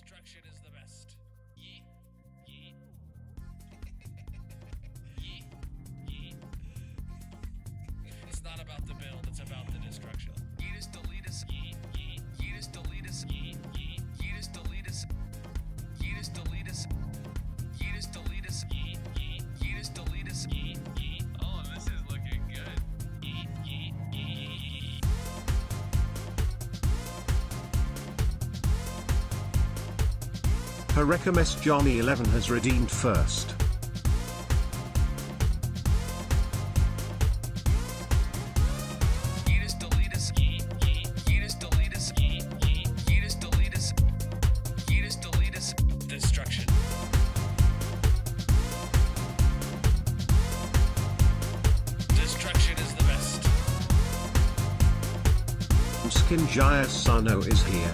Destruction is the best. Yeet. Yeet. Yeet. Yeet. It's not about the build, it's about the destruction. Yeetus deletus. Yeet. Yeet. Yeetus deletus. Yeet. Yeet. Yeetus deletus. Yeetus deletus. Yeetus deletus. Yeet. Yeet. Yeetus deletus. Yeet. Yeet. Oh, this is looking good. Yeet. Yeet. Yeet. Harekemes Johnny 11 has redeemed first. Yeetus deletus. Yeet. Yeet. Yeetus deletus. Yeet. Yeet. Yeetus deletus. Yeetus deletus. Destruction. Destruction is the best. Skin Jaya Sano is here.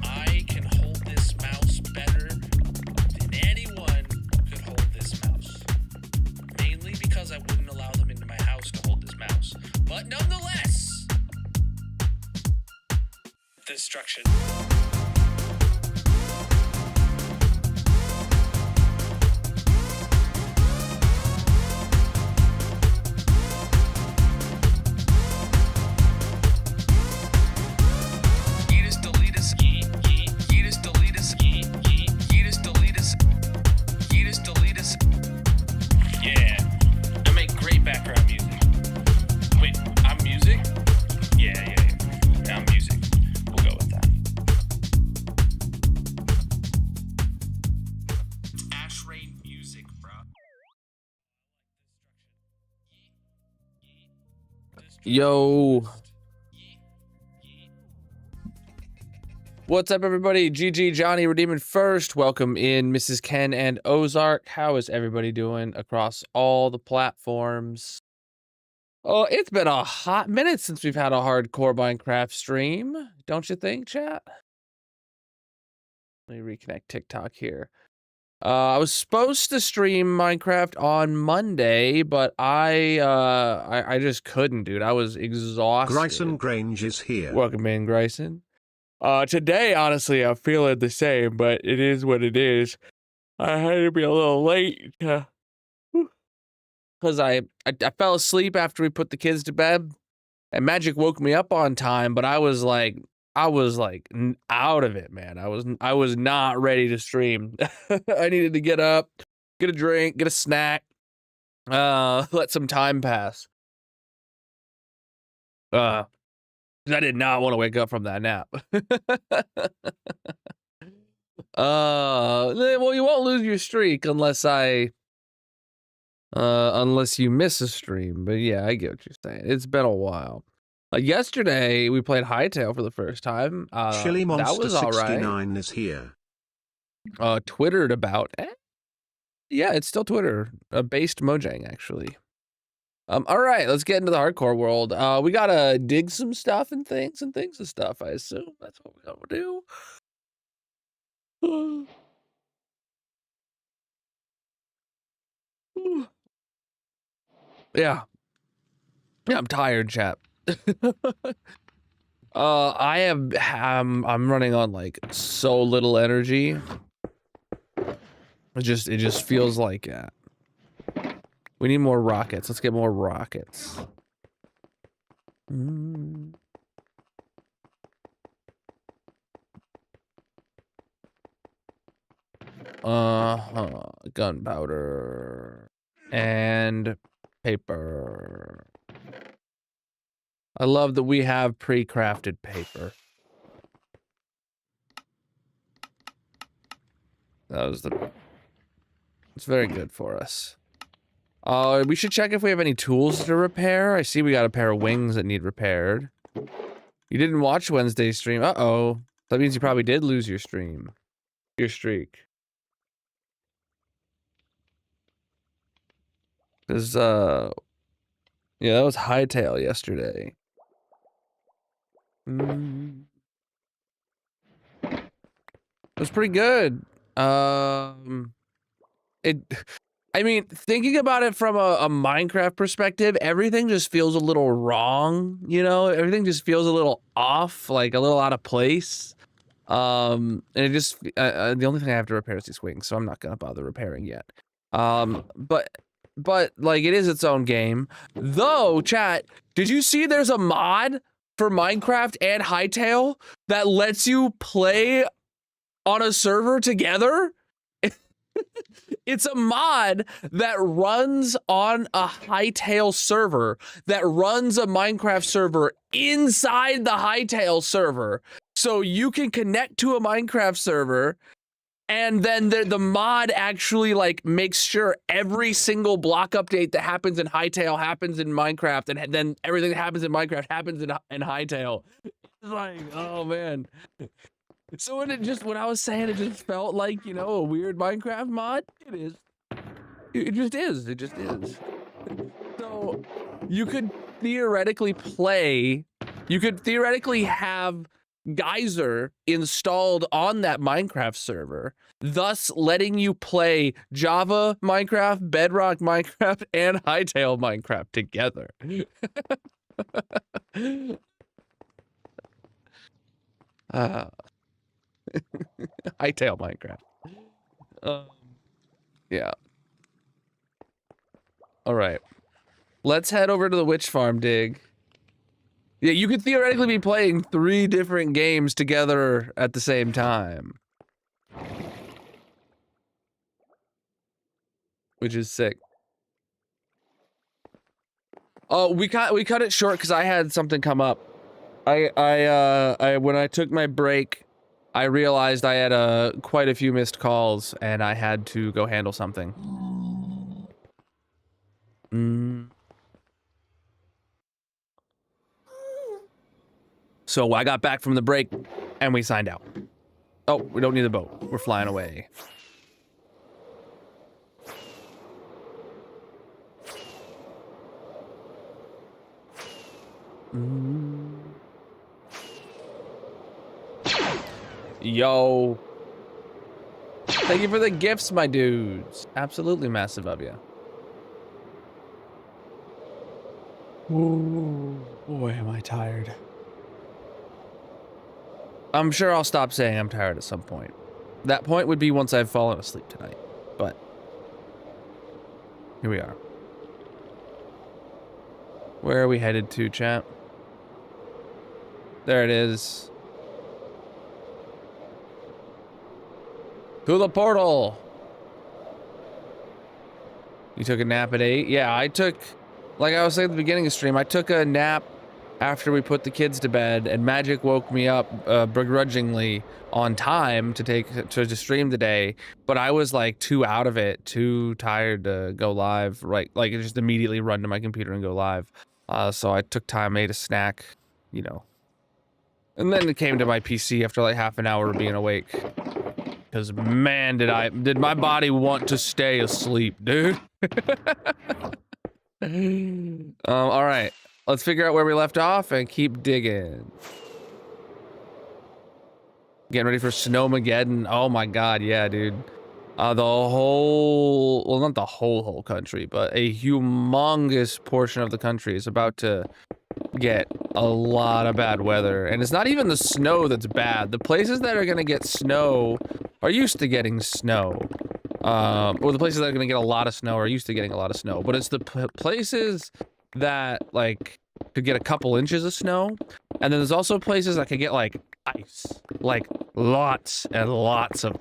I can hold this mouse better than anyone could hold this mouse. Mainly because I wouldn't allow them into my house to hold this mouse. But nonetheless, destruction. Yeetus deletus. Yeet. Yeet. Yeetus deletus. Yeet. Yeet. Yeetus deletus. Yeetus deletus. Yeah. I make great background music. Wait, I'm music? Yeah. I'm music. We'll go with that. Ash Rain music, bro. Yo. What's up, everybody? GG Johnny redeeming first. Welcome in Mrs. Ken and Ozark. How is everybody doing across all the platforms? Oh, it's been a hot minute since we've had a hardcore Minecraft stream, don't you think, chat? Let me reconnect TikTok here. I was supposed to stream Minecraft on Monday, but I just couldn't, dude. I was exhausted. Grayson Grange is here. Welcome in, Grayson. Today, honestly, I'm feeling the same, but it is what it is. I had to be a little late because I fell asleep after we put the kids to bed, and Magic woke me up on time, but I was like out of it, man. I was not ready to stream. I needed to get up, get a drink, get a snack, let some time pass. I did not want to wake up from that nap. Well, you won't lose your streak unless you miss a stream. But yeah, I get what you're saying. It's been a while. Yesterday we played Hightail for the first time. Chili that Monster was all right. 69 is here. Twittered about it. Yeah, it's still Twitter based Mojang actually. All right, let's get into the hardcore world. We gotta dig some stuff and things and stuff. I assume that's what we gotta do. Yeah, I'm tired, chat. I'm running on like so little energy. It just feels like we need more rockets. Let's get more rockets. Gunpowder and paper. I love that we have pre-crafted paper. It's very good for us. We should check if we have any tools to repair. I see we got a pair of wings that need repaired. You didn't watch Wednesday's stream. Uh-oh. That means you probably did lose your stream. Your streak. Because, yeah, that was Hightail yesterday. It was pretty good. I I mean, thinking about it from a Minecraft perspective, everything just feels a little wrong, you know? Everything just feels a little off, like a little out of place. And it just, the only thing I have to repair is these wings, so I'm not gonna bother repairing yet. But like it is its own game. Though, chat, did you see there's a mod for Minecraft and Hytale that lets you play on a server together? It's a mod that runs on a Hytale server that runs a Minecraft server inside the Hytale server. So you can connect to a Minecraft server, and then the mod actually like makes sure every single block update that happens in Hytale happens in Minecraft, and then everything that happens in Minecraft happens in Hytale. It's like, oh man. So when I was saying it just felt like, you know, a weird Minecraft mod, it is. It just is. It just is. So you could theoretically have Geyser installed on that Minecraft server, thus letting you play Java Minecraft, Bedrock Minecraft, and Hytale Minecraft together. Hytale Minecraft. Yeah. All right. Let's head over to the witch farm dig. Yeah, you could theoretically be playing 3 different games together at the same time. Which is sick. Oh, we cut it short because I had something come up. When I took my break, I realized I had quite a few missed calls, and I had to go handle something. So I got back from the break, and we signed out. Oh, we don't need the boat. We're flying away. Yo. Thank you for the gifts, my dudes. Absolutely massive of you. Ooh, boy, am I tired. I'm sure I'll stop saying I'm tired at some point. That point would be once I've fallen asleep tonight, but here we are. Where are we headed to, chat? There it is. To the portal! You took a nap at 8? Yeah, I took, like I was saying at the beginning of the stream, I took a nap after we put the kids to bed, and Magic woke me up begrudgingly on time to stream today, but I was like too out of it, too tired to go live, right? Like just immediately run to my computer and go live. So I took time, made a snack, you know. And then it came to my PC after like half an hour of being awake. Because man, did my body want to stay asleep, dude. All right, let's figure out where we left off and keep digging. Getting ready for Snowmageddon. Oh my god, yeah, dude. The whole, well, not the whole country, but a humongous portion of the country is about to get a lot of bad weather. And it's not even the snow that's bad. The places that are gonna get snow are used to getting snow. Or the places that are gonna get a lot of snow are used to getting a lot of snow. But it's the places that, like, could get a couple inches of snow. And then there's also places that could get, like, ice. Like, lots and lots of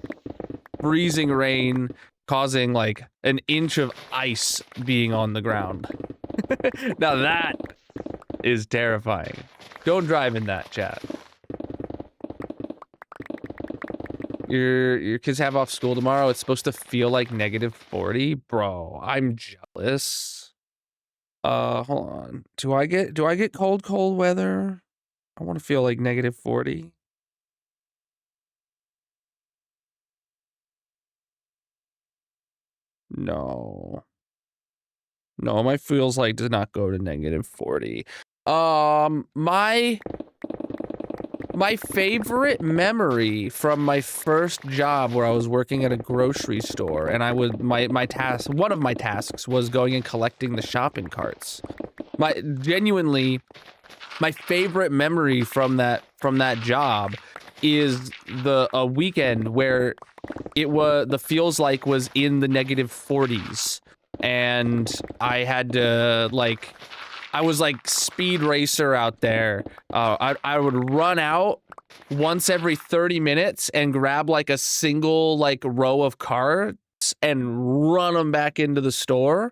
freezing rain, causing, like, an inch of ice being on the ground. Now that is terrifying. Don't drive in that, chat. Your kids have off school tomorrow. It's supposed to feel like -40. Bro, I'm jealous. Hold on. Do I get cold weather? I want to feel like -40. No. No, my feels like does not go to -40. My My favorite memory from my first job where I was working at a grocery store, and one of my tasks was going and collecting the shopping carts. Genuinely, my favorite memory from that job is a weekend where the feels like was in the -40s, and I had to I was like speed racer out there. I would run out once every 30 minutes and grab like a single like row of carts and run them back into the store.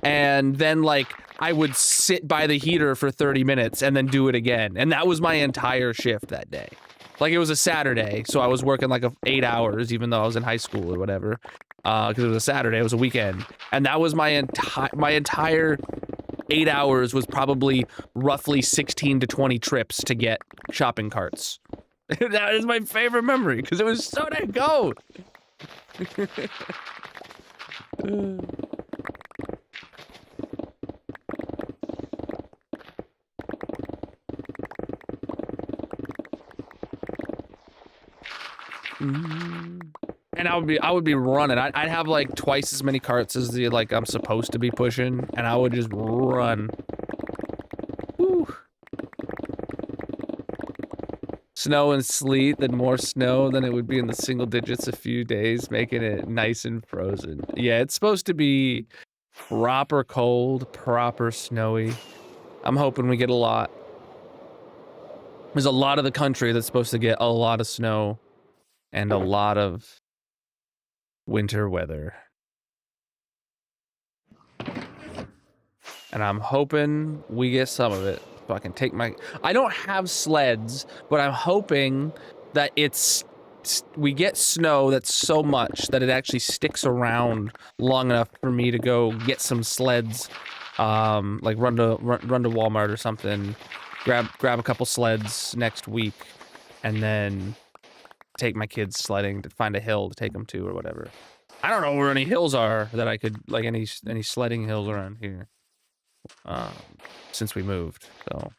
And then like I would sit by the heater for 30 minutes and then do it again. And that was my entire shift that day. Like it was a Saturday, so I was working like 8 hours even though I was in high school or whatever. Because it was a Saturday, it was a weekend. And that was my entire 8 hours was probably roughly 16 to 20 trips to get shopping carts. That is my favorite memory because it was so dang go. And I would be running. I'd have like twice as many carts as the like I'm supposed to be pushing, and I would just run. Woo. Snow and sleet, then more snow, then it would be in the single digits a few days, making it nice and frozen. Yeah, it's supposed to be proper cold, proper snowy. I'm hoping we get a lot. There's a lot of the country that's supposed to get a lot of snow and a lot of winter weather. And I'm hoping we get some of it so I can take my... I don't have sleds, but I'm hoping that we get snow that's so much that it actually sticks around long enough for me to go get some sleds, like run to Walmart or something, grab a couple sleds next week, and then take my kids sledding to find a hill to take them to or whatever. I don't know where any hills are that I could, like any sledding hills around here, since we moved, so.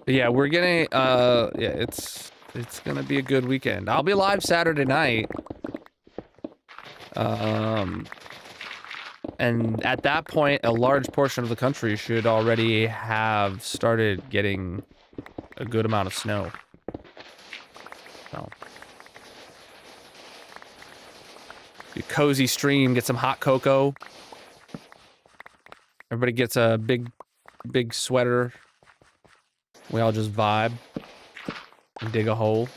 Yeah, we're getting, yeah, it's gonna be a good weekend. I'll be live Saturday night. And at that point, a large portion of the country should already have started getting a good amount of snow. So. Be a cozy stream, get some hot cocoa. Everybody gets a big sweater. We all just vibe and dig a hole.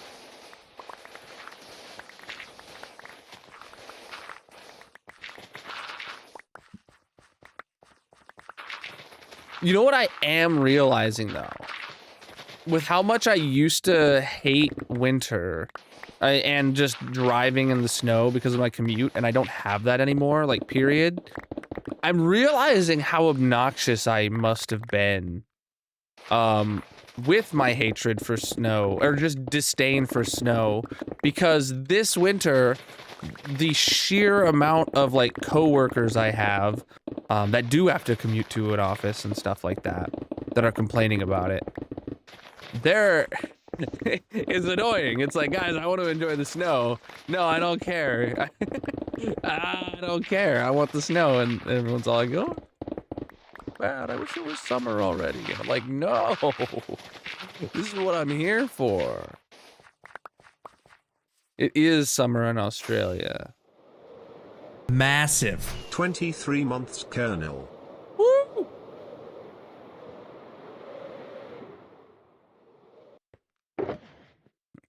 You know what I am realizing though? With how much I used to hate winter and just driving in the snow because of my commute, and I don't have that anymore, like period. I'm realizing how obnoxious I must have been with my hatred for snow, or just disdain for snow, because this winter, the sheer amount of like coworkers I have that do have to commute to an office and stuff like that, that are complaining about it, it's annoying. It's like, guys, I want to enjoy the snow. No, I don't care. I don't care. I want the snow, and everyone's all like, oh, man, I wish it was summer already. And I'm like, no, this is what I'm here for. It is summer in Australia. Massive. 23 months, Colonel. Woo!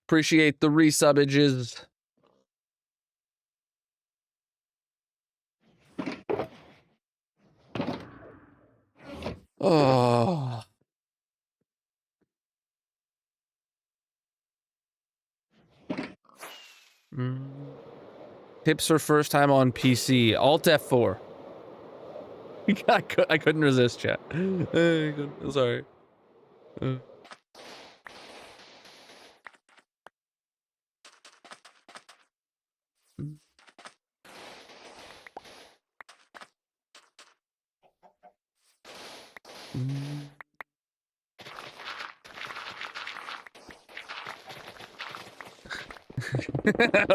Appreciate the resubages. Oh. Tips for first time on PC. Alt F4. I couldn't resist, chat. Sorry.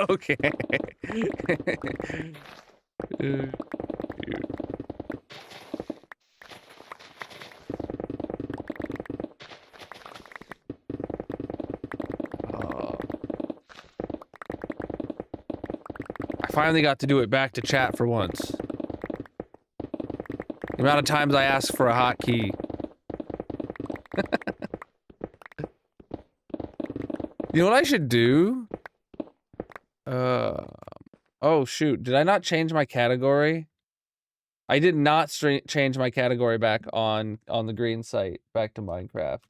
Okay. I finally got to do it back to chat for once. The amount of times I asked for a hotkey. You know what I should do? Oh shoot, did I not change my category? I did not change my category back on the green site, back to Minecraft.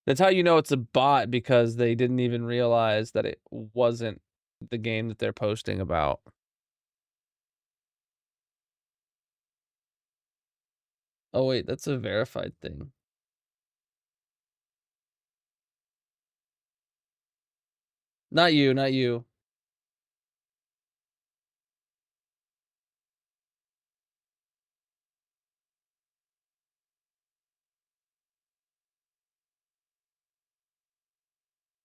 That's how you know it's a bot, because they didn't even realize that it wasn't the game that they're posting about. Oh wait, that's a verified thing. Not you, not you.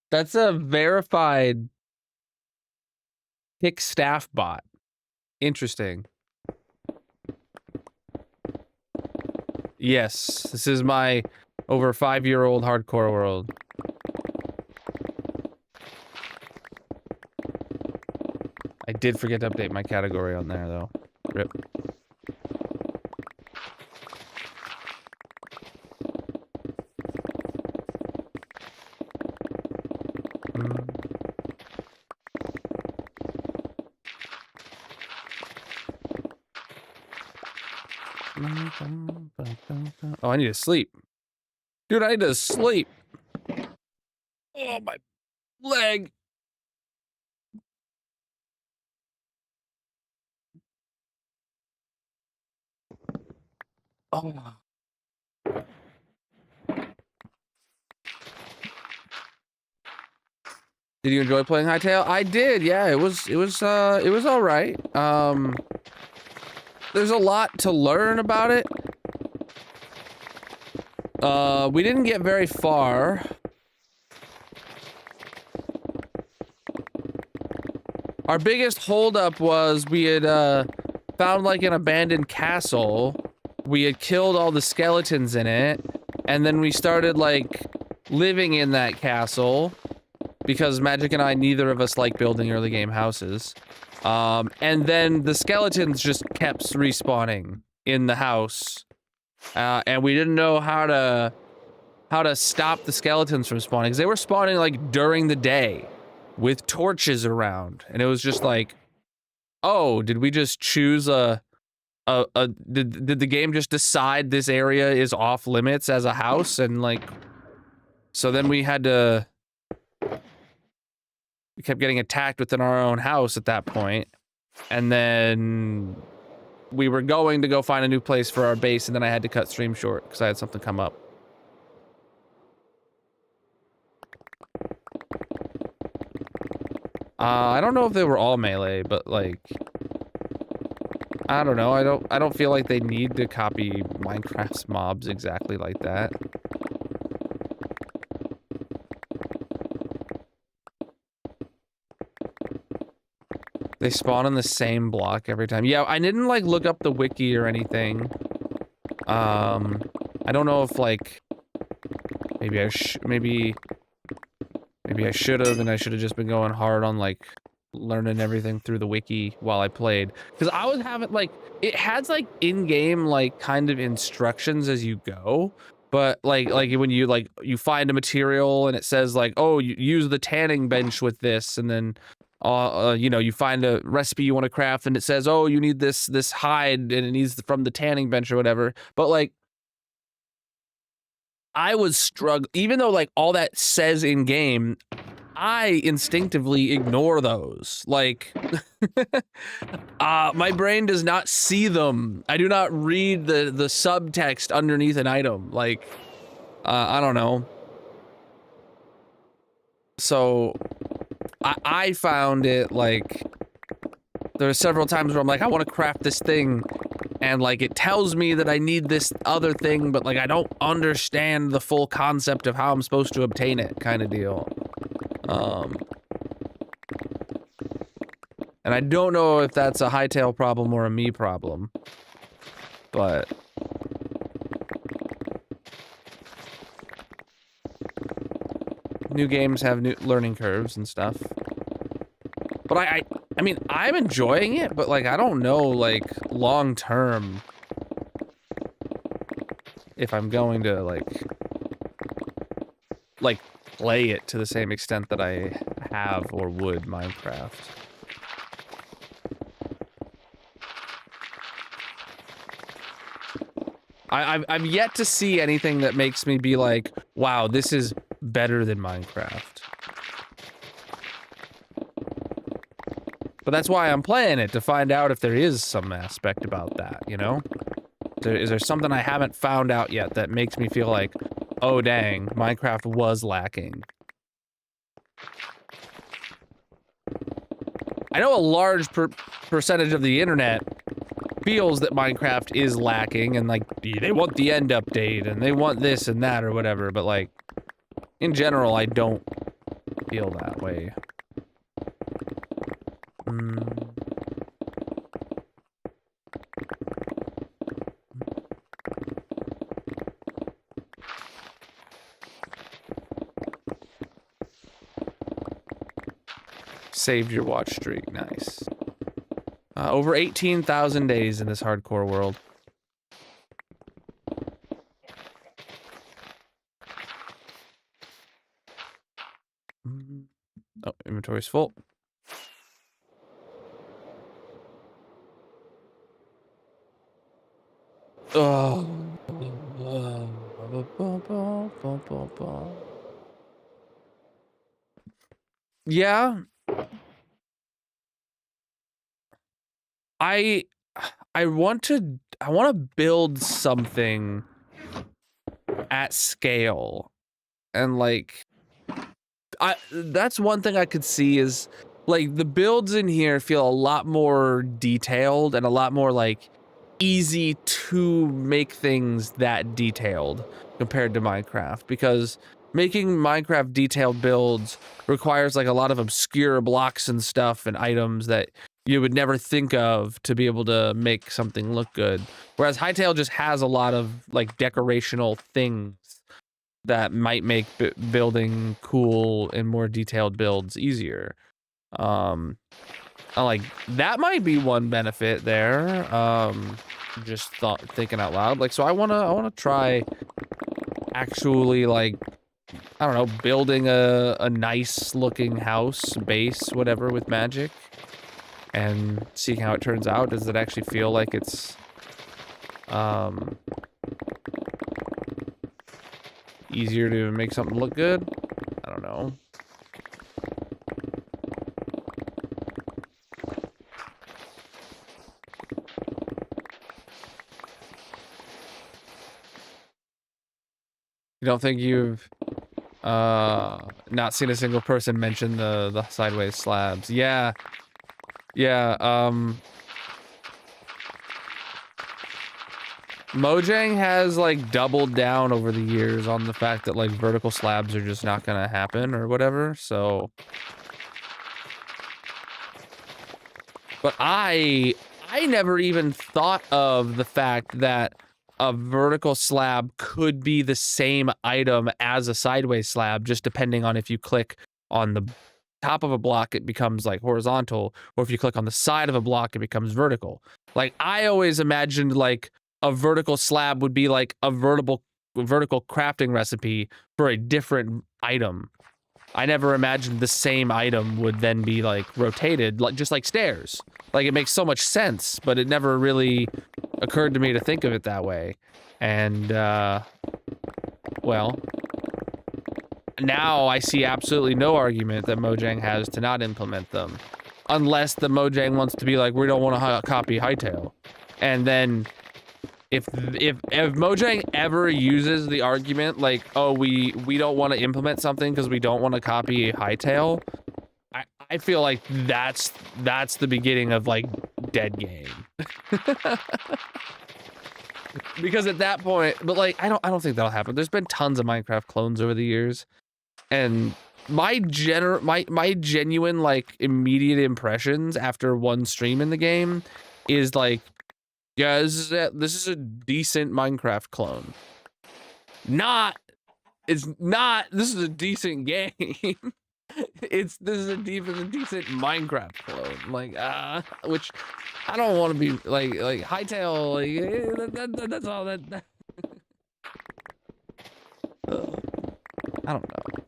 That's a verified pick staff bot. Interesting. Yes, this is my over 5-year-old hardcore world. I did forget to update my category on there, though. Rip. Oh, I need to sleep. Dude, I need to sleep. Oh, my leg. Oh. Did you enjoy playing Hytale? I did, yeah. It was all right. There's a lot to learn about it. We didn't get very far. Our biggest holdup was we had found like an abandoned castle. We had killed all the skeletons in it, and then we started like living in that castle because Magic and I, neither of us like building early game houses. And then the skeletons just kept respawning in the house, and we didn't know how to stop the skeletons from spawning, because they were spawning like during the day with torches around, and it was just like, oh, did we just choose did the game just decide this area is off limits as a house? And like, so then we kept getting attacked within our own house at that point. And then we were going to go find a new place for our base, and then I had to cut stream short because I had something come up. I don't know if they were all melee, but like, I don't know. I don't feel like they need to copy Minecraft's mobs exactly like that. They spawn on the same block every time. Yeah, I didn't like look up the wiki or anything. I don't know if like maybe I should have, and I should have just been going hard on like learning everything through the wiki while I played, because I was having like, it has like in-game like kind of instructions as you go, but like when you you find a material and it says like, oh, you use the tanning bench with this, and then you know, you find a recipe you want to craft and it says, oh, you need this hide and it needs from the tanning bench or whatever. But like, I was struggling, even though like all that says in game, I instinctively ignore those. Like, my brain does not see them. I do not read the subtext underneath an item. Like, I don't know. So, I found it, like, there are several times where I'm like, I want to craft this thing, and, like, it tells me that I need this other thing, but, like, I don't understand the full concept of how I'm supposed to obtain it, kind of deal. And I don't know if that's a Hightail problem or a me problem, but... New games have new learning curves and stuff. But I mean, I'm enjoying it, but, like, I don't know, like, long term if I'm going to, like, play it to the same extent that I have or would Minecraft. I've yet to see anything that makes me be like, wow, this is better than Minecraft. But that's why I'm playing it, to find out if there is some aspect about that, you know? Is there something I haven't found out yet that makes me feel like, oh dang, Minecraft was lacking? I know a large percentage of the internet feels that Minecraft is lacking, and, like, they want the end update, and they want this and that or whatever, but, like, in general, I don't feel that way. Saved your watch streak, nice. Over 18,000 days in this hardcore world. Oh, inventory's full. Oh. Yeah. I want to build something at scale, and, like, that's one thing I could see is, like, the builds in here feel a lot more detailed and a lot more, like, easy to make things that detailed compared to Minecraft, because making Minecraft detailed builds requires, like, a lot of obscure blocks and stuff and items that you would never think of to be able to make something look good. Whereas Hightail just has a lot of, like, decorational things that might make building cool and more detailed builds easier. Like, that might be one benefit there. Just thinking out loud. Like, so I wanna try actually, like, I don't know, building a nice looking house, base, whatever, with magic, and seeing how it turns out. Does it actually feel like it's easier to make something look good? I don't know. You don't think you've not seen a single person mention the sideways slabs? Yeah. Mojang has, like, doubled down over the years on the fact that, like, vertical slabs are just not gonna happen or whatever, so. But I never even thought of the fact that a vertical slab could be the same item as a sideways slab, just depending on if you click on the top of a block, it becomes, like, horizontal, or if you click on the side of a block, it becomes vertical. Like, I always imagined, like, a vertical slab would be like a vertical crafting recipe for a different item. I never imagined the same item would then be, like, rotated, like, just like stairs. Like, it makes so much sense, but it never really occurred to me to think of it that way. And, well, now I see absolutely no argument that Mojang has to not implement them, unless the Mojang wants to be like, we don't want to copy Hightail, and then if Mojang ever uses the argument like, oh, we don't want to implement something because we don't want to copy Hightail, I feel like that's the beginning of like dead game. Because at that point, but like I don't think that'll happen. There's been tons of Minecraft clones over the years, and my genuine like immediate impressions after one stream in the game is like, yeah, this is a decent Minecraft clone. This is a decent game. This is a decent Minecraft clone. Like, which I don't want to be like Hightail. Like that's all that. I don't know.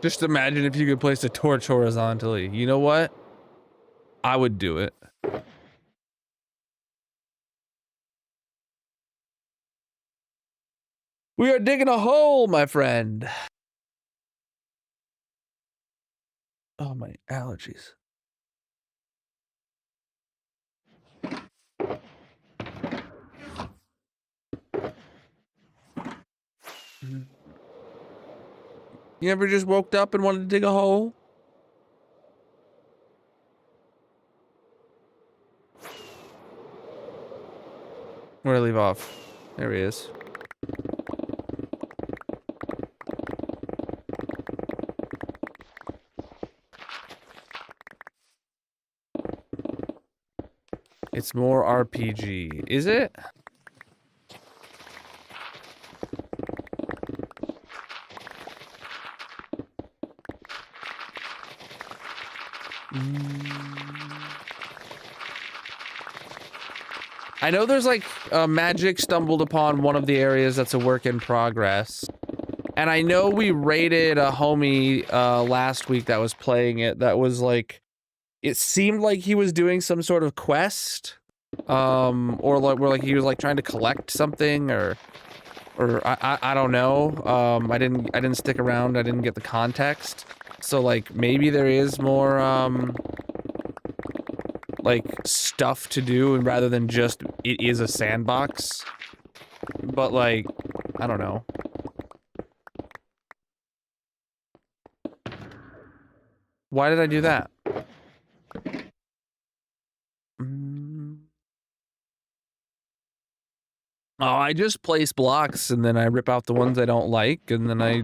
Just imagine if you could place a torch horizontally. You know what? I would do it. We are digging a hole, my friend. Oh, my allergies. You ever just woke up and wanted to dig a hole? Where did I leave off? There he is. It's more RPG. Is it? I know there's like magic stumbled upon one of the areas that's a work in progress. And I know we raided a homie last week that was playing it that was like, it seemed like he was doing some sort of quest, or like where like he was like trying to collect something, or I don't know. I didn't stick around. I didn't get the context. So like maybe there is more like stuff to do, and rather than just it is a sandbox. But like I don't know. Why did I do that? Oh, I just place blocks and then I rip out the ones I don't like, and then I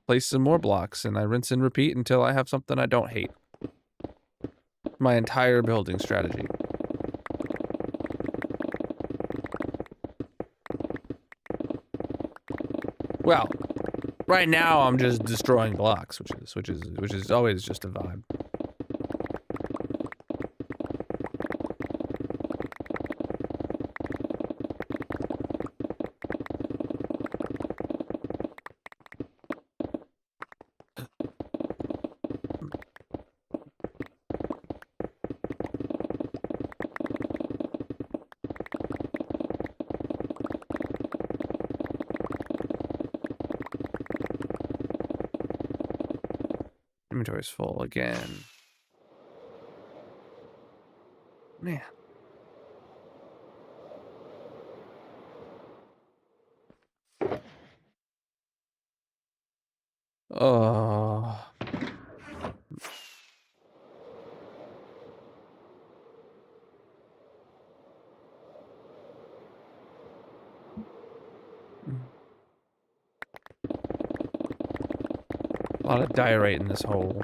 place some more blocks and I rinse and repeat until I have something I don't hate. My entire building strategy. Well, right now I'm just destroying blocks, which is always just a vibe. Inventory's full again. Man. Oh. A lot of diorite in this hole.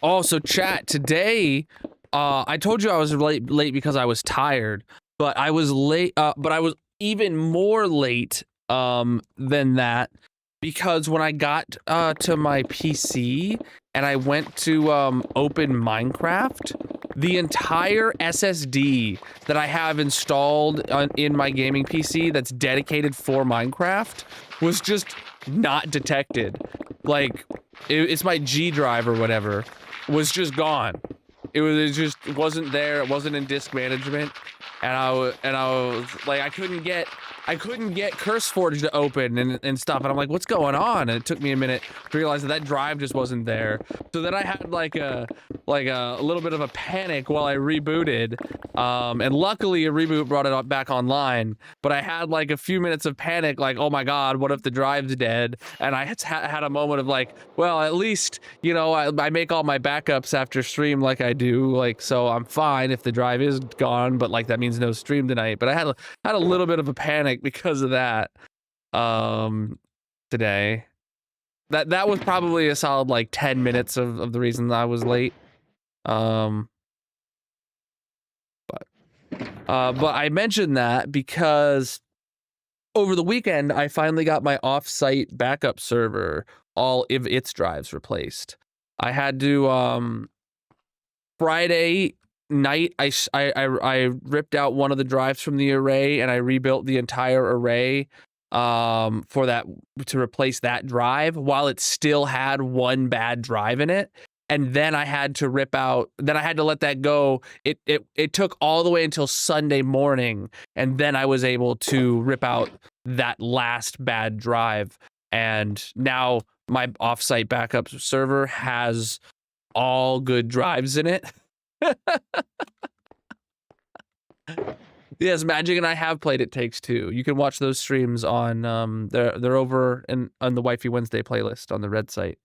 Also, chat, today I told you I was late because I was tired, but I was late. But I was even more late than that because when I got to my PC and I went to open Minecraft, the entire SSD that I have installed in my gaming PC that's dedicated for Minecraft was just not detected. Like, it's my G drive or whatever, was just gone. It just wasn't there. It wasn't in disk management, and I was like, I couldn't get CurseForge to open and stuff. And I'm like, what's going on? And it took me a minute to realize that drive just wasn't there. So then I had like a little bit of a panic while I rebooted. And luckily a reboot brought it back online. But I had like a few minutes of panic, like, oh my God, what if the drive's dead? And I had a moment of like, well, at least, you know, I make all my backups after stream like I do, like, so I'm fine if the drive is gone, but like that means no stream tonight. But I had a little bit of a panic because of that today. That was probably a solid like 10 minutes of the reason I was late. But I mentioned that because over the weekend I finally got my off-site backup server, all of its drives replaced. I had to Friday night I ripped out one of the drives from the array and I rebuilt the entire array for that, to replace that drive while it still had one bad drive in it. And then I had to rip out, then I had to let that go. It took all the way until Sunday morning, and then I was able to rip out that last bad drive. And now my offsite backup server has all good drives in it. Yes, Magic and I have played It Takes Two. You can watch those streams on they're over on the Wifey Wednesday playlist on the Red site.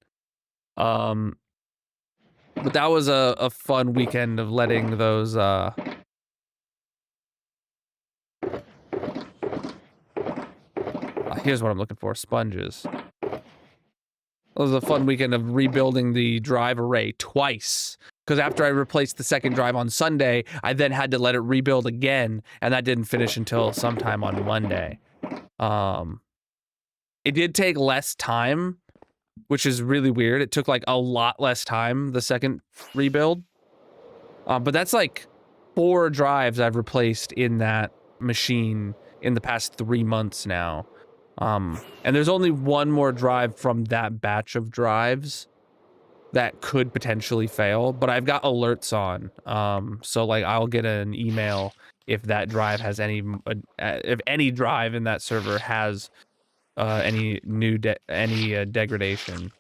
But that was a fun weekend of letting those here's what I'm looking for, sponges. It was a fun weekend of rebuilding the drive array twice. Because after I replaced the second drive on Sunday, I then had to let it rebuild again, and that didn't finish until sometime on Monday. It did take less time, which is really weird. It took like a lot less time, the second rebuild. But that's like 4 drives I've replaced in that machine in the past 3 months now. And there's only one more drive from that batch of drives that could potentially fail, but I've got alerts on. So like I'll get an email if that drive has if any drive in that server has any new degradation.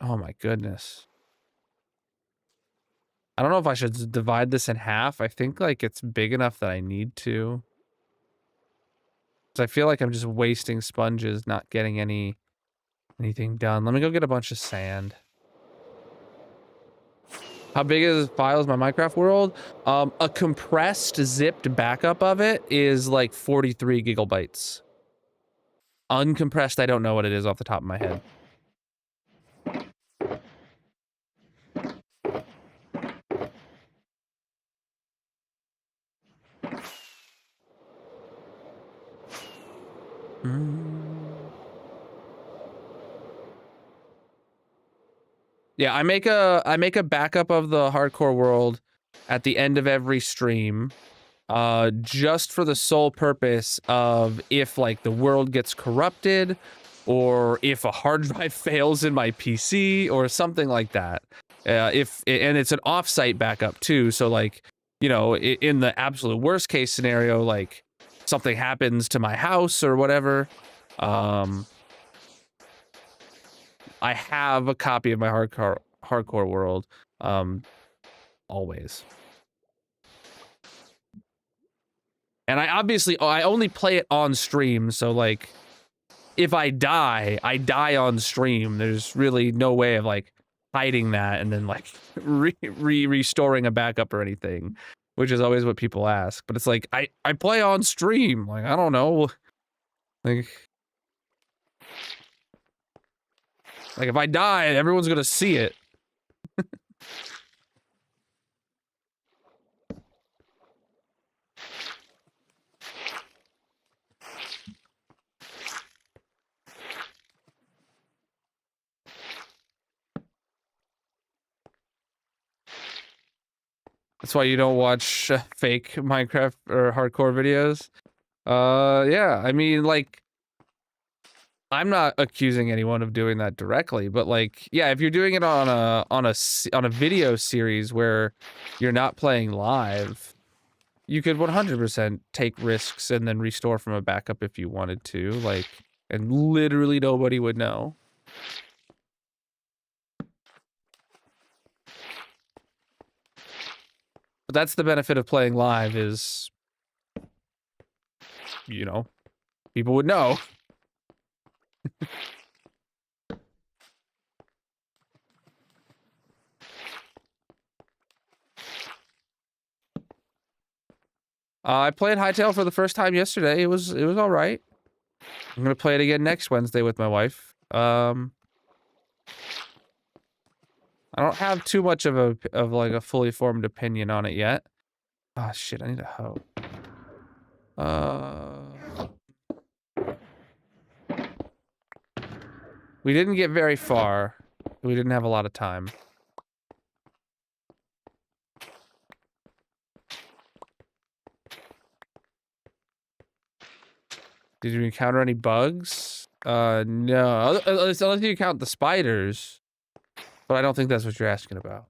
Oh my goodness. I don't know if I should divide this in half. I think like it's big enough that I need to. I feel like I'm just wasting sponges, not getting anything done. Let me go get a bunch of sand. How big is this file? Is my Minecraft world? A compressed, zipped backup of it is like 43 gigabytes. Uncompressed, I don't know what it is off the top of my head. Yeah, I make a backup of the hardcore world at the end of every stream, just for the sole purpose of if like the world gets corrupted, or if a hard drive fails in my PC or something like that. And it's an offsite backup too, so like, you know, in the absolute worst case scenario, like something happens to my house or whatever, I have a copy of my hardcore world, always. And I only play it on stream, so like, if I die on stream. There's really no way of like hiding that and then like restoring a backup or anything, which is always what people ask. But it's like, I play on stream, like, I don't know, like, Like, if I die, everyone's gonna see it. That's why you don't watch fake Minecraft or hardcore videos. Yeah, I mean, like, I'm not accusing anyone of doing that directly, but like, yeah, if you're doing it on a video series where you're not playing live, you could 100% take risks and then restore from a backup if you wanted to, like, and literally nobody would know. But that's the benefit of playing live is, you know, people would know. I played Hytale for the first time yesterday. It was all right. I'm gonna play it again next Wednesday with my wife. I don't have too much of like a fully formed opinion on it yet. Oh shit! I need a hoe. We didn't get very far. We didn't have a lot of time. Did you encounter any bugs? No. Unless you count the spiders. But I don't think that's what you're asking about.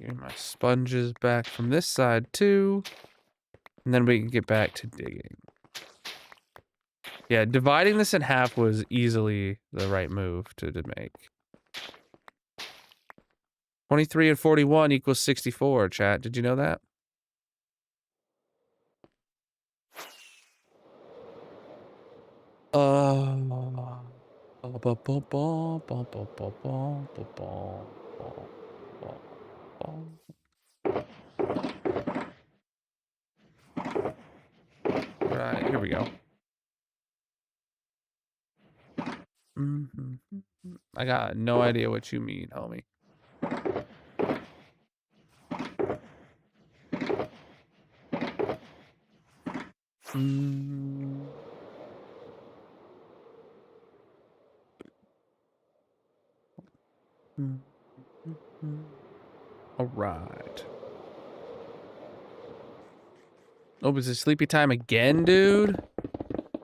Give me my sponges back from this side too. And then we can get back to digging. Yeah, dividing this in half was easily the right move to make. 23 and 41 equals 64, chat. Did you know that? Right, here we go. I got no idea what you mean, homie. All right. Oh, is it sleepy time again, dude?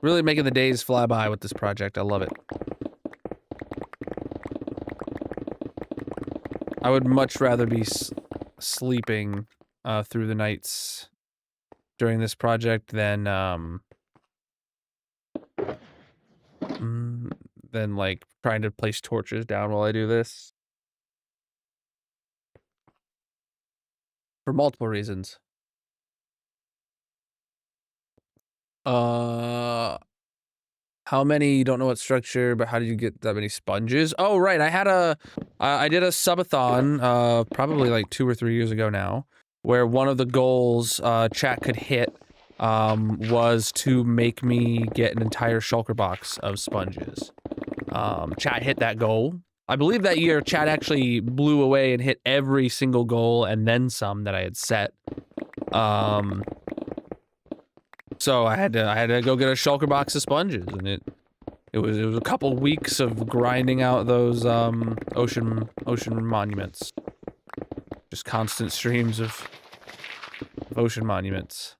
Really making the days fly by with this project. I love it. I would much rather be sleeping through the nights during this project than like trying to place torches down while I do this. For multiple reasons. How many? You don't know what structure, but how did you get that many sponges? Oh, right. I had I did a subathon, probably like 2 or 3 years ago now, where one of the goals, chat could hit, was to make me get an entire shulker box of sponges. Chat hit that goal. I believe that year chat actually blew away and hit every single goal and then some that I had set. So I had to go get a shulker box of sponges, and it was a couple weeks of grinding out those ocean monuments. Just constant streams of ocean monuments.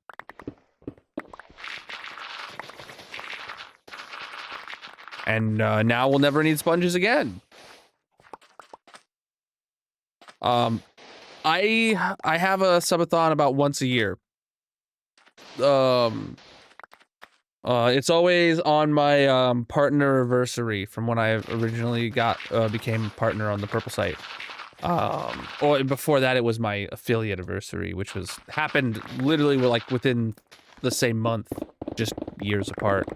And now we'll never need sponges again. I have a subathon about once a year. It's always on my partner anniversary from when I originally became partner on the Purple site. Or before that, it was my affiliate anniversary, which happened literally like within the same month, just years apart.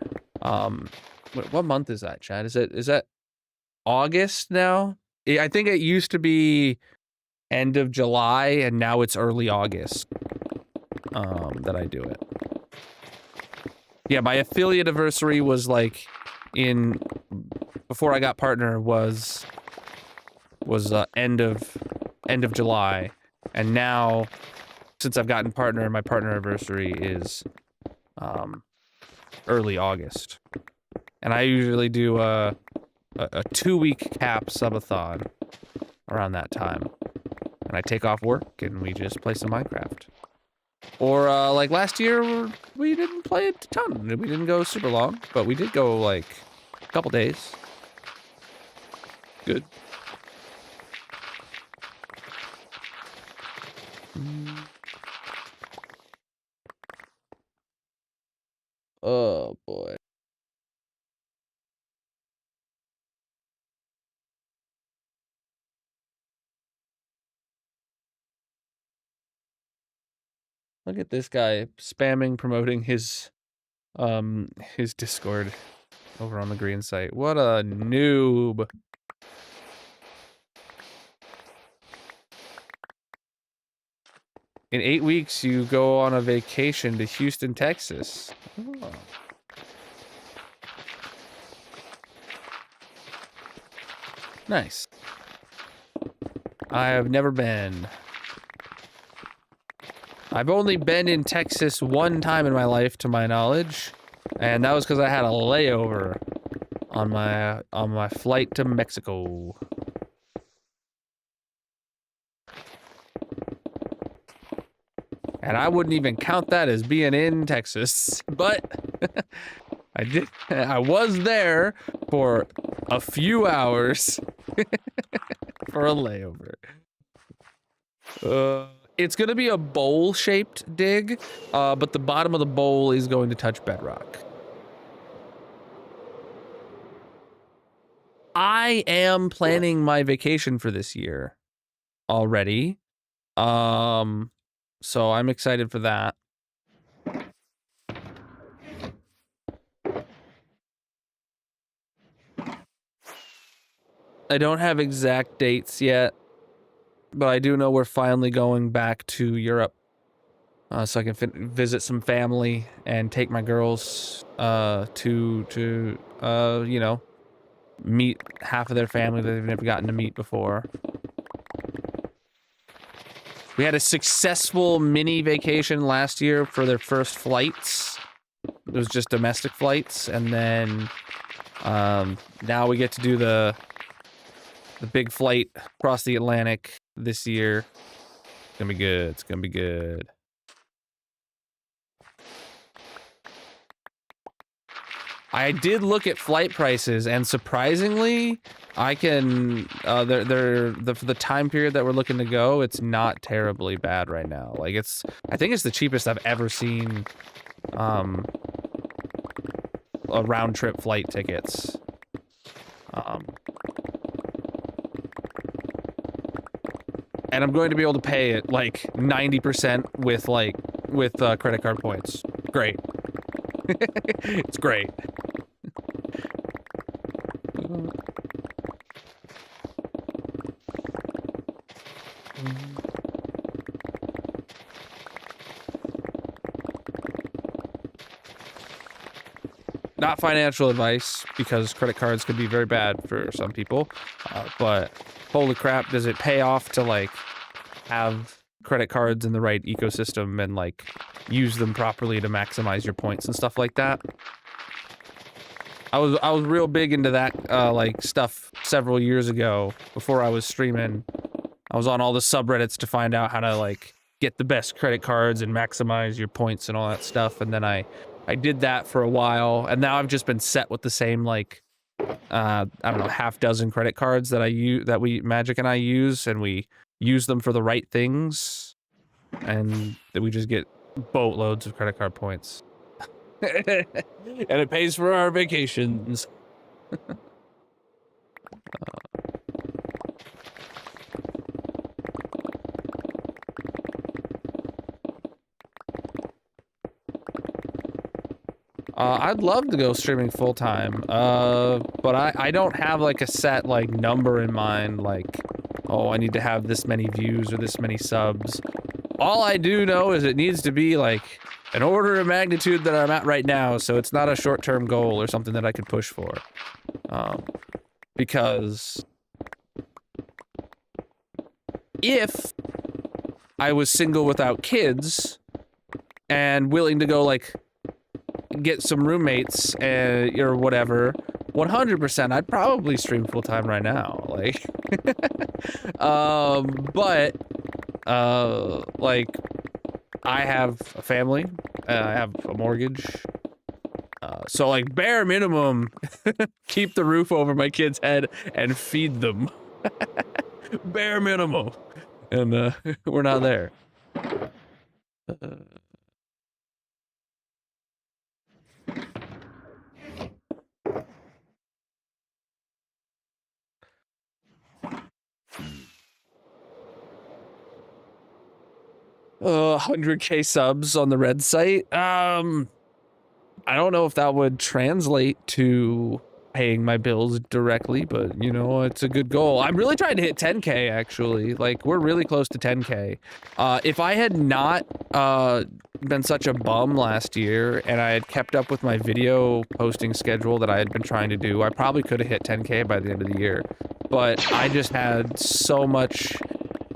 What month is that, Chad? Is that August now? I think it used to be end of July, and now it's early August. That I do it. Yeah, my affiliate anniversary was like before I got partner was end of July, and now since I've gotten partner, my partner anniversary is early August, and I usually do a 2-week cap subathon around that time, and I take off work and we just play some Minecraft. Or like last year, we didn't play a ton. We didn't go super long, but we did go like a couple days. Good. Oh boy. Look at this guy spamming promoting his Discord over on the green site. What a noob. In 8 weeks, you go on a vacation to Houston, Texas. Oh. Nice. I have never been. I've only been in Texas one time in my life, to my knowledge, and that was because I had a layover on my flight to Mexico. And I wouldn't even count that as being in Texas, but I was there for a few hours for a layover. It's gonna be a bowl-shaped dig, but the bottom of the bowl is going to touch bedrock. I am planning my vacation for this year already. So I'm excited for that. I don't have exact dates yet, but I do know we're finally going back to Europe, so I can visit some family and take my girls to you know, meet half of their family that they've never gotten to meet before. We had a successful mini vacation last year for their first flights. It was just domestic flights, and then now we get to do the big flight across the Atlantic this year. It's gonna be good. It's gonna be good. I did look at flight prices, and surprisingly, I can. For the time period that we're looking to go, it's not terribly bad right now. Like I think it's the cheapest I've ever seen. A round trip flight tickets. And I'm going to be able to pay it like 90% with credit card points. Great. It's great. Not financial advice, because credit cards can be very bad for some people, but holy crap, does it pay off to like have credit cards in the right ecosystem and like use them properly to maximize your points and stuff like that. I was real big into that like stuff several years ago before I was streaming. I was on all the subreddits to find out how to like get the best credit cards and maximize your points and all that stuff, and then I did that for a while, and now I've just been set with the same like I don't know, half dozen credit cards that Magic and I use, and we use them for the right things, and that we just get boatloads of credit card points. And it pays for our vacations. I'd love to go streaming full time, but I don't have like a set like number in mind, like, oh, I need to have this many views or this many subs. All I do know is it needs to be like an order of magnitude that I'm at right now, so it's not a short-term goal or something that I could push for. Because if I was single without kids and willing to go like get some roommates or whatever, 100% I'd probably stream full time right now, like but like I have a family, I have a mortgage, so like bare minimum keep the roof over my kid's head and feed them. Bare minimum, and we're not there. 100K subs on the red site. I don't know if that would translate to paying my bills directly, but you know, it's a good goal. I'm really trying to hit 10K actually. Like, we're really close to 10K. If I had not been such a bum last year and I had kept up with my video posting schedule that I had been trying to do, I probably could have hit 10K by the end of the year. But I just had so much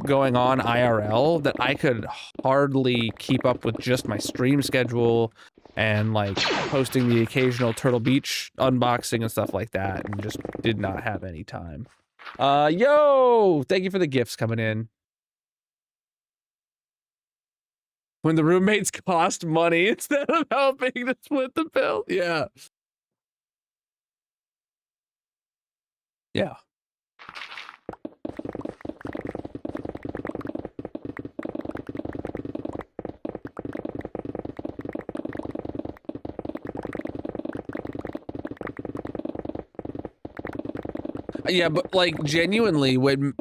going on IRL that I could hardly keep up with just my stream schedule and like posting the occasional Turtle Beach unboxing and stuff like that, and just did not have any time. Yo, thank you for the gifts coming in. When the roommates cost money instead of helping to split the bill. Yeah. Yeah. Yeah, but like genuinely, when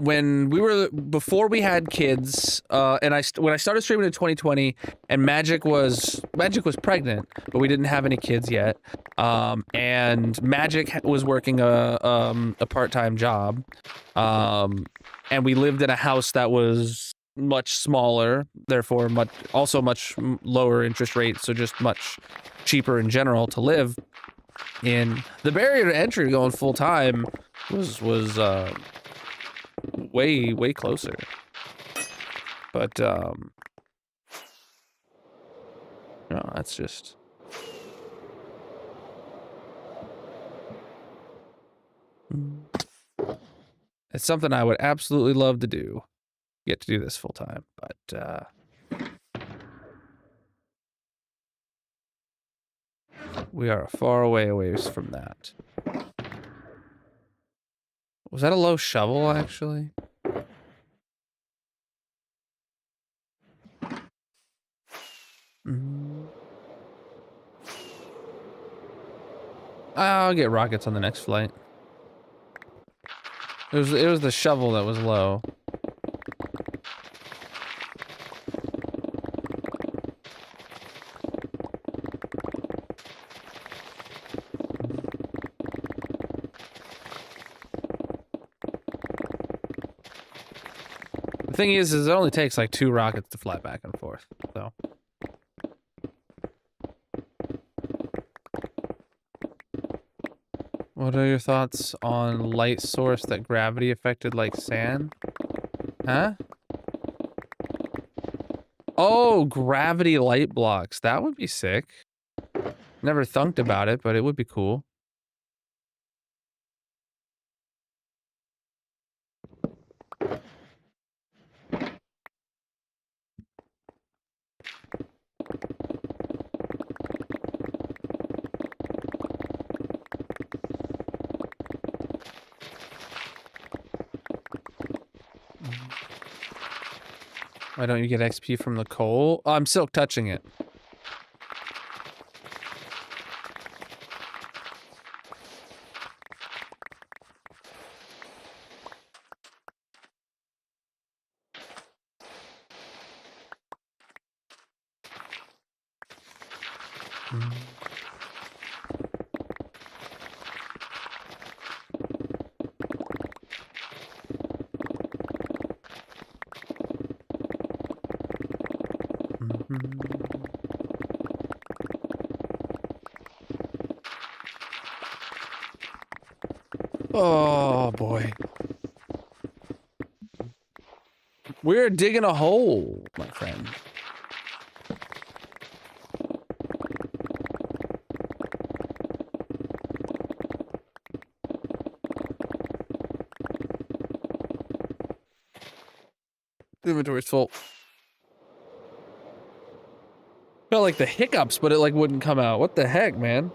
we were before we had kids, and when I started streaming in 2020, and Magic was pregnant, but we didn't have any kids yet. And Magic was working a part-time job, and we lived in a house that was much smaller, therefore much lower interest rate, so just much cheaper in general to live in. The barrier to entry going full time was way closer, but no, that's just it's something I would absolutely love to do, get to do this full time, but we are far away from that. Was that a low shovel, actually? I'll get rockets on the next flight. It was the shovel that was low. The thing is it only takes like 2 rockets to fly back and forth, so. What are your thoughts on light source that gravity affected like sand? Huh? Oh, gravity light blocks. That would be sick. Never thunked about it, but it would be cool. Why don't you get XP from the coal? Oh, I'm silk touching it. Oh boy. We're digging a hole, my friend. The inventory's full. Felt like the hiccups, but it like wouldn't come out. What the heck, man?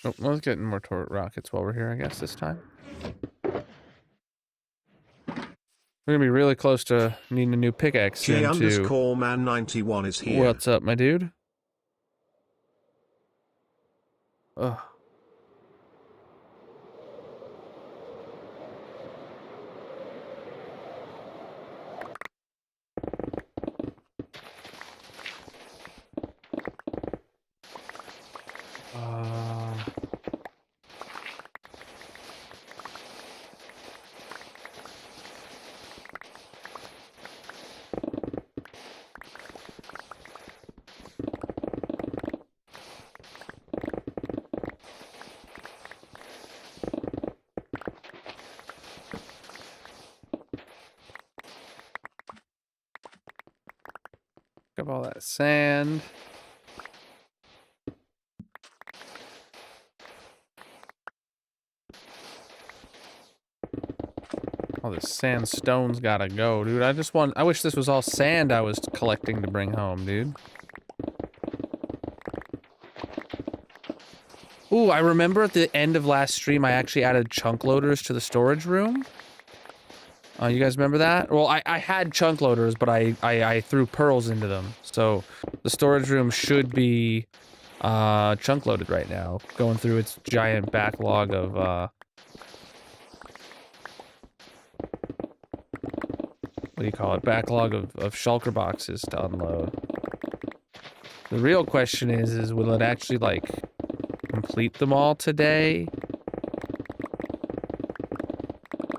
Oh, let's get more turret rockets while we're here, I guess, this time. We're gonna be really close to needing a new pickaxe soon, too. J_man91 is here. What's up, my dude? Ugh. Got all that sand. All this sandstone's gotta go, dude. I wish this was all sand I was collecting to bring home, dude. Ooh, I remember at the end of last stream, I actually added chunk loaders to the storage room. You guys remember that? Well, I had chunk loaders, but I threw pearls into them. So the storage room should be chunk loaded right now, going through its giant backlog of what do you call it? Backlog of shulker boxes to unload. The real question is will it actually like complete them all today?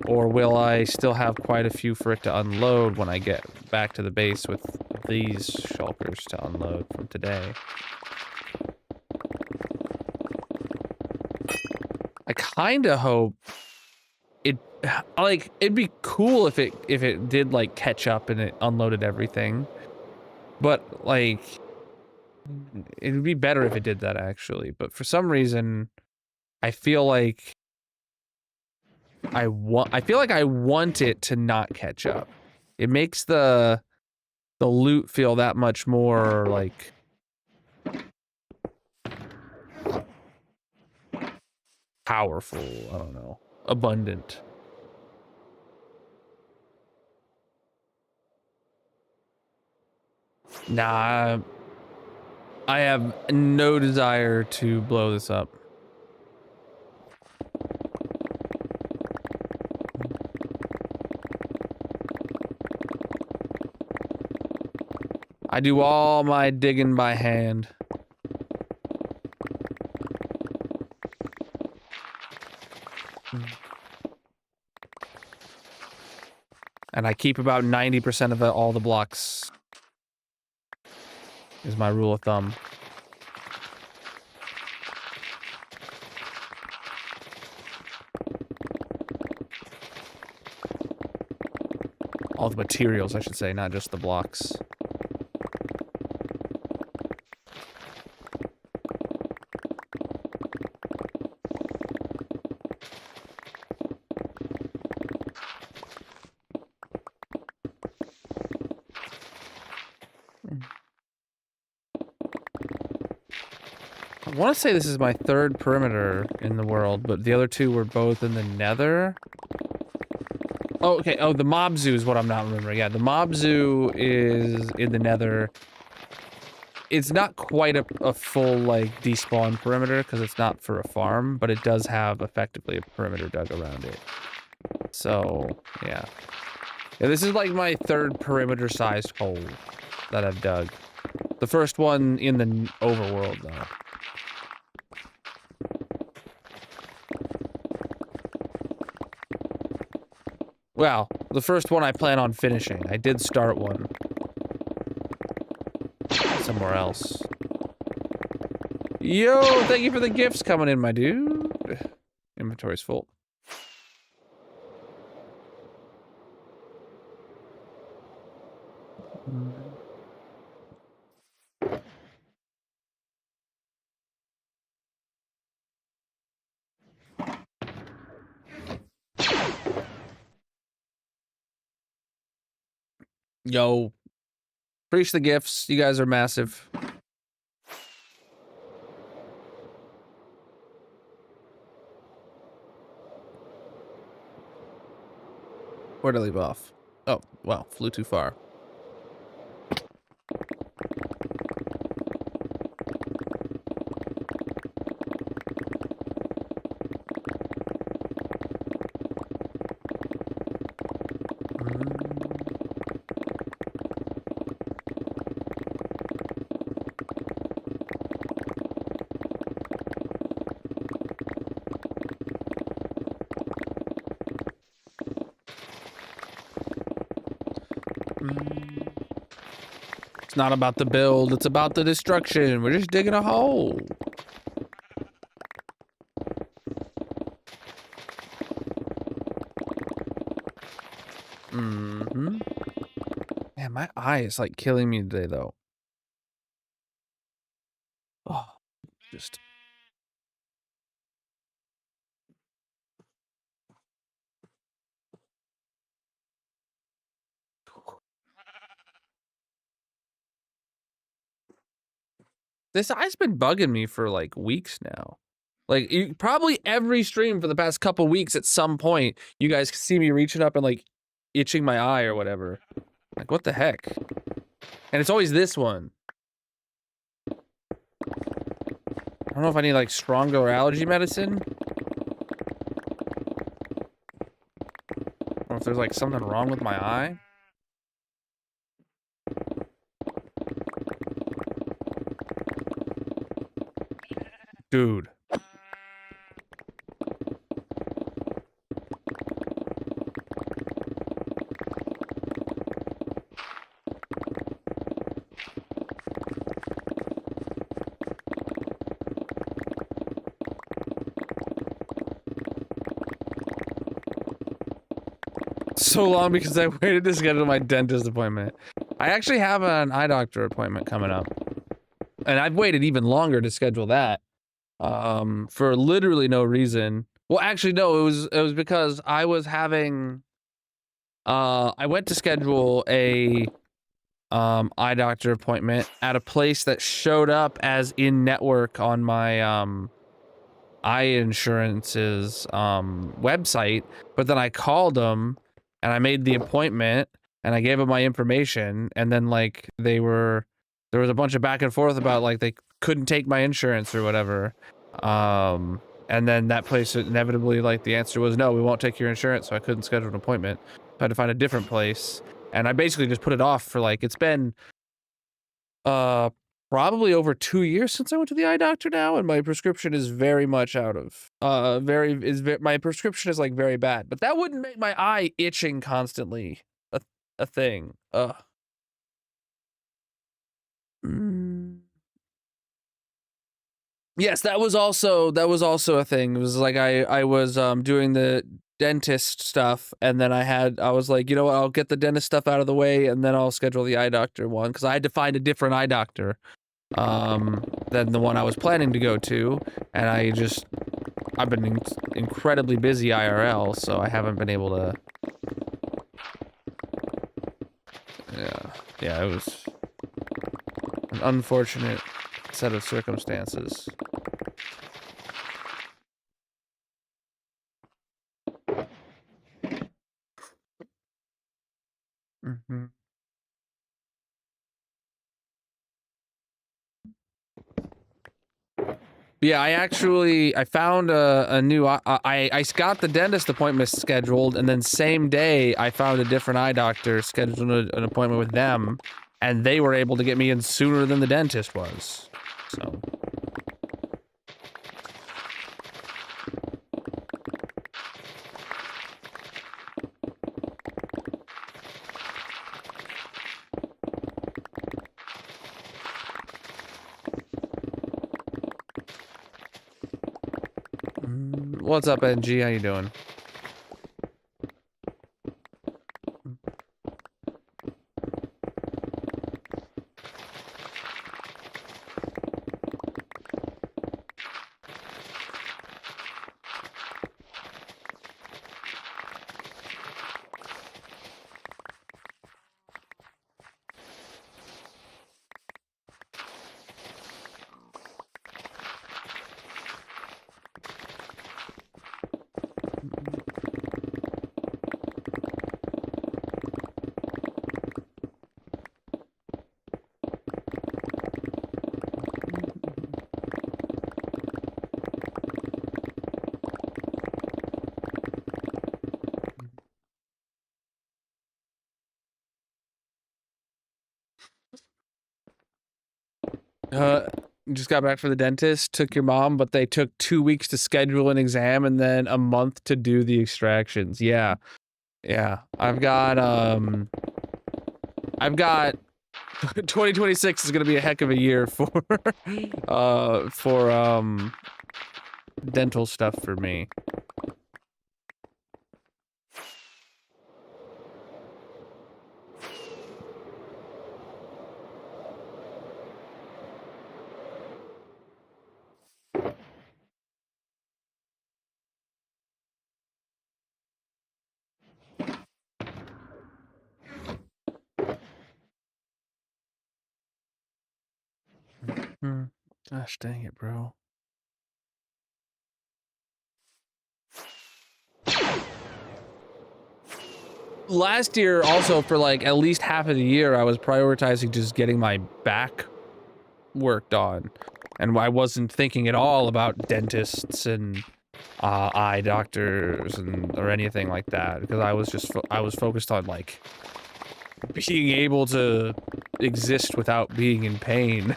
Or will I still have quite a few for it to unload when I get back to the base with these shulkers to unload from today? I kinda hope it, like, it'd be cool if it did, like, catch up and it unloaded everything. But, like, it would be better if it did that, actually. But for some reason, I feel like I want it to not catch up. It makes the loot feel that much more like powerful. I don't know, abundant. Nah, I have no desire to blow this up. I do all my digging by hand. And I keep about 90% of all the blocks. Is my rule of thumb. All the materials, I should say, not just the blocks. I want to say this is my third perimeter in the world, but the other two were both in the nether. Oh, okay. Oh, the mob zoo is what I'm not remembering. Yeah, the mob zoo is in the nether. It's not quite a full, like, despawn perimeter because it's not for a farm, but it does have effectively a perimeter dug around it. So, yeah. Yeah, this is like my third perimeter-sized hole that I've dug. The first one in the overworld, though. Well, the first one I plan on finishing. I did start one somewhere else. Yo, thank you for the gifts coming in, my dude. Inventory's full. Yo, preach the gifts. You guys are massive. Where'd I leave off? Oh, well, flew too far. It's not about the build, it's about the destruction. We're just digging a hole. Man, my eye is like killing me today, though. Oh, just. This eye's been bugging me for like weeks now. Like, probably every stream for the past couple weeks at some point, you guys see me reaching up and like itching my eye or whatever. Like, what the heck? And it's always this one. I don't know if I need like stronger allergy medicine. Or if there's like something wrong with my eye. Dude. So long because I waited to schedule my dentist appointment. I actually have an eye doctor appointment coming up. And I've waited even longer to schedule that. For literally no reason. Well, actually, no, it was because I was having, I went to schedule a, eye doctor appointment at a place that showed up as in-network on my, eye insurance's, website, but then I called them, and I made the appointment, and I gave them my information, and then, like, there was a bunch of back and forth about, like, they couldn't take my insurance or whatever. And then that place inevitably, like, the answer was, no, we won't take your insurance, so I couldn't schedule an appointment. I had to find a different place, and I basically just put it off for, like, it's been, probably over 2 years since I went to the eye doctor now, and my prescription is very much out of, my prescription is, like, very bad, but that wouldn't make my eye itching constantly a thing. Ugh. Yes, that was also a thing. It was like I was doing the dentist stuff, and then I was like, you know what, I'll get the dentist stuff out of the way, and then I'll schedule the eye doctor one, because I had to find a different eye doctor than the one I was planning to go to, and I've been incredibly busy IRL, so I haven't been able to. Yeah, it was an unfortunate set of circumstances. Mhm. Yeah, I found a new I got the dentist appointment scheduled, and then same day I found a different eye doctor, scheduled an appointment with them, and they were able to get me in sooner than the dentist was. So what's up, NG? How you doing? Just got back from the dentist, took your mom, but they took 2 weeks to schedule an exam and then a month to do the extractions. Yeah. Yeah. I've got 2026 is gonna be a heck of a year for dental stuff for me. Gosh dang it, bro. Last year, also for like at least half of the year, I was prioritizing just getting my back worked on, and I wasn't thinking at all about dentists and eye doctors or anything like that, because I was just I was focused on like being able to exist without being in pain.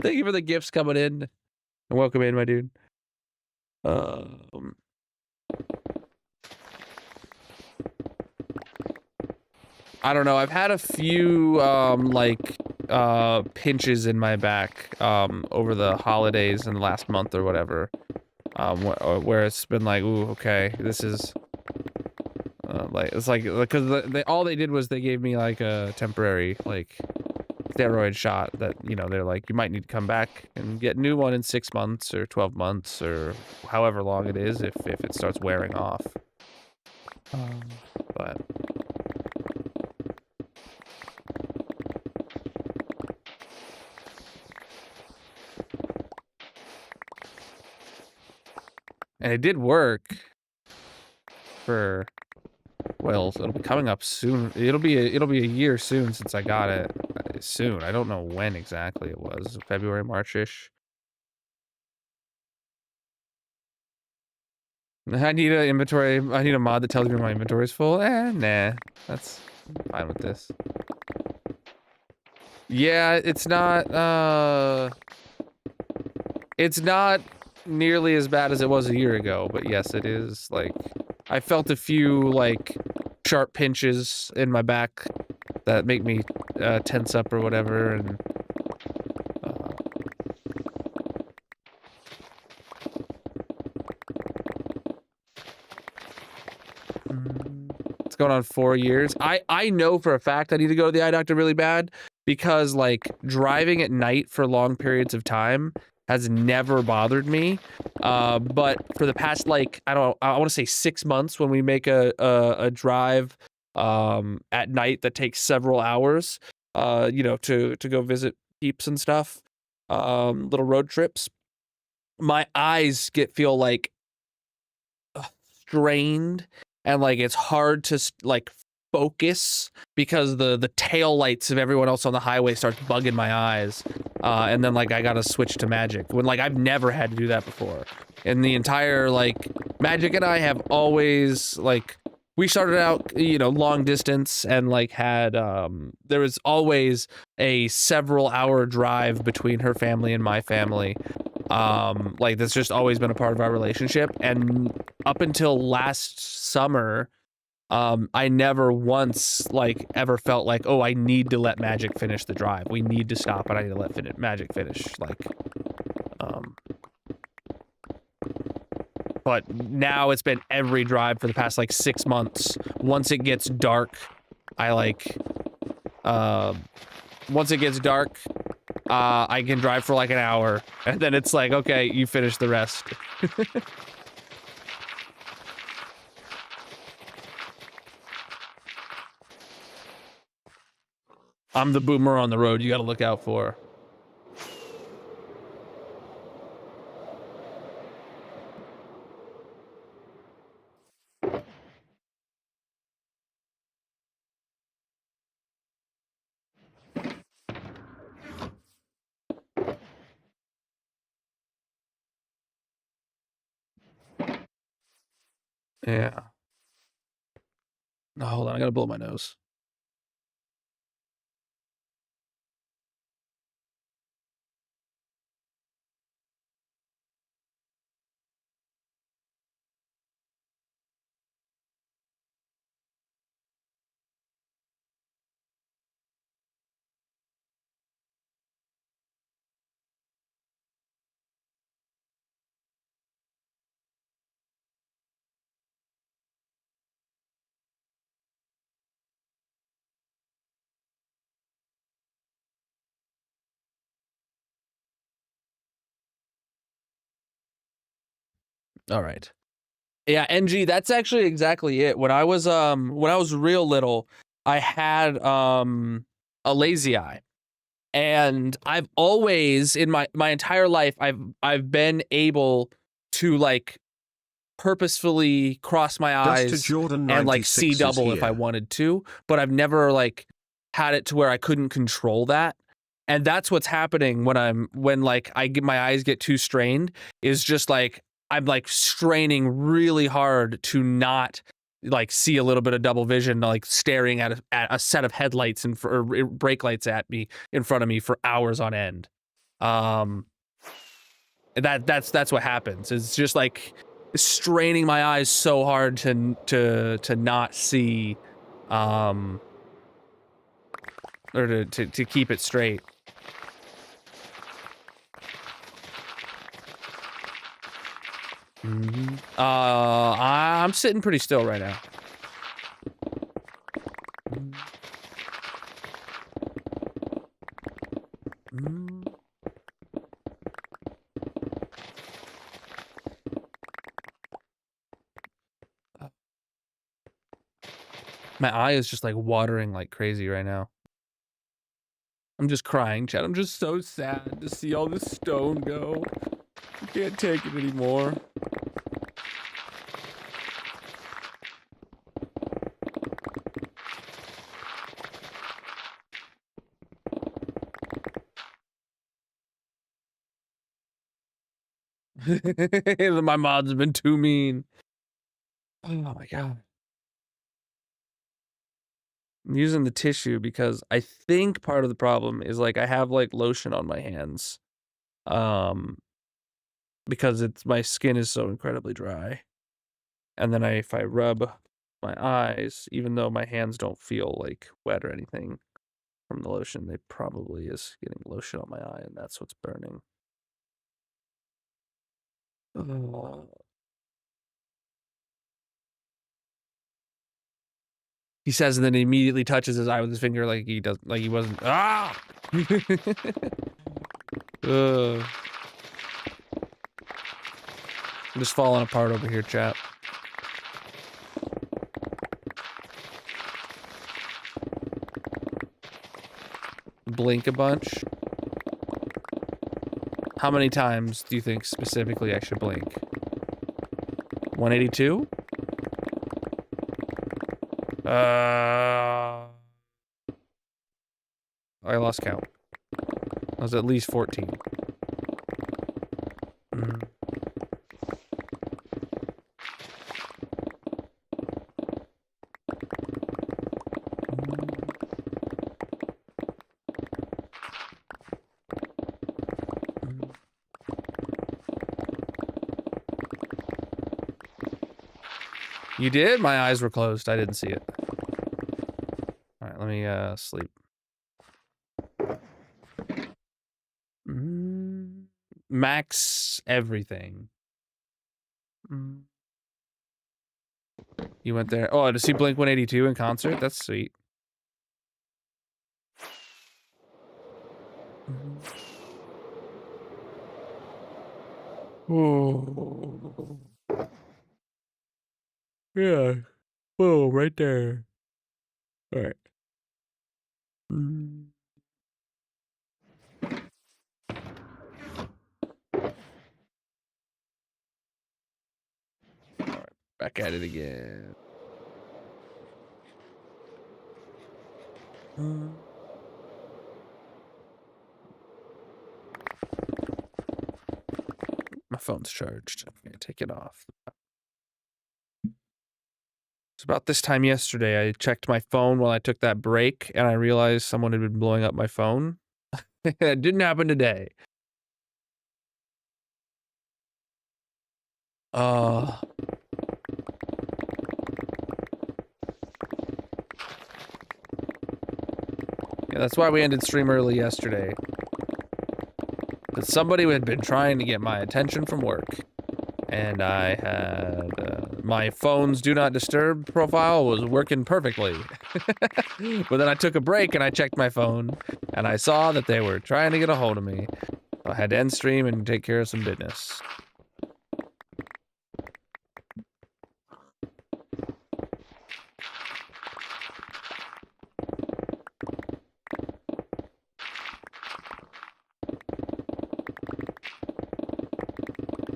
Thank you for the gifts coming in, and welcome in, my dude. I don't know. I've had a few pinches in my back over the holidays and the last month or whatever, where it's been like, ooh, okay, this is it's like because all they did was they gave me like a temporary like steroid shot that, you know, they're like, you might need to come back and get a new one in 6 months or 12 months or however long it is if it starts wearing off. But and it did work for, well, it'll be coming up soon. It'll be a year soon since I got it. Soon. I don't know when exactly it was. February, March-ish. I need an inventory. I need a mod that tells me my inventory is full. Nah. That's fine with this. Yeah, it's not nearly as bad as it was a year ago, but yes, it is. Like, I felt a few like sharp pinches in my back that make me tense up or whatever, and it's going on 4 years. I know for a fact I need to go to the eye doctor really bad, because like driving at night for long periods of time has never bothered me. But for the past, like, I want to say 6 months, when we make a drive at night that takes several hours, you know, to go visit peeps and stuff, little road trips, my eyes feel like strained, and like it's hard to like focus because the tail lights of everyone else on the highway starts bugging my eyes. And then like I gotta switch to magic when like I've never had to do that before. And the entire like Magic and I have always like we started out, you know, long distance and like had there was always a several hour drive between her family and my family. Like that's just always been a part of our relationship. And up until last summer, I never once like ever felt like, oh, I need to let Magic finish the drive. We need to stop and I need to let Magic finish. Like, but now it's been every drive for the past like 6 months. Once it gets dark, I like, once it gets dark, I can drive for like an hour and then it's like, okay, you finish the rest. I'm the boomer on the road you gotta look out for. Yeah. No, hold on, I gotta blow my nose. All right. Yeah, NG, that's actually exactly it. When I was real little, I had a lazy eye. And I've always in my entire life I've been able to like purposefully cross my eyes and like see double if I wanted to, but I've never like had it to where I couldn't control that. And that's what's happening when like I get my eyes get too strained, is just like I'm like straining really hard to not like see a little bit of double vision, like staring at a set of headlights and or brake lights at me in front of me for hours on end. That's what happens. It's just like straining my eyes so hard to not see, or to keep it straight. Mm-hmm. I'm sitting pretty still right now. Mm-hmm. My eye is just like watering like crazy right now. I'm just crying, Chad. I'm just so sad to see all this stone go. I can't take it anymore. My mods have been too mean. Oh my god. I'm using the tissue because I think part of the problem is like I have like lotion on my hands. Because my skin is so incredibly dry. And then if I rub my eyes, even though my hands don't feel like wet or anything from the lotion, they probably is getting lotion on my eye and that's what's burning. He says, and then he immediately touches his eye with his finger like he does, like he wasn't. Ah! I'm just falling apart over here, chat. Blink a bunch. How many times do you think specifically I should blink? 182? I lost count. I was at least 14. Mm. You did? My eyes were closed. I didn't see it. All right, let me sleep. Max everything. You went there. Oh, to see Blink 182 in concert? That's sweet. Oh. Yeah. Whoa, right there. All right. All right, back at it again. My phone's charged. Okay, take it off. It's about this time yesterday. I checked my phone while I took that break, and I realized someone had been blowing up my phone. It didn't happen today. Yeah, that's why we ended stream early yesterday. Because somebody had been trying to get my attention from work. And I had, my phone's do not disturb profile was working perfectly. But then I took a break and I checked my phone and I saw that they were trying to get a hold of me. I had to end stream and take care of some business.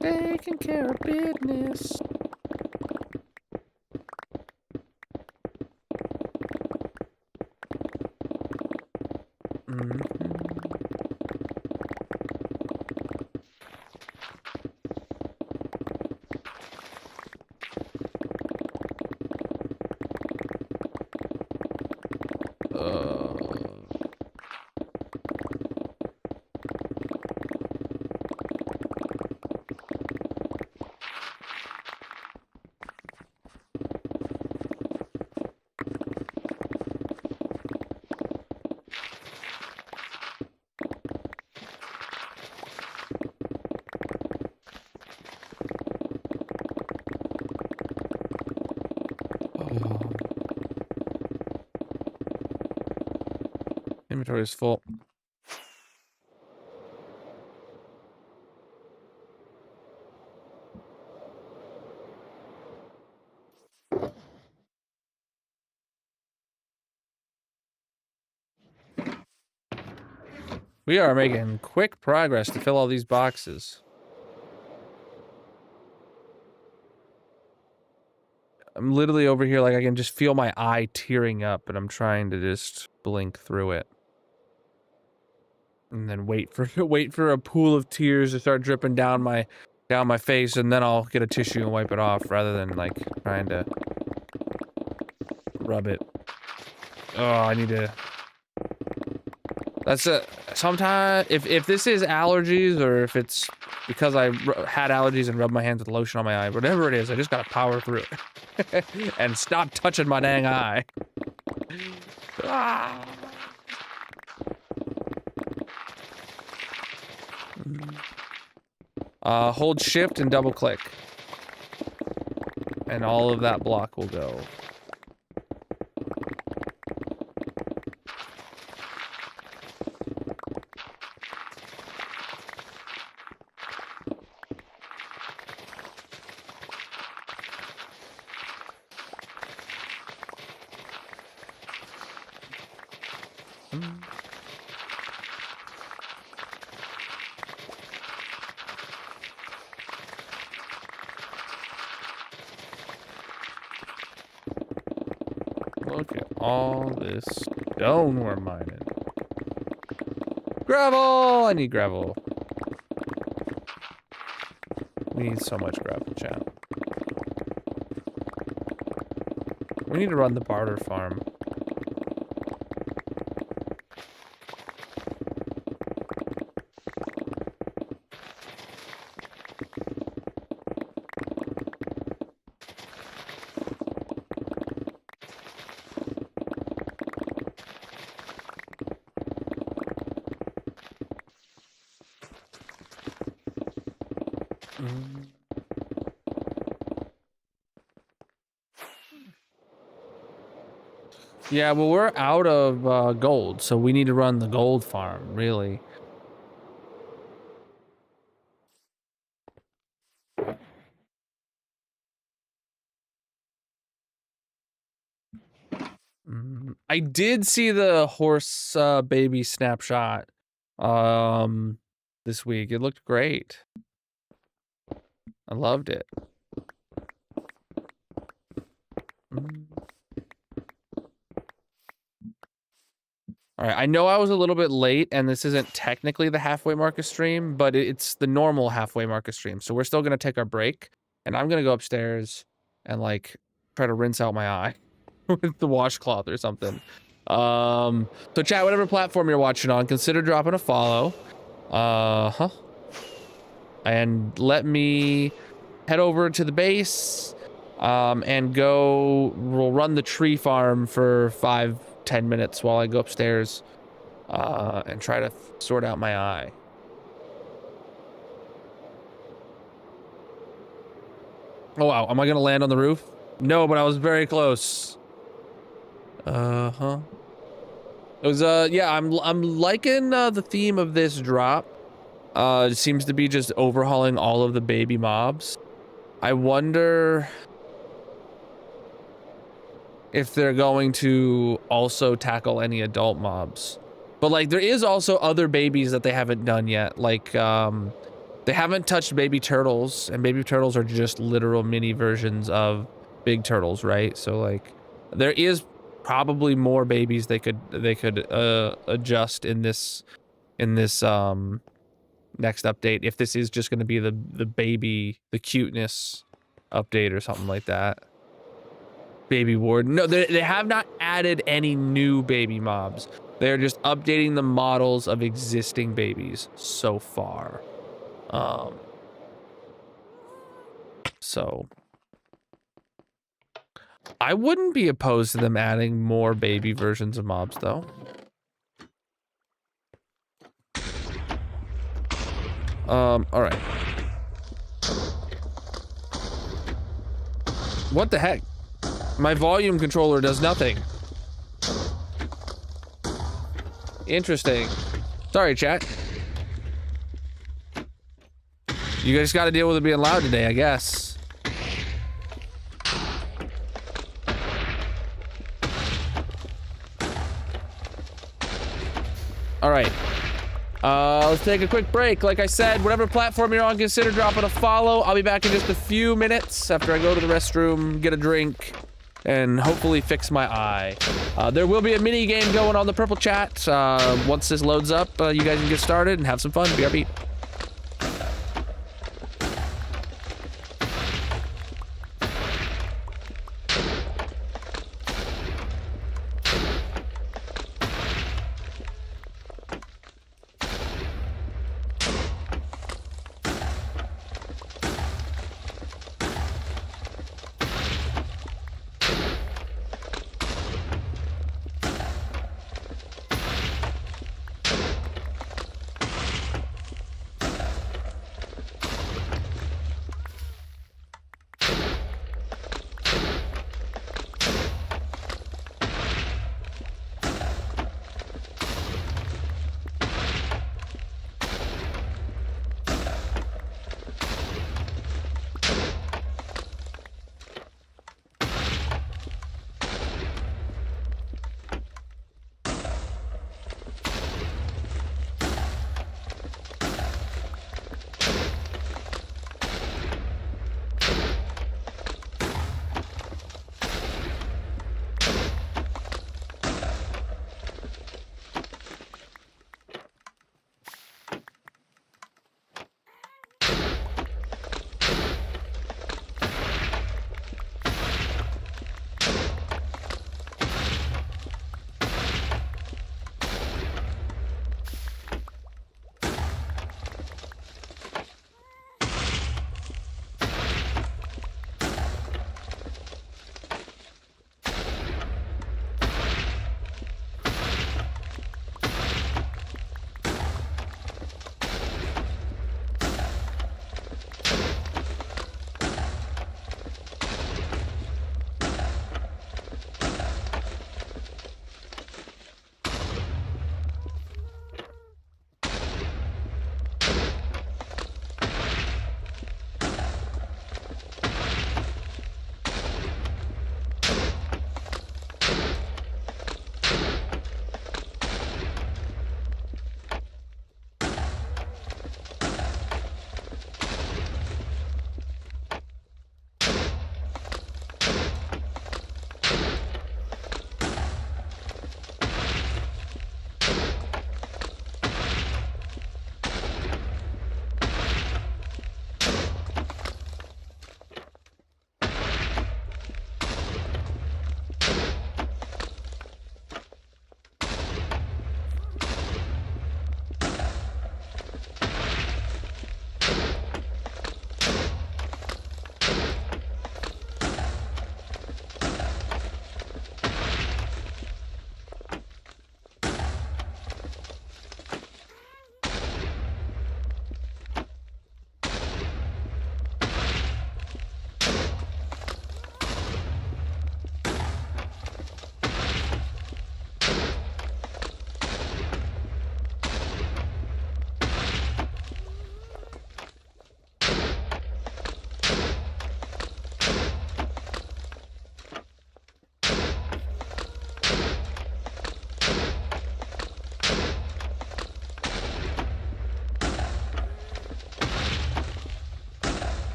Taking care of business. Inventory is full. We are making quick progress to fill all these boxes. I'm literally over here, like I can just feel my eye tearing up, and I'm trying to just blink through it. And then wait for a pool of tears to start dripping down my face, and then I'll get a tissue and wipe it off, rather than like trying to rub it. Oh, I need to. That's a sometimes if this is allergies or if it's because I had allergies and rubbed my hands with lotion on my eye, whatever it is, I just gotta power through it and stop touching my dang eye. Ah. Hold shift and double click. And all of that block will go. Look at all this stone we're mining. Gravel! I need gravel. We need so much gravel, chat. We need to run the barter farm. Yeah, well, we're out of gold, so we need to run the gold farm, really. I did see the horse baby snapshot this week. It looked great. I loved it. All right, I know I was a little bit late, and this isn't technically the halfway market stream, but it's the normal halfway market stream. So we're still gonna take our break, and I'm gonna go upstairs and like try to rinse out my eye with the washcloth or something. So chat, whatever platform you're watching on, consider dropping a follow. And let me head over to the base, and we'll run the tree farm for 5-10 minutes while I go upstairs and try to sort out my eye. Oh wow, am I gonna land on the roof? No, but I was very close. It was yeah, I'm liking the theme of this drop. It seems to be just overhauling all of the baby mobs. I wonder if they're going to also tackle any adult mobs. But like there is also other babies that they haven't done yet. Like they haven't touched baby turtles, and baby turtles are just literal mini versions of big turtles, right? So like there is probably more babies they could adjust in this next update, if this is just going to be the cuteness update or something like that. Baby ward. No, they have not added any new baby mobs. They're just updating the models of existing babies so far. So I wouldn't be opposed to them adding more baby versions of mobs though. All right. What the heck? My volume controller does nothing. Interesting. Sorry, chat. You guys got to deal with it being loud today, I guess. All right. Let's take a quick break. Like I said, whatever platform you're on, consider dropping a follow. I'll be back in just a few minutes after I go to the restroom, get a drink, and hopefully fix my eye. There will be a mini game going on the purple chat. Once this loads up, you guys can get started and have some fun. BRB.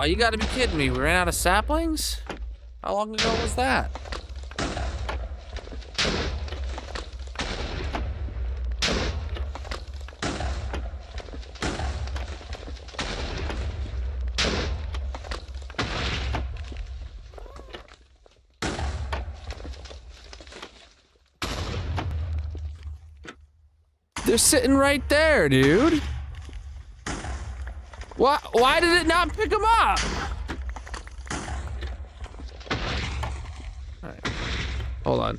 you gotta be kidding me. We ran out of saplings? How long ago was that? They're sitting right there, dude. Why did it not pick them up? All right. Hold on.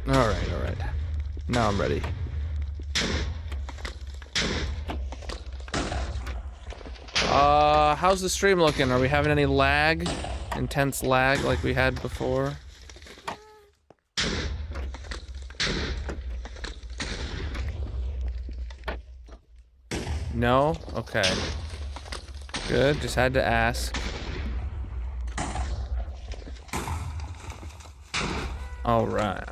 All right. All right. Now I'm ready. How's the stream looking? Are we having any lag? Intense lag like we had before? No? Okay. Good, just had to ask. All right.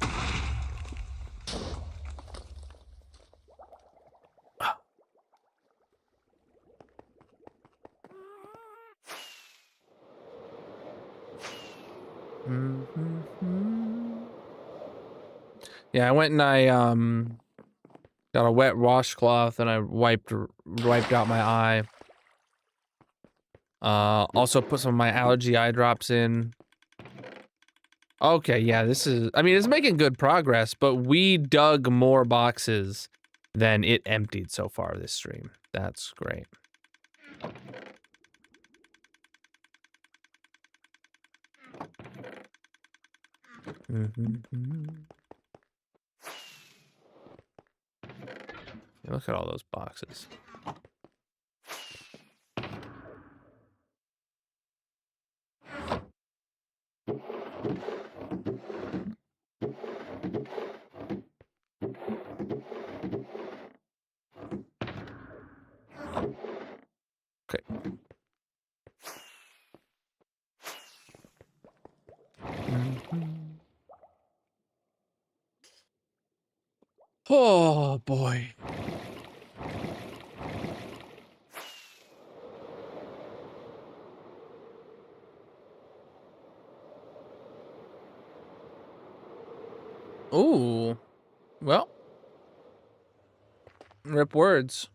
Yeah, I went and I got a wet washcloth and I wiped out my eye. Also put some of my allergy eye drops in. Okay, yeah, this is, I mean, it's making good progress, but we dug more boxes than it emptied so far this stream. That's great. Look at all those boxes. Okay. Oh boy. Ooh. Well. Rip words.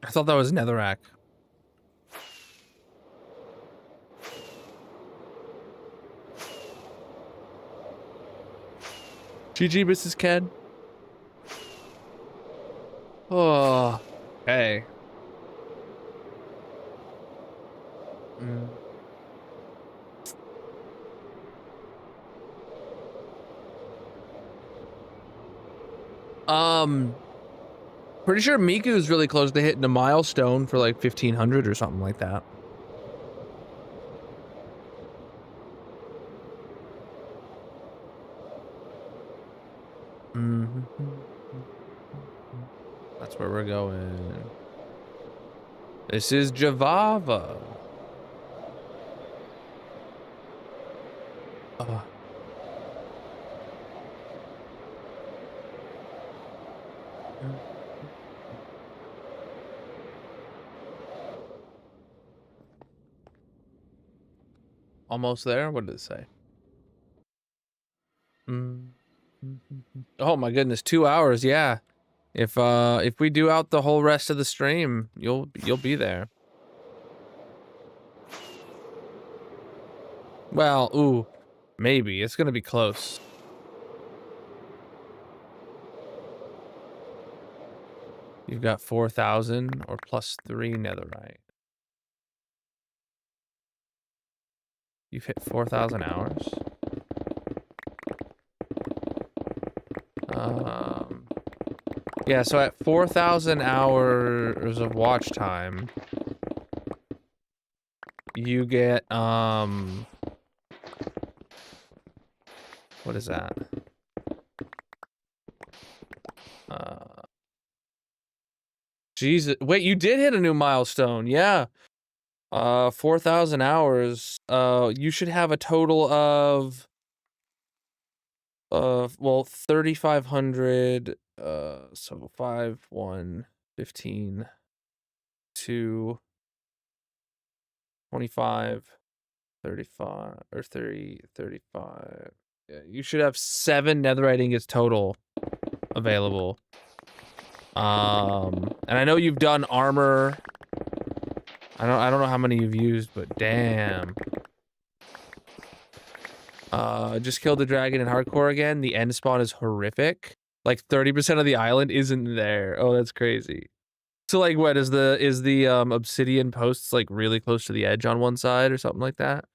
I thought that was netherrack. GG, Mrs. Ken. Oh. Hey. Pretty sure Miku's really close to hitting a milestone for like 1,500 or something like that. That's where we're going. This is Javava. Almost there? What did it say? Oh my goodness, 2 hours, yeah. If we do out the whole rest of the stream, you'll be there. Well, ooh, maybe. It's gonna be close. You've got 4,000 or +3 netherite. You've hit 4,000 hours. Yeah, so at 4,000 hours of watch time, you get, what is that? Jesus, wait, you did hit a new milestone, yeah. 4,000 hours, you should have a total of, well, 3,500, so 5, 1, 15, 2, 25, 35, or 30, 35. Yeah, you should have 7 netherite ingots total available. And I know you've done armor. I don't know how many you've used, but damn. Just killed the dragon in hardcore again. The end spawn is horrific. Like 30% of the island isn't there. Oh, that's crazy. So like what is the obsidian posts like really close to the edge on one side or something like that?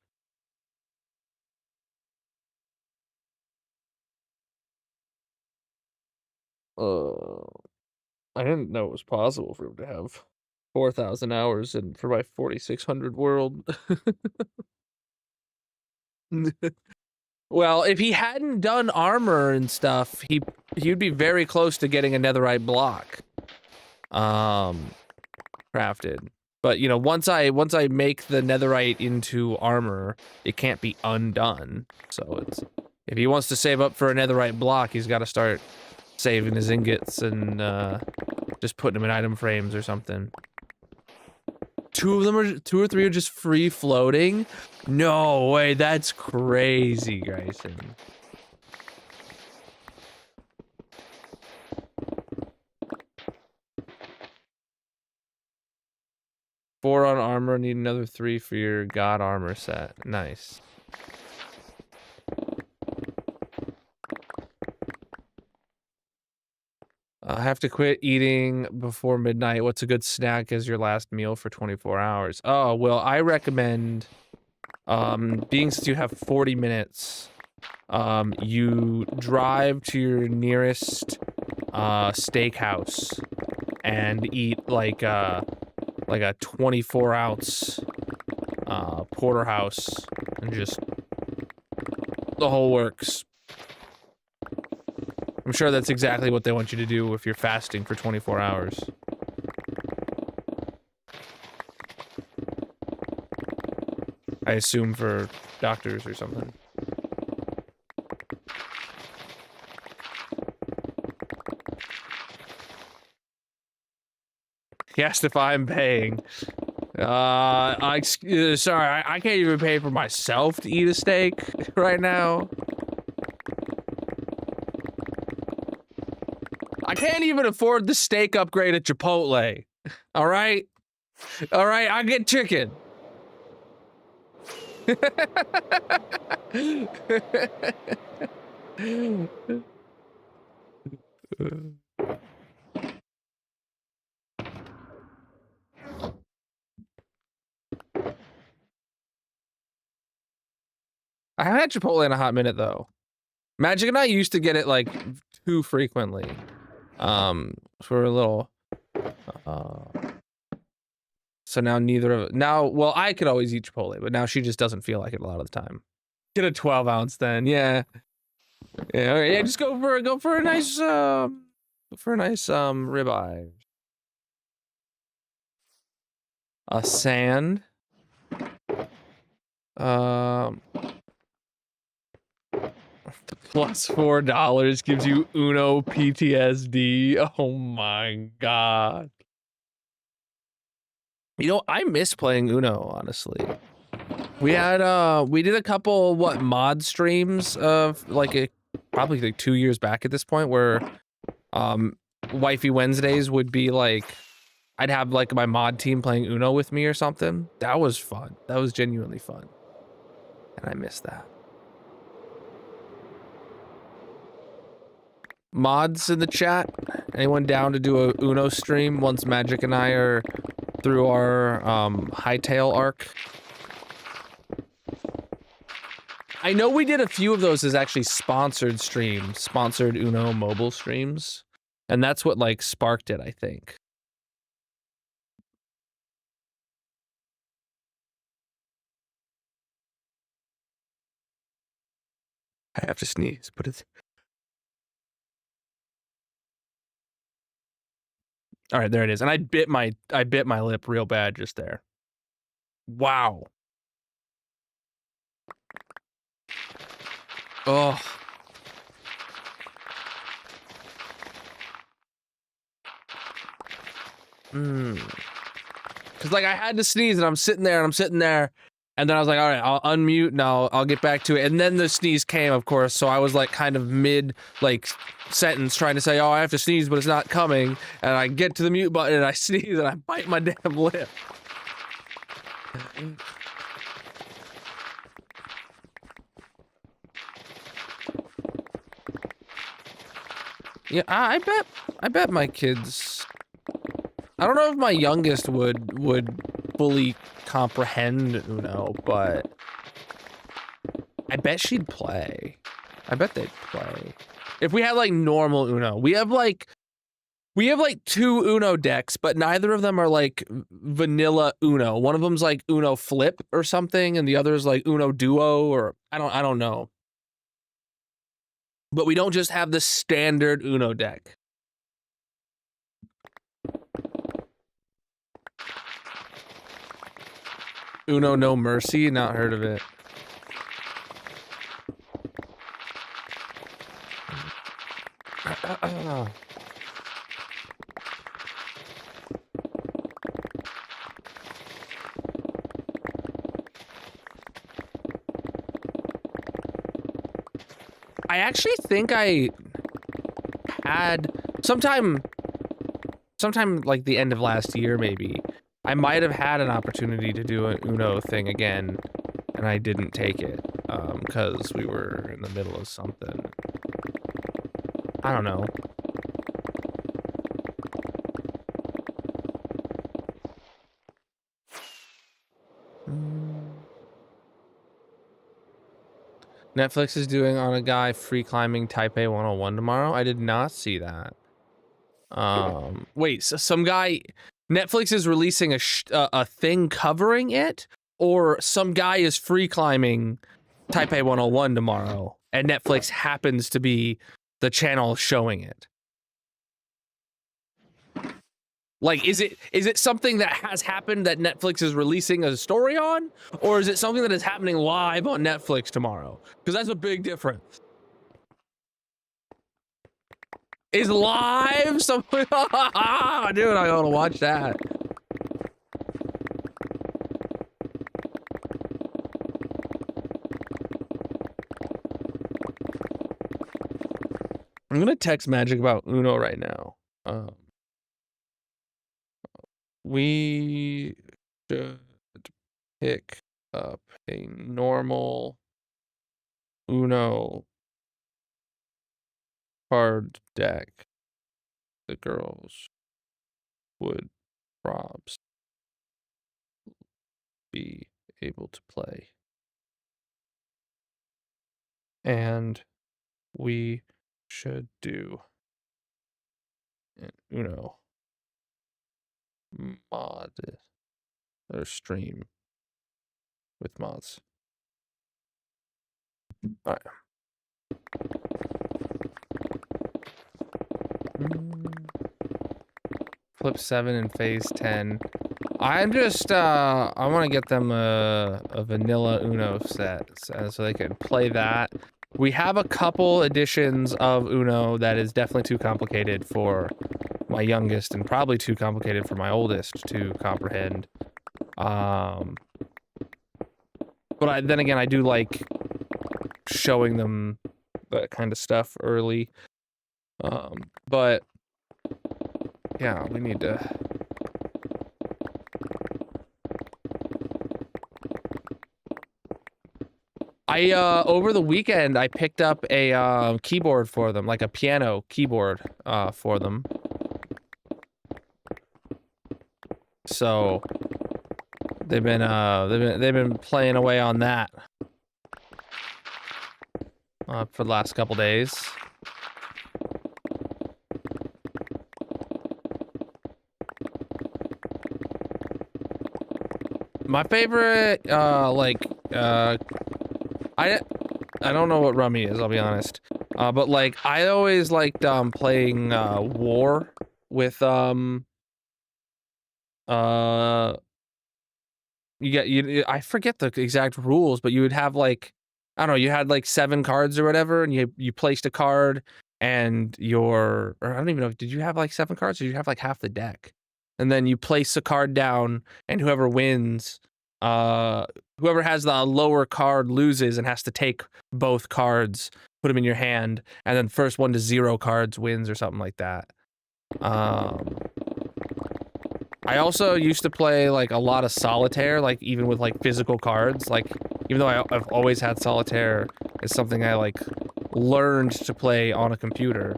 I didn't know it was possible for him to have 4,000 hours and for my 4,600 world. Well, if he hadn't done armor and stuff, he'd be very close to getting a netherite block crafted. But you know, once I make the netherite into armor, it can't be undone. So it's, if he wants to save up for a netherite block, he's got to start saving his ingots and just putting them in item frames or something. Two or three are just free floating? No way, that's crazy, Grayson. Four on armor, need another 3 for your god armor set. Nice. I have to quit eating before midnight. What's a good snack as your last meal for 24 hours? Oh, well, I recommend, being since you have 40 minutes, you drive to your nearest, steakhouse and eat like a 24-ounce, porterhouse and just the whole works. I'm sure that's exactly what they want you to do if you're fasting for 24 hours. I assume for doctors or something. He asked if I'm paying. Sorry, I can't even pay for myself to eat a steak right now. I can't even afford the steak upgrade at Chipotle. All right? All right, I get chicken. I haven't had Chipotle in a hot minute though. Magic and I used to get it like too frequently. For a little, so now neither of well, I could always eat Chipotle, but now she just doesn't feel like it a lot of the time. Get a 12-ounce then, yeah. Yeah, just go for a nice ribeye. A sand. Plus $4 gives you Uno PTSD. Oh my god. You know, I miss playing Uno, honestly. We had we did a couple mod streams of probably like 2 years back at this point where Wifey Wednesdays would be like I'd have like my mod team playing Uno with me or something. That was fun. That was genuinely fun. And I miss that. Mods in the chat? Anyone down to do a Uno stream once Magic and I are through our Hightail arc? I know we did a few of those as actually sponsored streams, sponsored Uno mobile streams. And that's what like sparked it, I think. I have to sneeze, but it's all right. There it is, and I bit my lip real bad just there. Wow. Oh. Cause like I had to sneeze, and I'm sitting there, and then I was like, all right, I'll unmute and I'll get back to it. And then the sneeze came, of course, so I was like kind of mid like sentence trying to say, oh, I have to sneeze, but it's not coming. And I get to the mute button and I sneeze and I bite my damn lip. Yeah, I bet my kids. I don't know if my youngest would fully comprehend Uno, but I bet she'd play. I bet they'd play. If we had like normal Uno, we have like 2 Uno decks, but neither of them are like vanilla Uno. One of them's like Uno Flip or something, and the other is like Uno Duo, or I don't know. But we don't just have the standard Uno deck. Uno No Mercy, not heard of it. I actually think I had sometime like the end of last year, maybe. I might have had an opportunity to do an Uno thing again, and I didn't take it because we were in the middle of something. I don't know. Netflix is doing on a guy free climbing Taipei 101 tomorrow. I did not see that. Wait, so some guy, Netflix is releasing a thing covering it, or some guy is free climbing Taipei 101 tomorrow, and Netflix happens to be the channel showing it. Like, is it something that has happened that Netflix is releasing a story on, or is it something that is happening live on Netflix tomorrow? Because that's a big difference. Is live something? Dude, I want to watch that. I'm gonna text Magic about Uno right now. We should pick up a normal Uno card deck. The girls would probs be able to play. And we should do an Uno mod or stream with mods. All right. Flip 7 and phase 10. I'm just I want to get them a vanilla Uno set so they can play that. We have a couple editions of Uno that is definitely too complicated for my youngest and probably too complicated for my oldest to comprehend. But then again, I do like showing them that kind of stuff early. But yeah, we need to. Over the weekend, I picked up a keyboard for them, like a piano keyboard for them. So they've been playing away on that for the last couple days. My favorite, I don't know what Rummy is, I'll be honest. But like, I always liked, playing, War with, I forget the exact rules, but you would have like, I don't know, you had like 7 cards or whatever, and you placed a card, and or I don't even know, did you have like 7 cards, or did you have like half the deck? And then you place a card down, and whoever wins, whoever has the lower card loses and has to take both cards, put them in your hand, and then first one to 0 cards wins or something like that. I also used to play like a lot of solitaire, like even with like physical cards. Like, even though I've always had solitaire, it's something I like learned to play on a computer.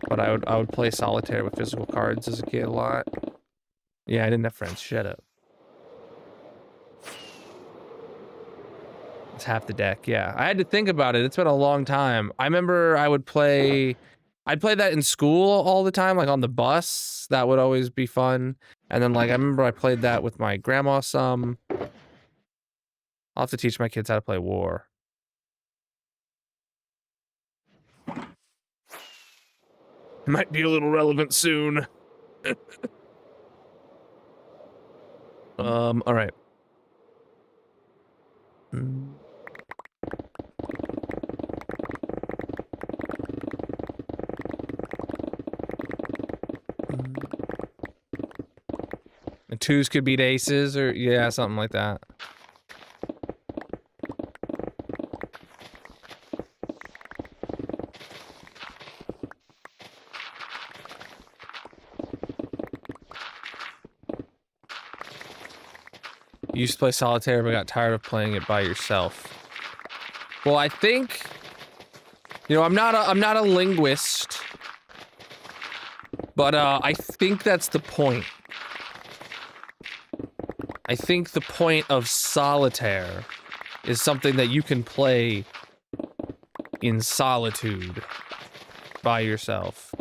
But I would play solitaire with physical cards as a kid a lot. Yeah, I didn't have friends. Shut up. It's half the deck. Yeah, I had to think about it. It's been a long time. I remember I'd play that in school all the time, like on the bus. That would always be fun. And then, like, I remember I played that with my grandma some. I'll have to teach my kids how to play War. It might be a little relevant soon. All right. And 2s could beat aces, or yeah, something like that. You used to play solitaire, but got tired of playing it by yourself. Well, I think, you know, I'm not a linguist, but I think that's the point. I think the point of solitaire is something that you can play in solitude by yourself.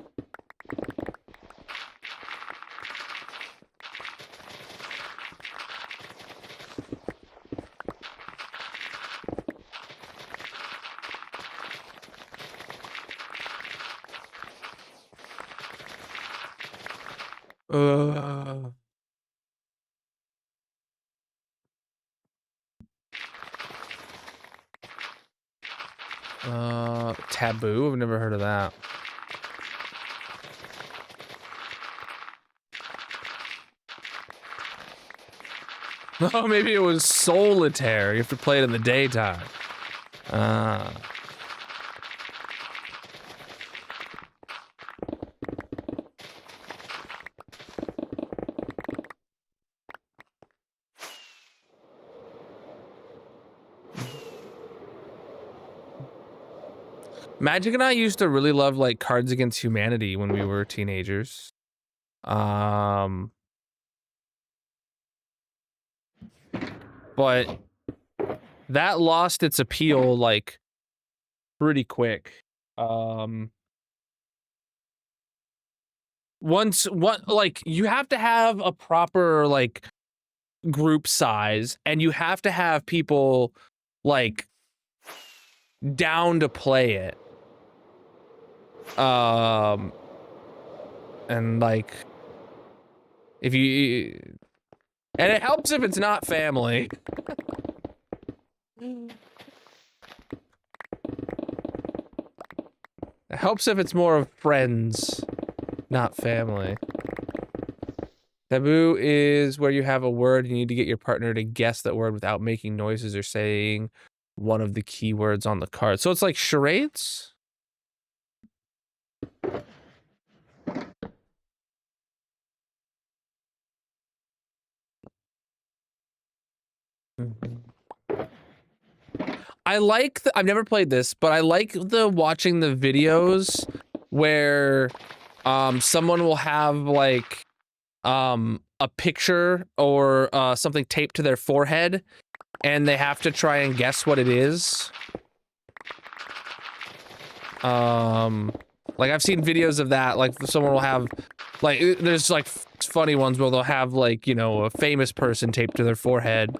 Taboo? I've never heard of that. Oh, maybe it was solitaire. You have to play it in the daytime. Magic and I used to really love like Cards Against Humanity when we were teenagers. But that lost its appeal like pretty quick. Like you have to have a proper like group size, and you have to have people like down to play it. And like, if you, and it helps if it's not family. It helps if it's more of friends, not family. Taboo is where you have a word and you need to get your partner to guess that word without making noises or saying one of the keywords on the card. So it's like charades? I like I've never played this, but I like watching the videos where someone will have like a picture or something taped to their forehead, and they have to try and guess what it is. Like I've seen videos of that, like someone will have Like, there's like funny ones where they'll have like, you know, a famous person taped to their forehead,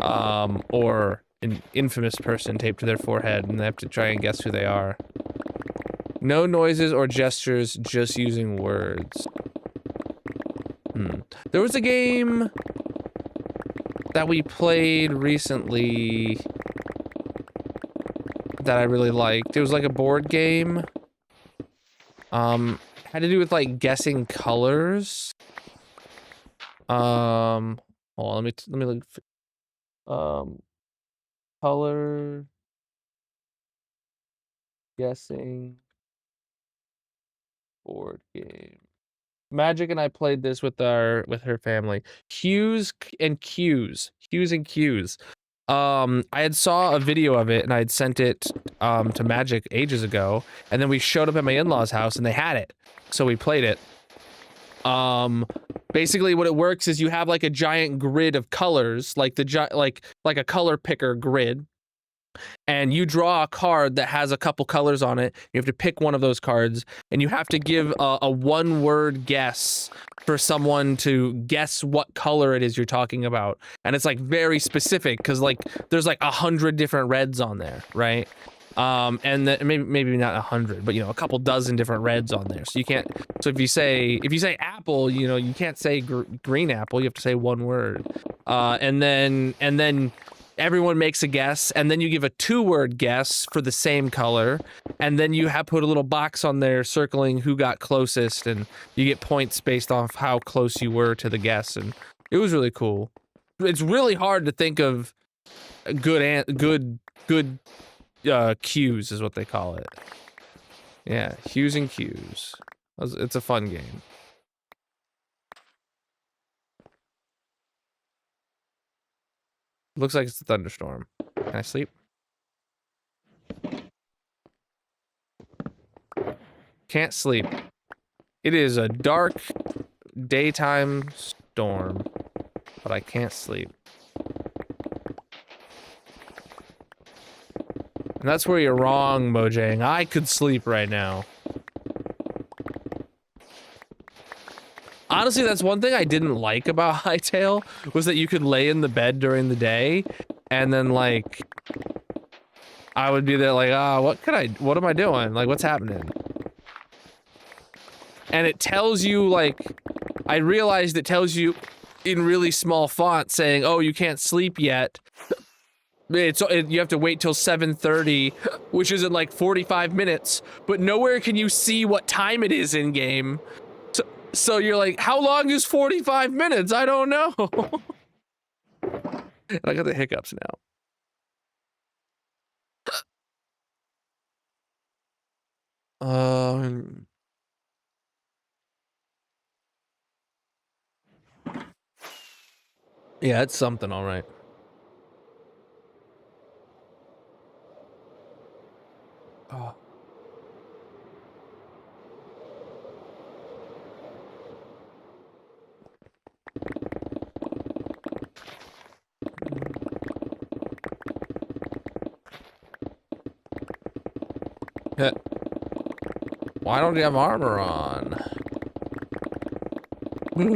or an infamous person taped to their forehead, and they have to try and guess who they are. No noises or gestures, just using words. There was a game that we played recently that I really liked. It was like a board game. Had to do with like guessing colors. Hold on, let me look. Color guessing board game. Magic and I played this with her family. Hues and cues. I had saw a video of it and I had sent it to Magic ages ago, and then we showed up at my in-laws' house and they had it, so we played it. Basically what it works is you have like a giant grid of colors, like like a color picker grid, and you draw a card that has a couple colors on it. You have to pick one of those cards, and you have to give a one-word guess for someone to guess what color it is you're talking about. And it's like very specific because like there's like 100 different reds on there, right? And maybe not 100, but you know, a couple dozen different reds on there. So you can't. So if you say apple, you know, you can't say green apple. You have to say one word. And then everyone makes a guess, and then you give a two-word guess for the same color, and then you have put a little box on there circling who got closest, and you get points based off how close you were to the guess, and it was really cool. It's really hard to think of good cues is what they call it. Yeah, hues and cues. It's a fun game. Looks like it's a thunderstorm. Can I sleep? Can't sleep. It is a dark daytime storm, but I can't sleep. And that's where you're wrong, Mojang. I could sleep right now. Honestly, that's one thing I didn't like about Hytale, was that you could lay in the bed during the day, and then, like, I would be there like, what am I doing? Like, what's happening? And it tells you, like, I realized it tells you in really small font saying, oh, you can't sleep yet. You have to wait till 7:30, which is in like 45 minutes, but nowhere can you see what time it is in game. So you're like, how long is 45 minutes? I don't know. And I got the hiccups now. Yeah, it's something, all right. Oh. Why don't you have armor on? Wow.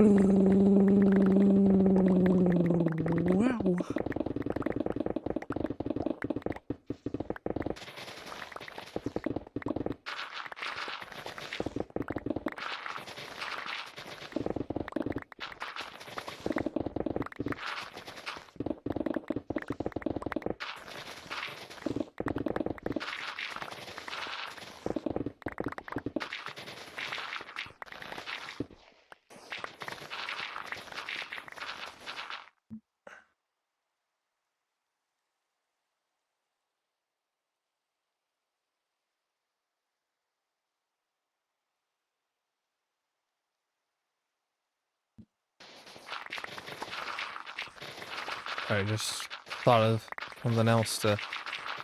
I just thought of something else to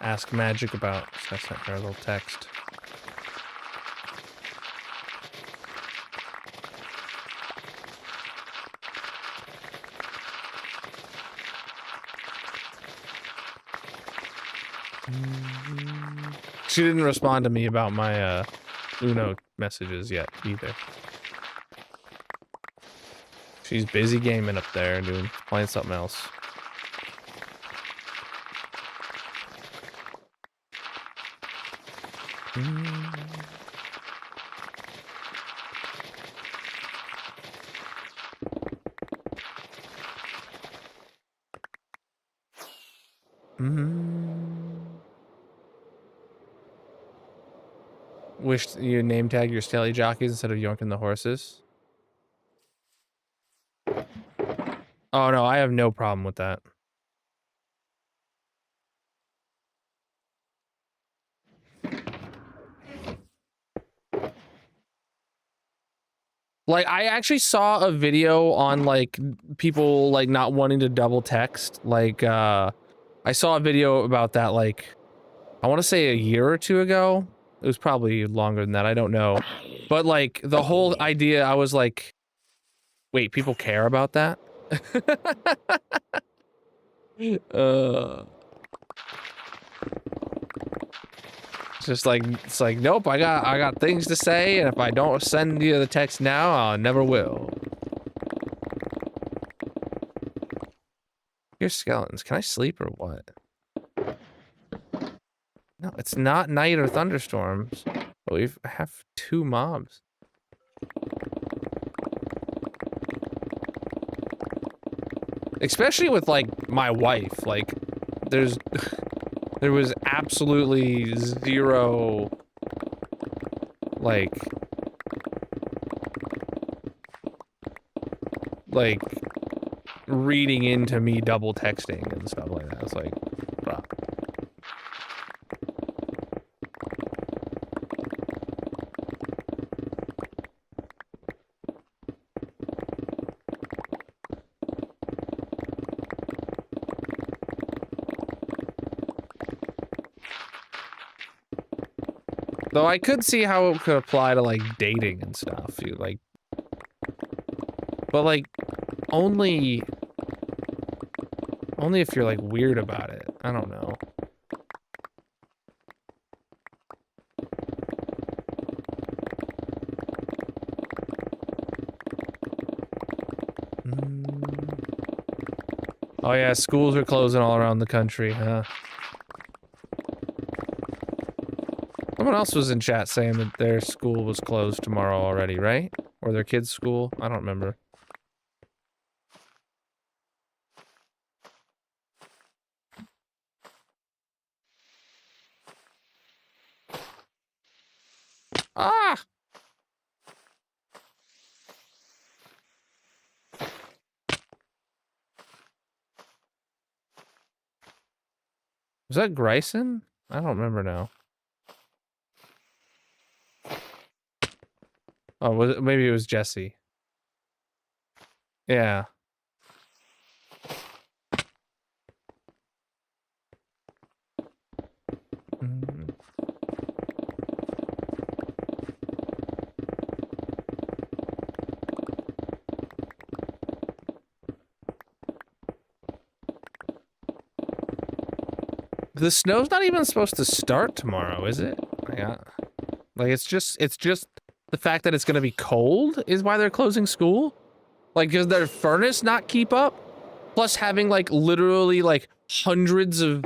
ask Magic about, so I sent her a little text. She didn't respond to me about my Uno messages yet either. She's busy gaming up there, dude. Playing something else. Wish you name tag your staley jockeys instead of yoinking the horses. Oh no, I have no problem with that. Like, I actually saw a video on, like, people, like, not wanting to double text. Like, I saw a video about that, like, I want to say a year or two ago. It was probably longer than that, I don't know. But, like, the whole idea, I was like, wait, people care about that? It's like, nope, I got things to say, and if I don't send you the text now, I never will. Here's skeletons. Can I sleep or what? No, it's not night or thunderstorms. But we have 2 mobs. Especially with, like, my wife. Like, there was absolutely zero, like, reading into me double texting and stuff like that. It's like, bruh. Though I could see how it could apply to, like, dating and stuff. You, like, but, like, only if you're, like, weird about it. I don't know. Oh yeah, schools are closing all around the country, huh? Someone else was in chat saying that their school was closed tomorrow already, right? Or their kid's school? I don't remember. Ah! Was that Grayson? I don't remember now. Oh, was it, maybe it was Jesse. Yeah. The snow's not even supposed to start tomorrow, is it? Yeah. Like, it's just the fact that it's gonna be cold is why they're closing school? Like, does their furnace not keep up? Plus having, like, literally, like, hundreds of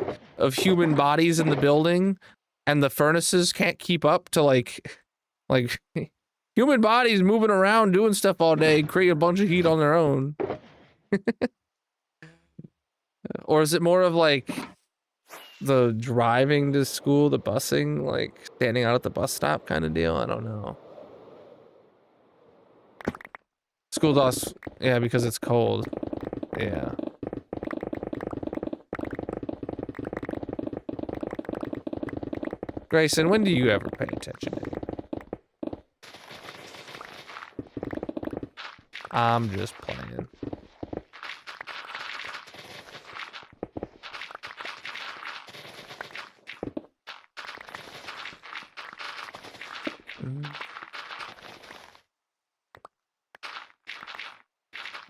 human bodies in the building, and the furnaces can't keep up to, like, human bodies moving around doing stuff all day, create a bunch of heat on their own. Or is it more of, like, the driving to school, the busing, like, standing out at the bus stop kind of deal? I don't know. School bus, yeah, because it's cold. Yeah. Grayson, when do you ever pay attention to me? I'm just playing.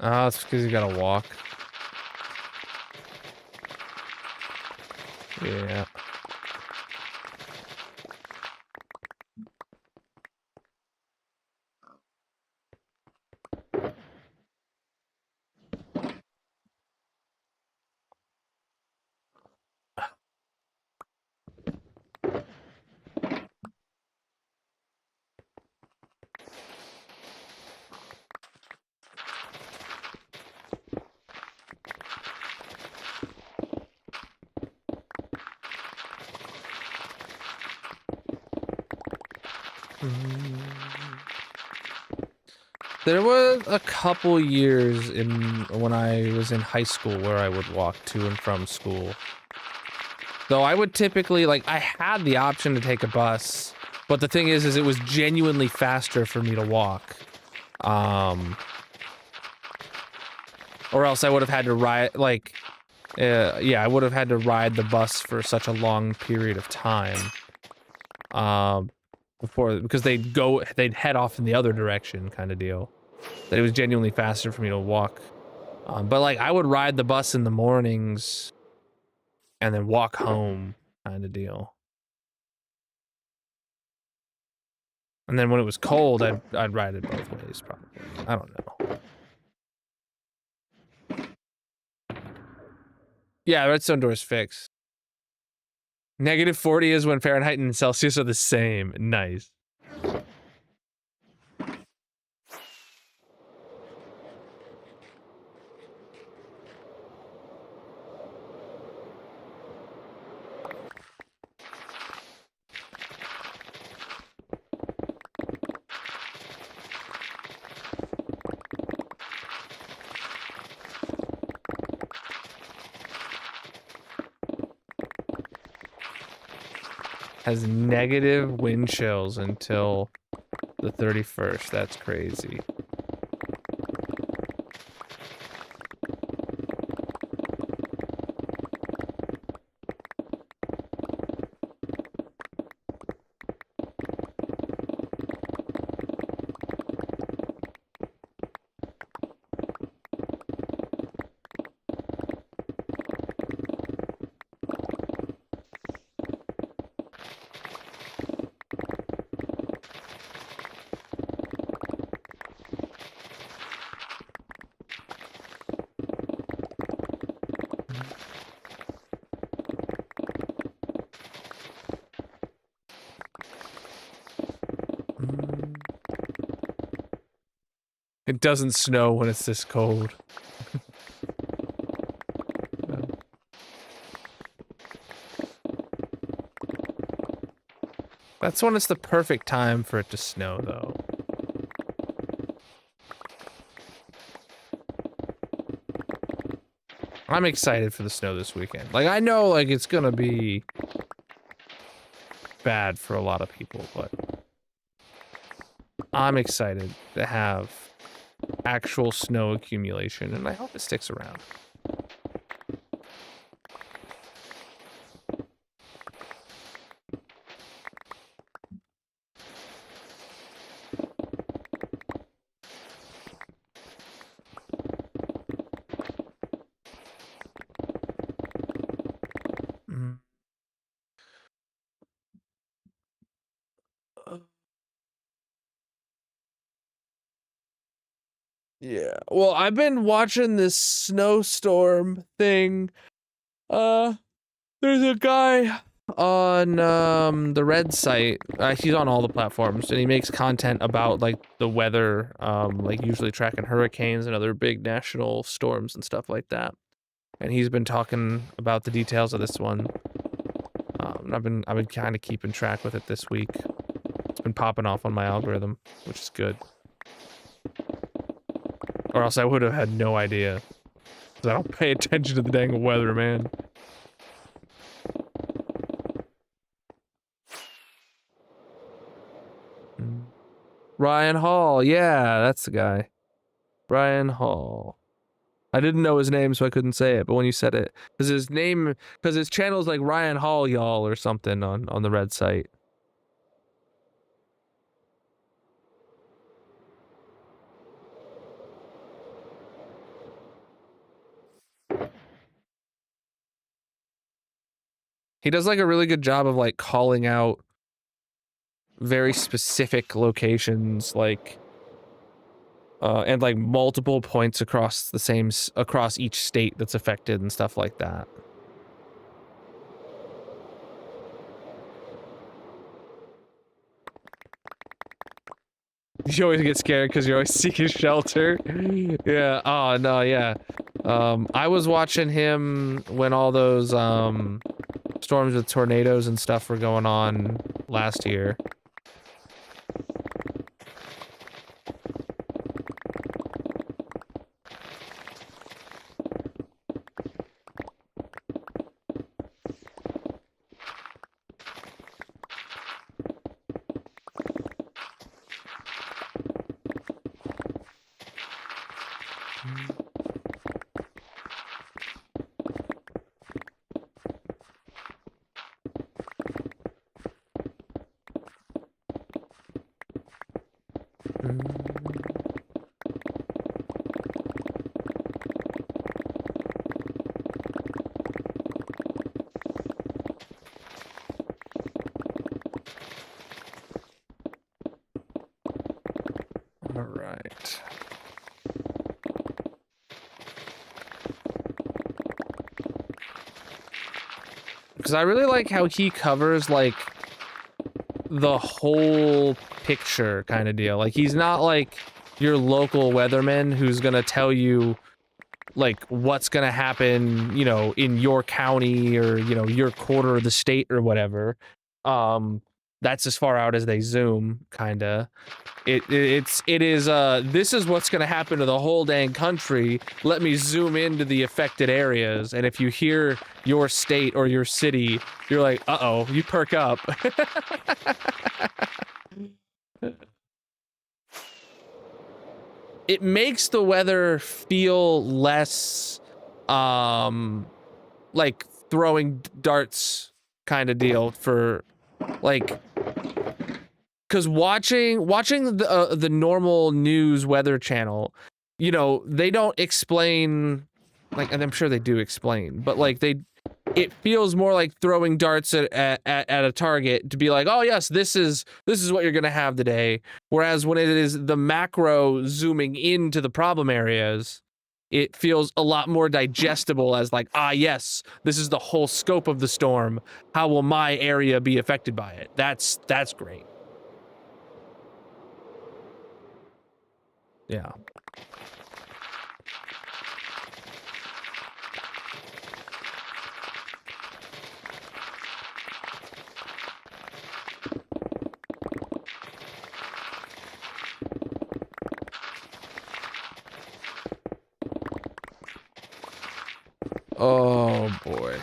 Oh, it's because you gotta walk. Yeah. There was a couple years when I was in high school where I would walk to and from school. Though I would typically, like, I had the option to take a bus, but the thing is it was genuinely faster for me to walk. Or else I would have had to ride, like, yeah, I would have had to ride the bus for such a long period of time. Because they'd head off in the other direction kind of deal. That it was genuinely faster for me to walk. But like, I would ride the bus in the mornings and then walk home kind of deal. And then when it was cold, I'd ride it both ways, probably. I don't know. Yeah, redstone door's fixed. -40 is when Fahrenheit and Celsius are the same. Nice. Has negative wind chills until the 31st. That's crazy. It doesn't snow when it's this cold. That's when it's the perfect time for it to snow, though. I'm excited for the snow this weekend. Like, I know, like, it's gonna be bad for a lot of people, but I'm excited to have actual snow accumulation, and I hope it sticks around. Yeah. Well, I've been watching this snowstorm thing. There's a guy on the Red site. He's on all the platforms, and he makes content about like the weather, like usually tracking hurricanes and other big national storms and stuff like that. And he's been talking about the details of this one. I've been kind of keeping track with it this week. It's been popping off on my algorithm, which is good. Or else I would have had no idea. Because I don't pay attention to the dang weather, man. Ryan Hall, yeah, that's the guy. Ryan Hall. I didn't know his name, so I couldn't say it, but when you said it, because his channel's like Ryan Hall, y'all, or something on the Red site. He does like a really good job of like calling out very specific locations, like and like multiple points across each state that's affected and stuff like that. You always get scared because you're always seeking shelter. Yeah. Oh no. Yeah. I was watching him when all those storms with tornadoes and stuff were going on last year. All right. Because I really like how he covers like the whole picture kind of deal. Like he's not like your local weatherman who's gonna tell you like what's gonna happen, you know, in your county or, you know, your quarter of the state or whatever. That's as far out as they zoom, kinda. It is this is what's gonna happen to the whole dang country. Let me zoom into the affected areas, and if you hear your state or your city, you're like, uh-oh, you perk up. It makes the weather feel less like throwing darts kind of deal for like, because watching the normal news weather channel, you know, they don't explain, like, and I'm sure they do explain, but like it feels more like throwing darts at a target to be like, oh yes, this is what you're gonna have today. Whereas when it is the macro zooming into the problem areas, it feels a lot more digestible as like, ah yes, this is the whole scope of the storm. How will my area be affected by it? That's great. Yeah. Oh boy.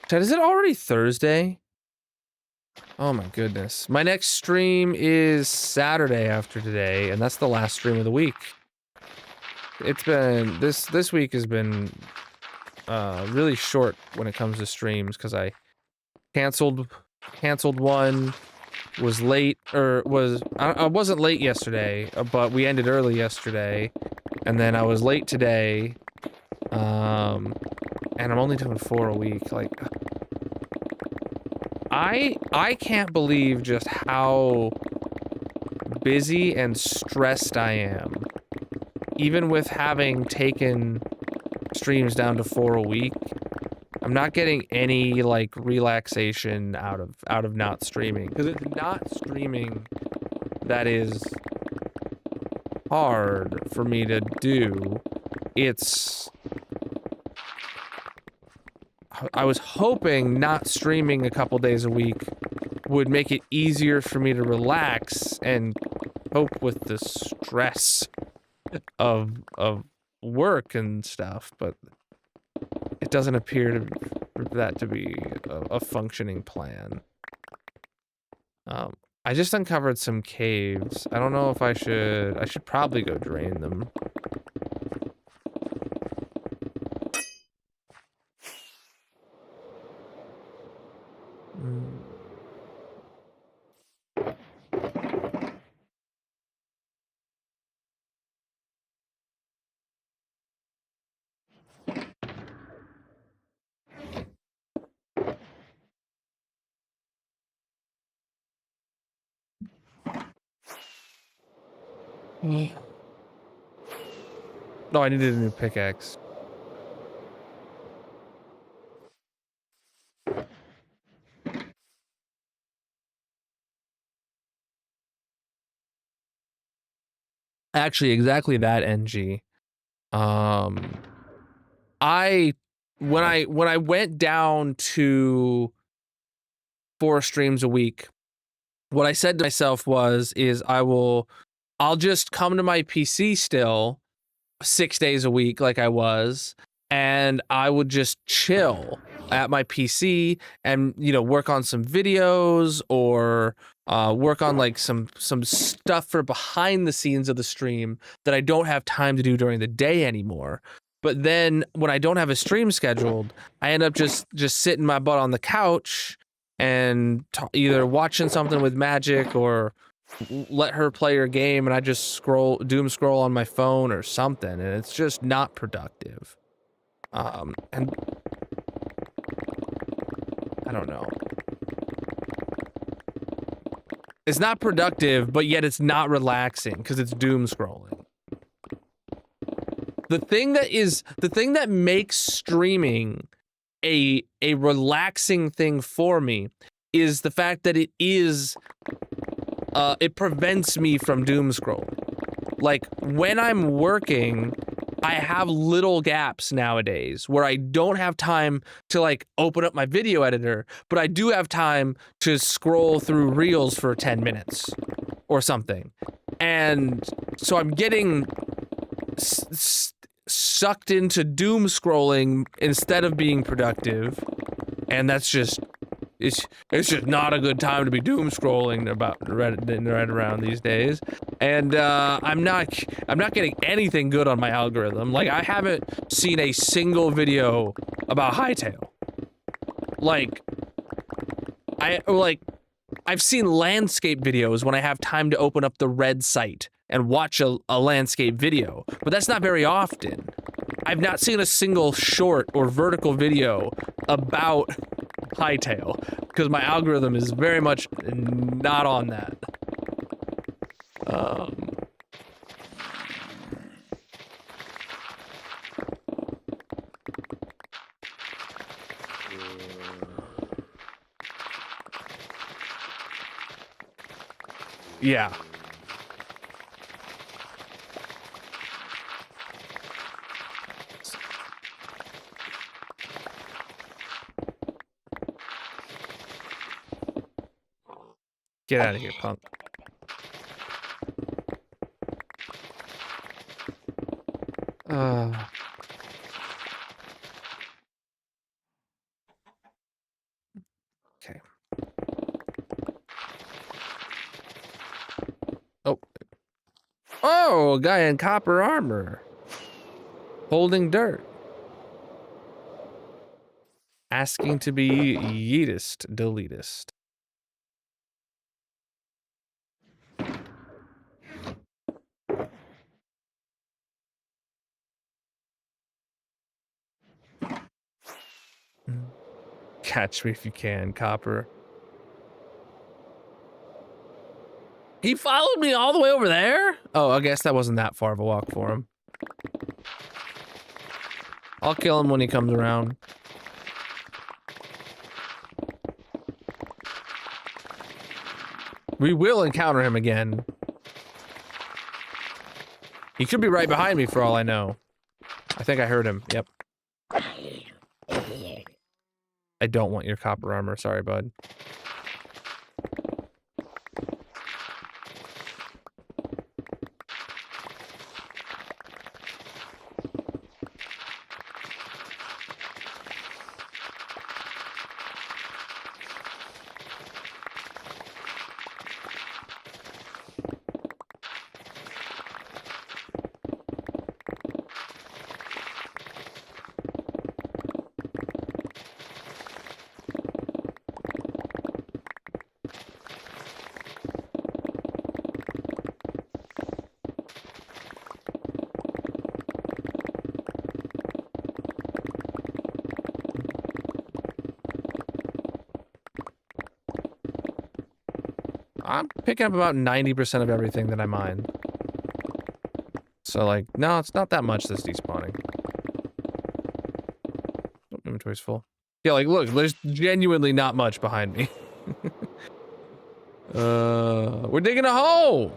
Chad, is it already Thursday? Oh my goodness. My next stream is Saturday after today, and that's the last stream of the week. It's been this week has been really short when it comes to streams because I canceled one, was late, or I wasn't late yesterday, but we ended early yesterday, and then I was late today, and I'm only doing 4 a week. Like, I can't believe just how busy and stressed I am, even with having taken streams down to 4 a week. I'm not getting any like relaxation out of not streaming, because it's not streaming that is hard for me to do. It's I was hoping not streaming a couple days a week would make it easier for me to relax and cope with the stress of work and stuff, but it doesn't appear for that to be a functioning plan. I just uncovered some caves. I don't know if I should probably go drain them. No, I needed a new pickaxe. Actually, exactly that, NG. When I went down to 4 streams a week, what I said to myself is I'll just come to my PC still 6 days a week like I was, and I would just chill at my PC and, you know, work on some videos or work on like some stuff for behind the scenes of the stream that I don't have time to do during the day anymore. But then when I don't have a stream scheduled, I end up just sitting my butt on the couch and either watching something with Magic or let her play her game, and I just doom scroll on my phone or something, and it's just not productive. And I don't know. It's not productive, but yet it's not relaxing because it's doom scrolling. The thing that makes streaming a relaxing thing for me is the fact that it prevents me from doom scrolling. Like when I'm working, I have little gaps nowadays where I don't have time to like open up my video editor, but I do have time to scroll through reels for 10 minutes or something. And so I'm getting sucked into doom scrolling instead of being productive, and that's just it's just not a good time to be doom scrolling about right around these days. And I'm not getting anything good on my algorithm. Like I haven't seen a single video about Hightail. I've seen landscape videos when I have time to open up the red site and watch a landscape video, but that's not very often. I've not seen a single short or vertical video about Hightail because my algorithm is very much not on that. Yeah. Get out of here, punk. Okay. Oh, a guy in copper armor. Holding dirt. Asking to be yeetest, deletest. Catch me if you can, Copper. He followed me all the way over there? Oh, I guess that wasn't that far of a walk for him. I'll kill him when he comes around. We will encounter him again. He could be right behind me for all I know. I think I heard him. Yep. I don't want your copper armor. Sorry, bud. I'm picking up about 90% of everything that I mine. So, like, no, it's not that much that's despawning. Oh, inventory's full. Yeah, like, look, there's genuinely not much behind me. We're digging a hole!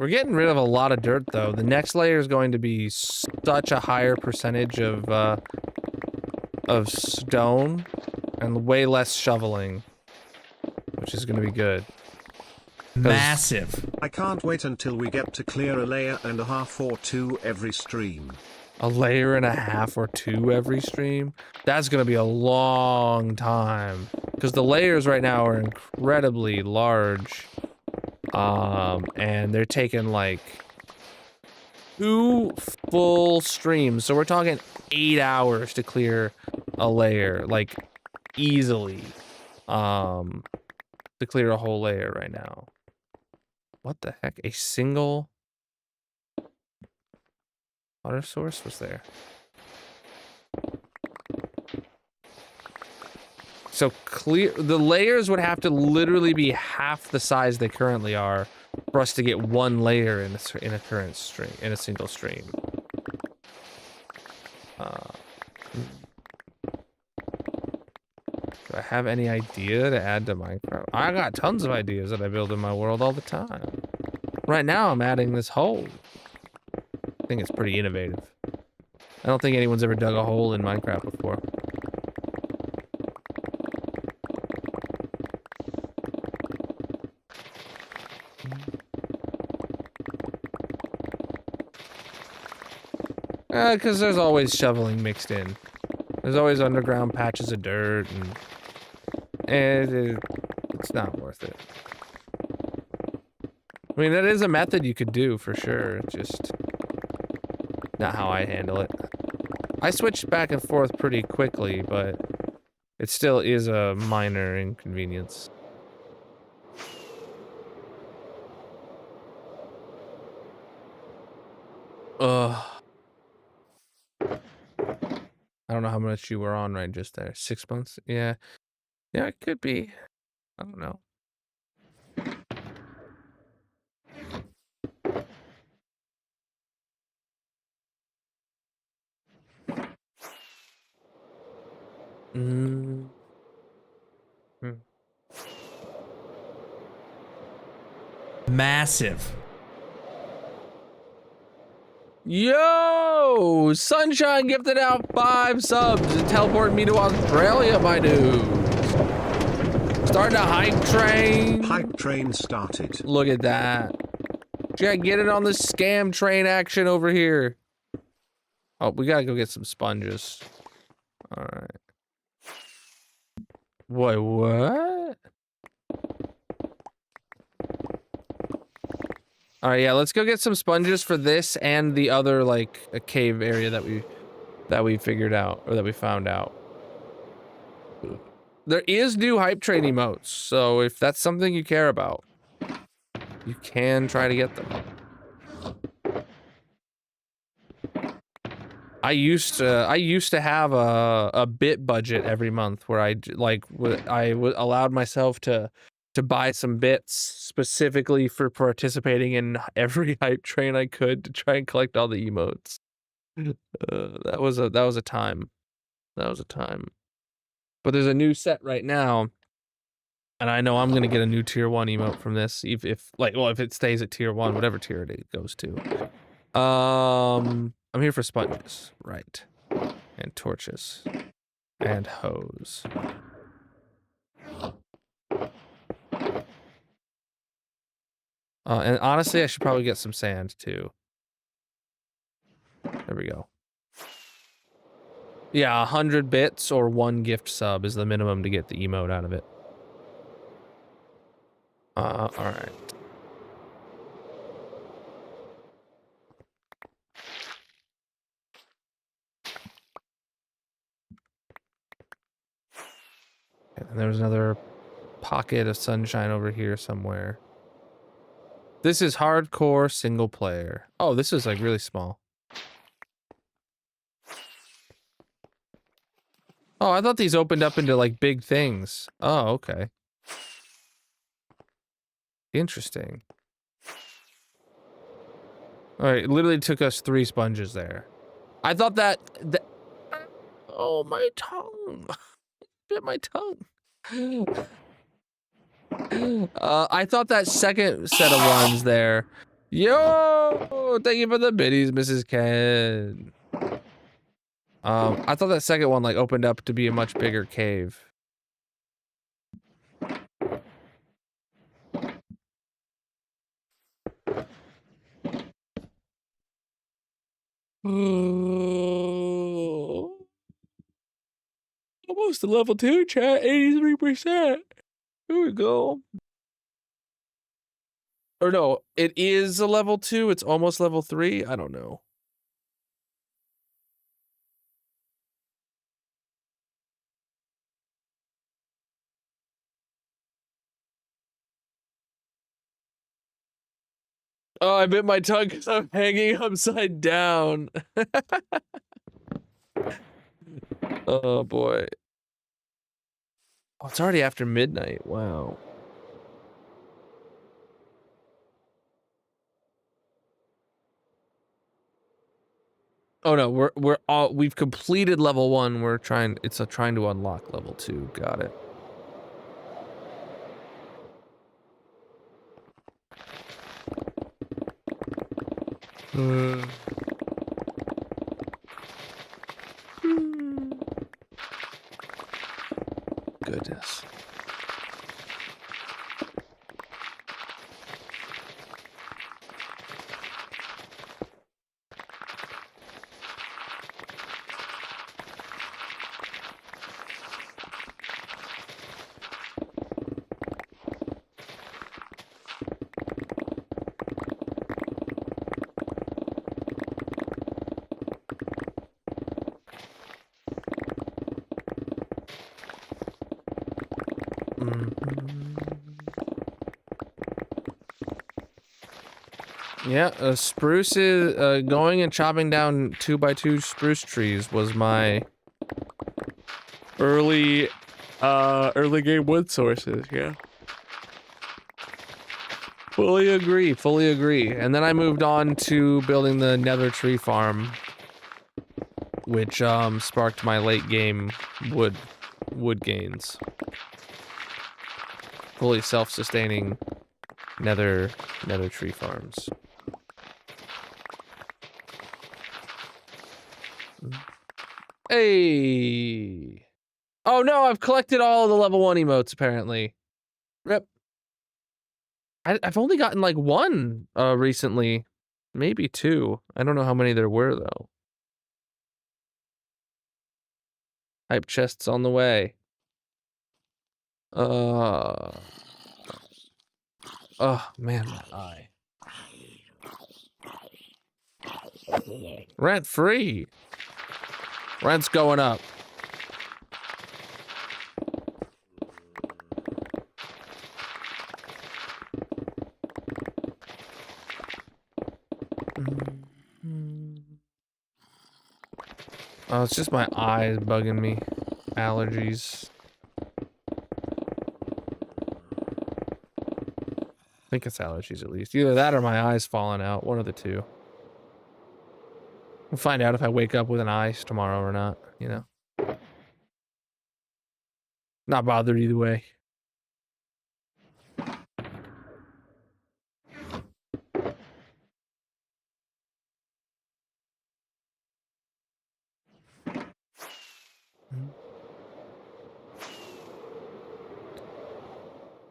We're getting rid of a lot of dirt, though. The next layer is going to be such a higher percentage of stone and way less shoveling, which is going to be good. Massive. I can't wait until we get to clear a layer and a half or two every stream. A layer and a half or two every stream? That's going to be a long time. Because the layers right now are incredibly large. And they're taking like 2 full streams. So we're talking 8 hours to clear a layer, like easily. To clear a whole layer right now. What the heck? A single water source was there. So the layers would have to literally be half the size they currently are for us to get 1 layer in a current stream, in a single stream. Do I have any idea to add to Minecraft? I got tons of ideas that I build in my world all the time. Right now I'm adding this hole. I think it's pretty innovative. I don't think anyone's ever dug a hole in Minecraft before. Because there's always shoveling mixed in. There's always underground patches of dirt, and it's not worth it. I mean, that is a method you could do for sure, just not how I handle it. I switch back and forth pretty quickly, but it still is a minor inconvenience. Ugh. I don't know how much you were on right just there. 6 months? Yeah. Yeah, it could be. I don't know. Massive. Yo! Sunshine gifted out 5 subs and teleported me to Australia, my dude. Starting a hype train. Hype train started. Look at that. Yeah, get it on the scam train action over here. Oh, we gotta go get some sponges. Alright. Wait, what? Alright, yeah, let's go get some sponges for this and the other, like, a cave area that we figured out, or that we found out. There is new hype train emotes, so if that's something you care about, you can try to get them. I used to have a bit budget every month where I allowed myself to buy some bits specifically for participating in every hype train I could to try and collect all the emotes. That was a time. That was a time. But there's a new set right now, and I know I'm gonna get a new tier 1 emote from this, if it stays at tier 1, whatever tier it goes to. I'm here for sponges, right? And torches, and hose. And honestly, I should probably get some sand too. There we go. Yeah, 100 bits or 1 gift sub is the minimum to get the emote out of it. Alright. And there's another pocket of sunshine over here somewhere. This is hardcore single player. Oh, this is like really small. Oh, I thought these opened up into like big things. Oh, okay. Interesting. All right, it literally took us 3 sponges there. I thought that oh, my tongue. Bit my tongue. I thought that second set of ones there Yo, thank you for the biddies, Mrs. Ken. I thought that second one like opened up to be a much bigger cave. Oh, almost to level 2, chat. 83%. Here we go. Or no, it is a level 2. It's almost level 3. I don't know. Oh, I bit my tongue because I'm hanging upside down. Oh boy. Oh, it's already after midnight. Wow. Oh no, we've completed level 1. We're trying trying to unlock level 2. Got it. Goodness. Yeah, spruce is going and chopping down 2x2 spruce trees was my early game wood sources. Yeah, fully agree. And then I moved on to building the nether tree farm, which sparked my late game wood gains. Fully self-sustaining nether tree farms. Hey. Oh no, I've collected all of the level 1 emotes apparently. Rip. I've only gotten like 1 recently. Maybe 2. I don't know how many there were though. Hype chests on the way. Oh man, my eye. Rent free. Rent's going up. Oh, it's just my eyes bugging me. Allergies. I think it's allergies at least. Either that or my eyes falling out. One of the two. We'll find out if I wake up with an ice tomorrow or not, you know. Not bothered either way.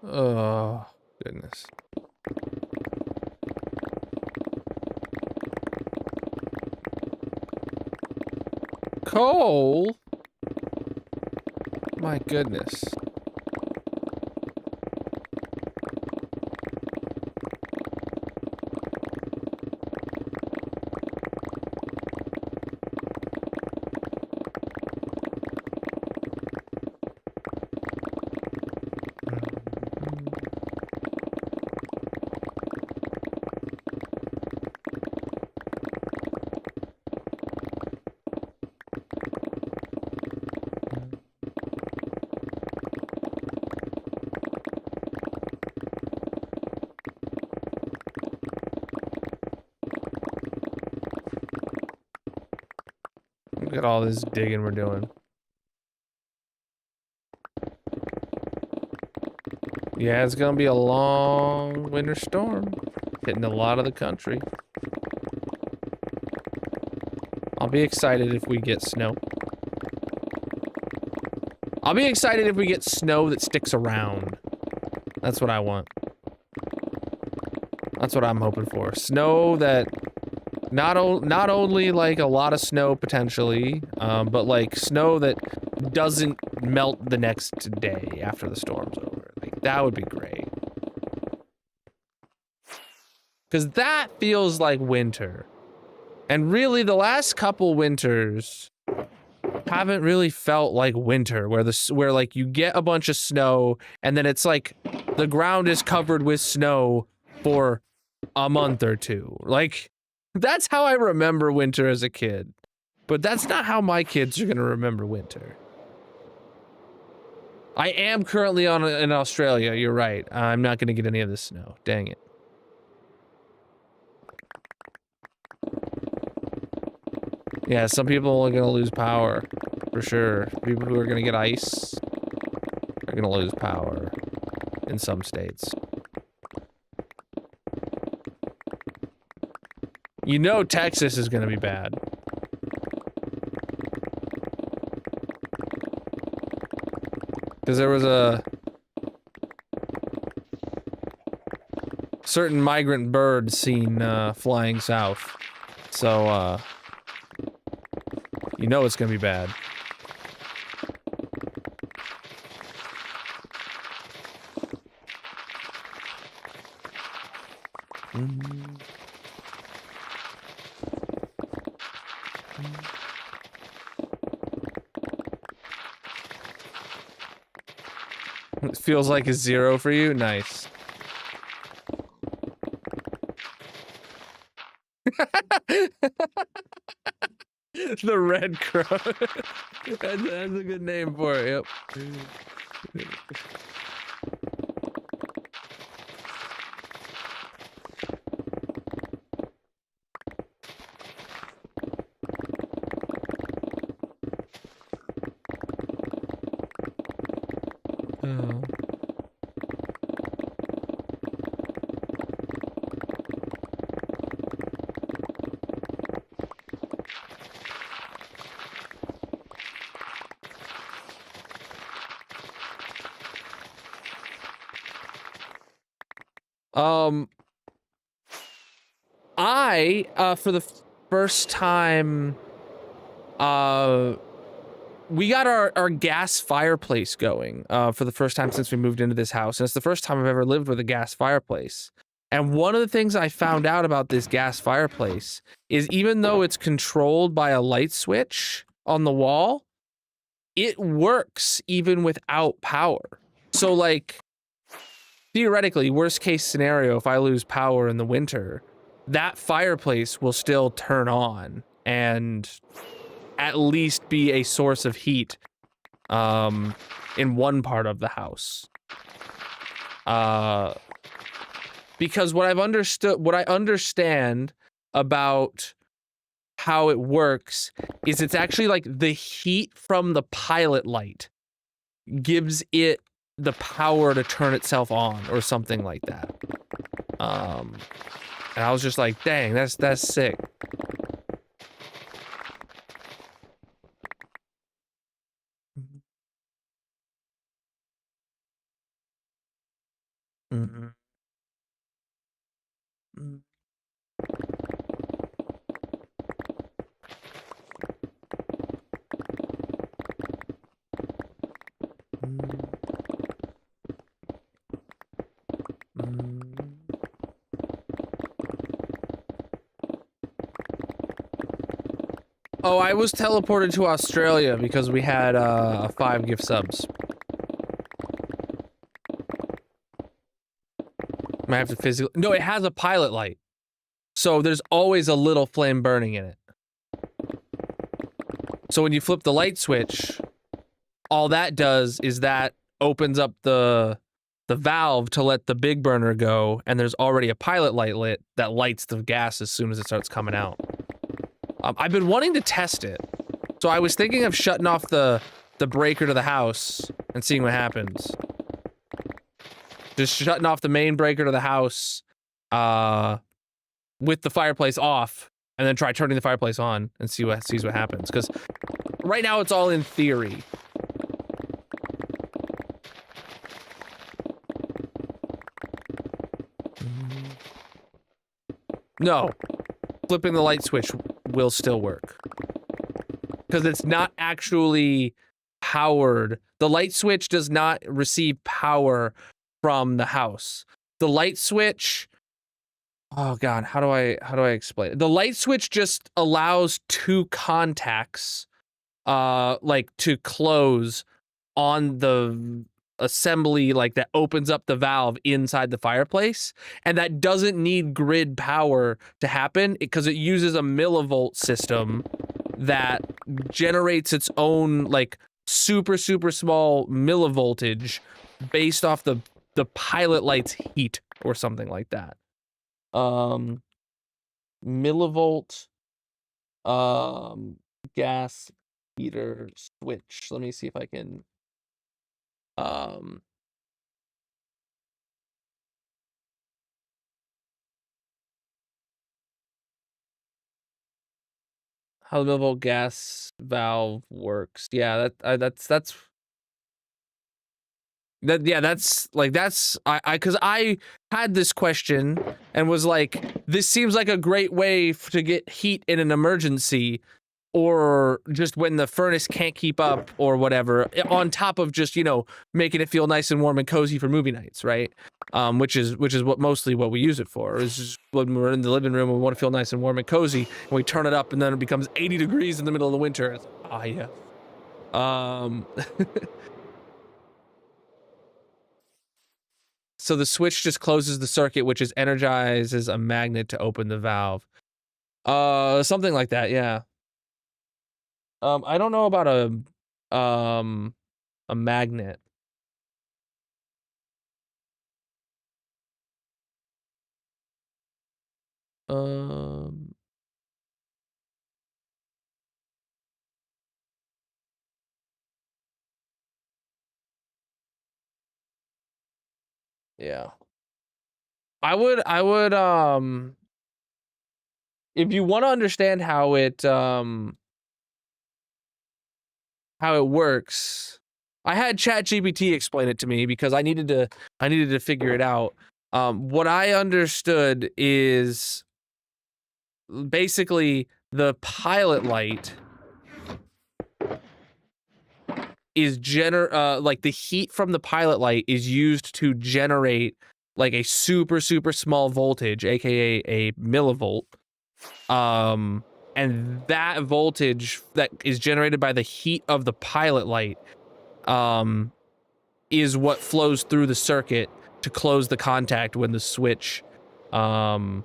Oh, goodness. Coal? My goodness. Look at all this digging we're doing. Yeah, it's gonna be a long winter storm. Hitting a lot of the country. I'll be excited if we get snow. I'll be excited if we get snow that sticks around. That's what I want. That's what I'm hoping for. Snow that not only like a lot of snow potentially, but like snow that doesn't melt the next day after the storm's over. Like that would be great. Because that feels like winter. And really the last couple winters haven't really felt like winter, where like you get a bunch of snow and then it's like the ground is covered with snow for a month or two. Like that's how I remember winter as a kid. But that's not how my kids are gonna remember winter. I am currently in Australia, you're right. I'm not gonna get any of this snow. Dang it. Yeah, some people are gonna lose power, for sure. People who are gonna get ice are gonna lose power in some states. You know Texas is gonna be bad. Because there was a certain migrant bird seen flying south. So, you know it's gonna be bad. It feels like a 0 for you? Nice. The Red Crow. That's a good name for it, yep. For the first time, we got our gas fireplace going, for the first time since we moved into this house, and it's the first time I've ever lived with a gas fireplace. And one of the things I found out about this gas fireplace is even though it's controlled by a light switch on the wall, it works even without power. So like, theoretically, worst case scenario, if I lose power in the winter, that fireplace will still turn on and at least be a source of heat in one part of the house. Because what I understand about how it works is it's actually like the heat from the pilot light gives it the power to turn itself on or something like that. And I was just like, dang, that's sick. Mm-hmm. Mm-hmm. Oh, I was teleported to Australia because we had 5 gift subs. I have to physically... No, it has a pilot light. So there's always a little flame burning in it. So when you flip the light switch, all that does is that opens up the valve to let the big burner go, and there's already a pilot light lit that lights the gas as soon as it starts coming out. I've been wanting to test it. So I was thinking of shutting off the breaker to the house and seeing what happens. Just shutting off the main breaker to the house with the fireplace off, and then try turning the fireplace on and sees what happens. Because right now it's all in theory. No, flipping the light switch will still work. Because it's not actually powered. The light switch does not receive power from the house. The light switch, oh god, how do I explain it? The light switch just allows two contacts like to close on the assembly, like that opens up the valve inside the fireplace, and that doesn't need grid power to happen because it uses a millivolt system that generates its own like super small millivoltage based off the pilot light's heat or something like that. Millivolt gas heater switch. Let me see if I can how the millivolt gas valve works. Yeah, that's because I had this question and was like, this seems like a great way to get heat in an emergency, or just when the furnace can't keep up or whatever, on top of just, you know, making it feel nice and warm and cozy for movie nights, right? Which is what mostly what we use it for, is just when we're in the living room, we want to feel nice and warm and cozy, and we turn it up and then it becomes 80 degrees in the middle of the winter. It's like, yeah. So the switch just closes the circuit, which is energizes a magnet to open the valve. Something like that, yeah. I don't know about a magnet. Um, yeah. I would, if you want to understand how it works, I had ChatGPT explain it to me because I needed to figure it out. What I understood is basically the pilot light is like the heat from the pilot light is used to generate like a super small voltage, aka a millivolt. And that voltage that is generated by the heat of the pilot light is what flows through the circuit to close the contact when the switch goes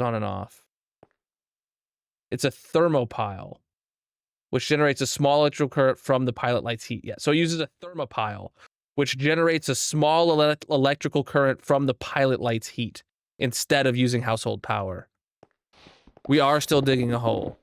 on and off. It's a thermopile, which generates a small electrical current from the pilot light's heat. Yeah, so it uses a thermopile, which generates a small electrical current from the pilot light's heat instead of using household power. We are still digging a hole.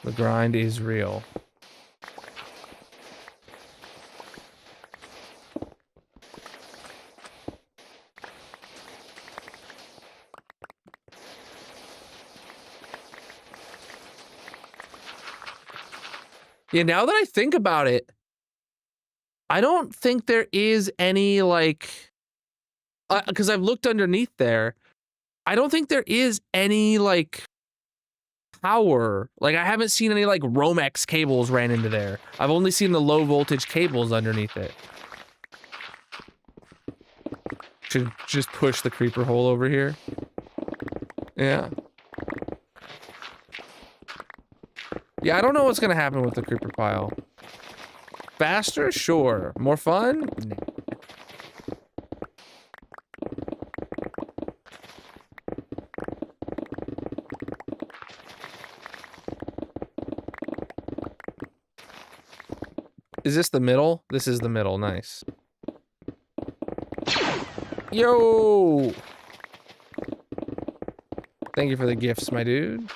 The grind is real. Yeah, now that I think about it, I don't think there is any, like, because I've looked underneath there, I don't think there is any, like, power. Like, I haven't seen any, like, Romex cables ran into there. I've only seen the low voltage cables underneath it. Should just push the creeper hole over here. Yeah. Yeah, I don't know what's gonna happen with the creeper pile. Faster? Sure. More fun? No. Is this the middle? This is the middle. Nice. Yo! Thank you for the gifts, my dude.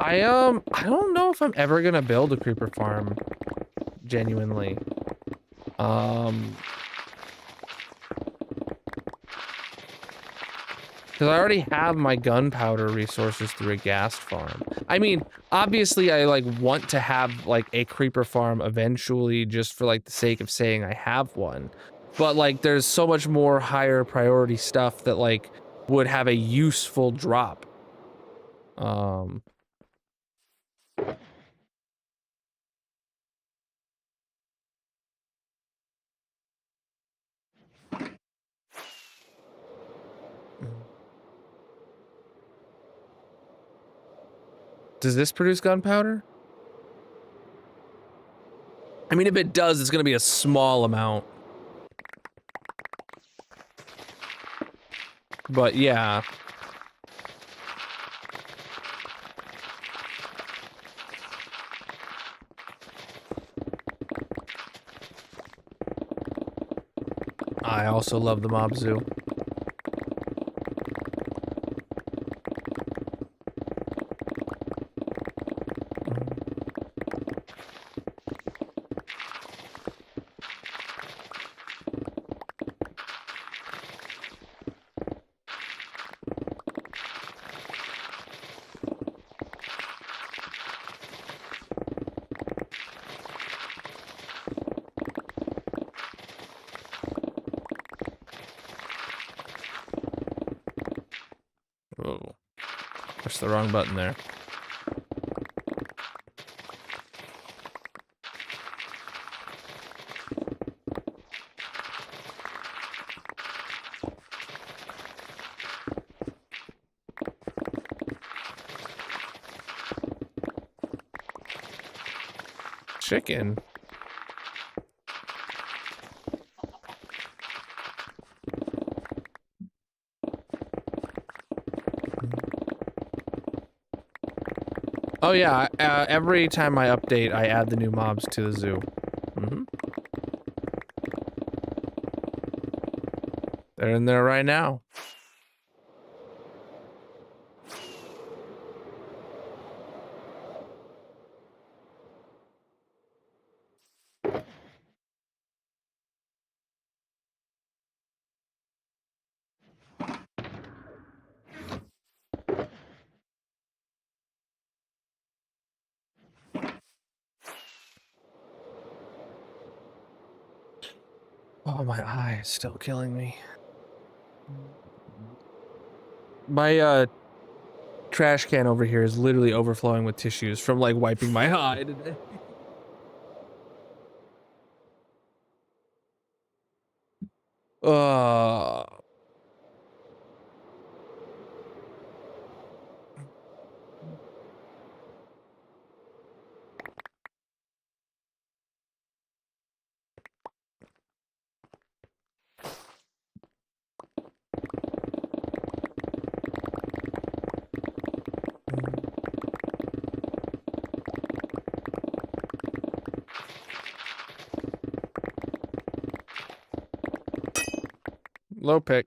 I don't know if I'm ever gonna build a creeper farm, genuinely. Because I already have my gunpowder resources through a ghast farm. I mean, obviously I like want to have like a creeper farm eventually just for like the sake of saying I have one. But like there's so much more higher priority stuff that like would have a useful drop. Does this produce gunpowder? I mean, if it does, it's gonna be a small amount. But yeah. I also love the mob zoo. Oh, pushed the wrong button there. Chicken. Oh yeah, every time I update, I add the new mobs to the zoo. They're in there right now. Oh, my eye is still killing me. My trash can over here is literally overflowing with tissues from like wiping my eye today. Uh Low pick.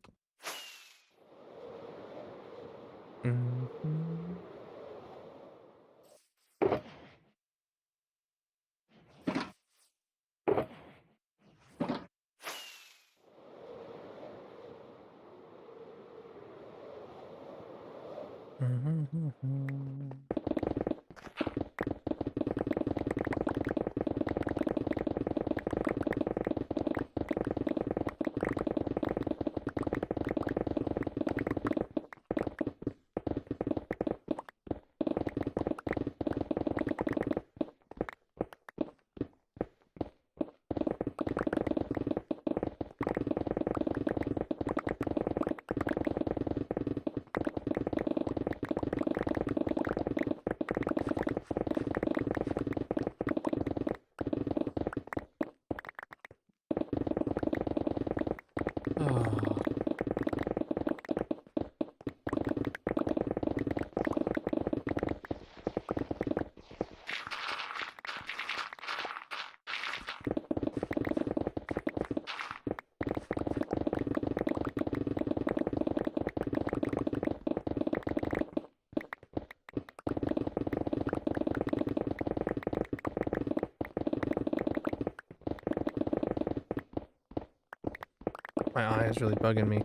My eye is really bugging me.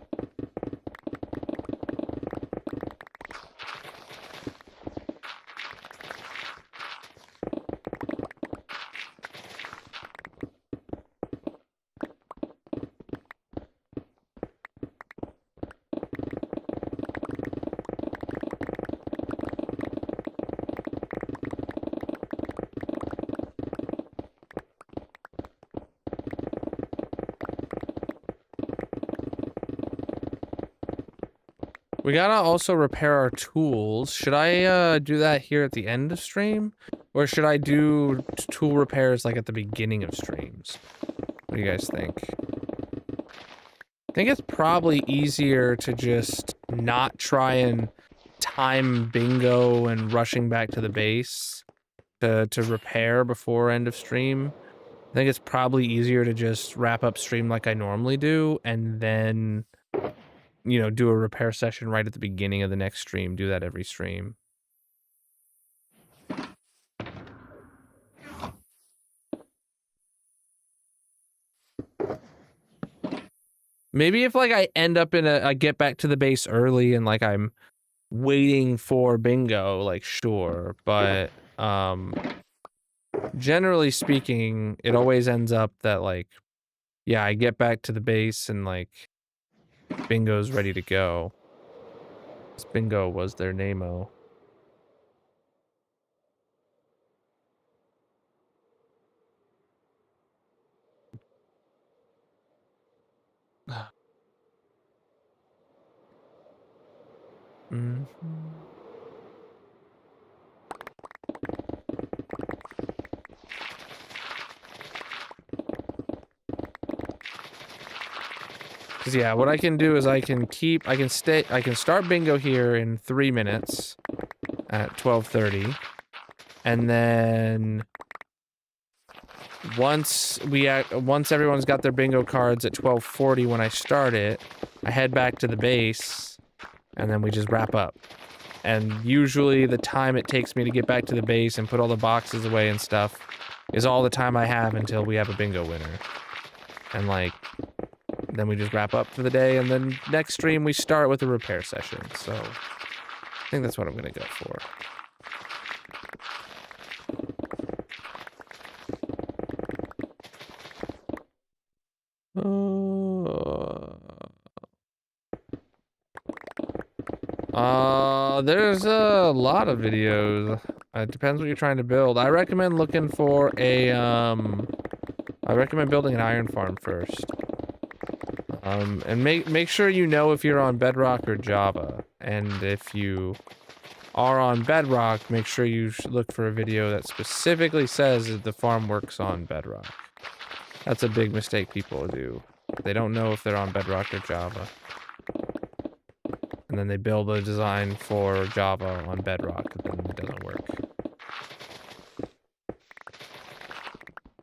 We gotta also repair our tools. Should I do that here at the end of stream? Or should I do tool repairs like at the beginning of streams? What do you guys think? I think it's probably easier to just not try and time bingo and rushing back to the base to repair before end of stream. I think it's probably easier to just wrap up stream like I normally do and then, you know, do a repair session right at the beginning of the next stream. Do that every stream. Maybe if like I end up in I get back to the base early and like I'm waiting for bingo, like sure, but generally speaking, it always ends up that like, yeah, I get back to the base and like bingo's ready to go. This bingo was their name-o. Cause yeah, what I can do is I can start bingo here in 3 minutes at 12:30, and then once everyone's got their bingo cards at 12:40 when I start it, I head back to the base, and then we just wrap up. And usually the time it takes me to get back to the base and put all the boxes away and stuff is all the time I have until we have a bingo winner. And like, then we just wrap up for the day, and then next stream we start with a repair session. So I think that's what I'm gonna go for. There's a lot of videos. It depends what you're trying to build. I recommend looking for a, I recommend building an iron farm first. And make sure you know if you're on Bedrock or Java. And if you are on Bedrock, make sure you look for a video that specifically says that the farm works on Bedrock. That's a big mistake people do. They don't know if they're on Bedrock or Java. And then they build a design for Java on Bedrock, and then it doesn't work.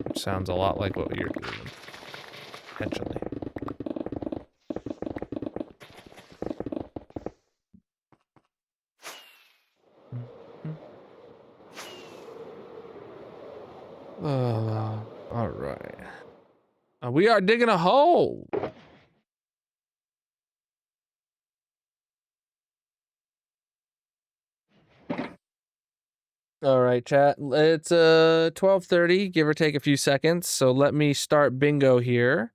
Which sounds a lot like what you're doing, potentially. All right. We are digging a hole. All right, chat. It's 12:30, give or take a few seconds. So let me start bingo here.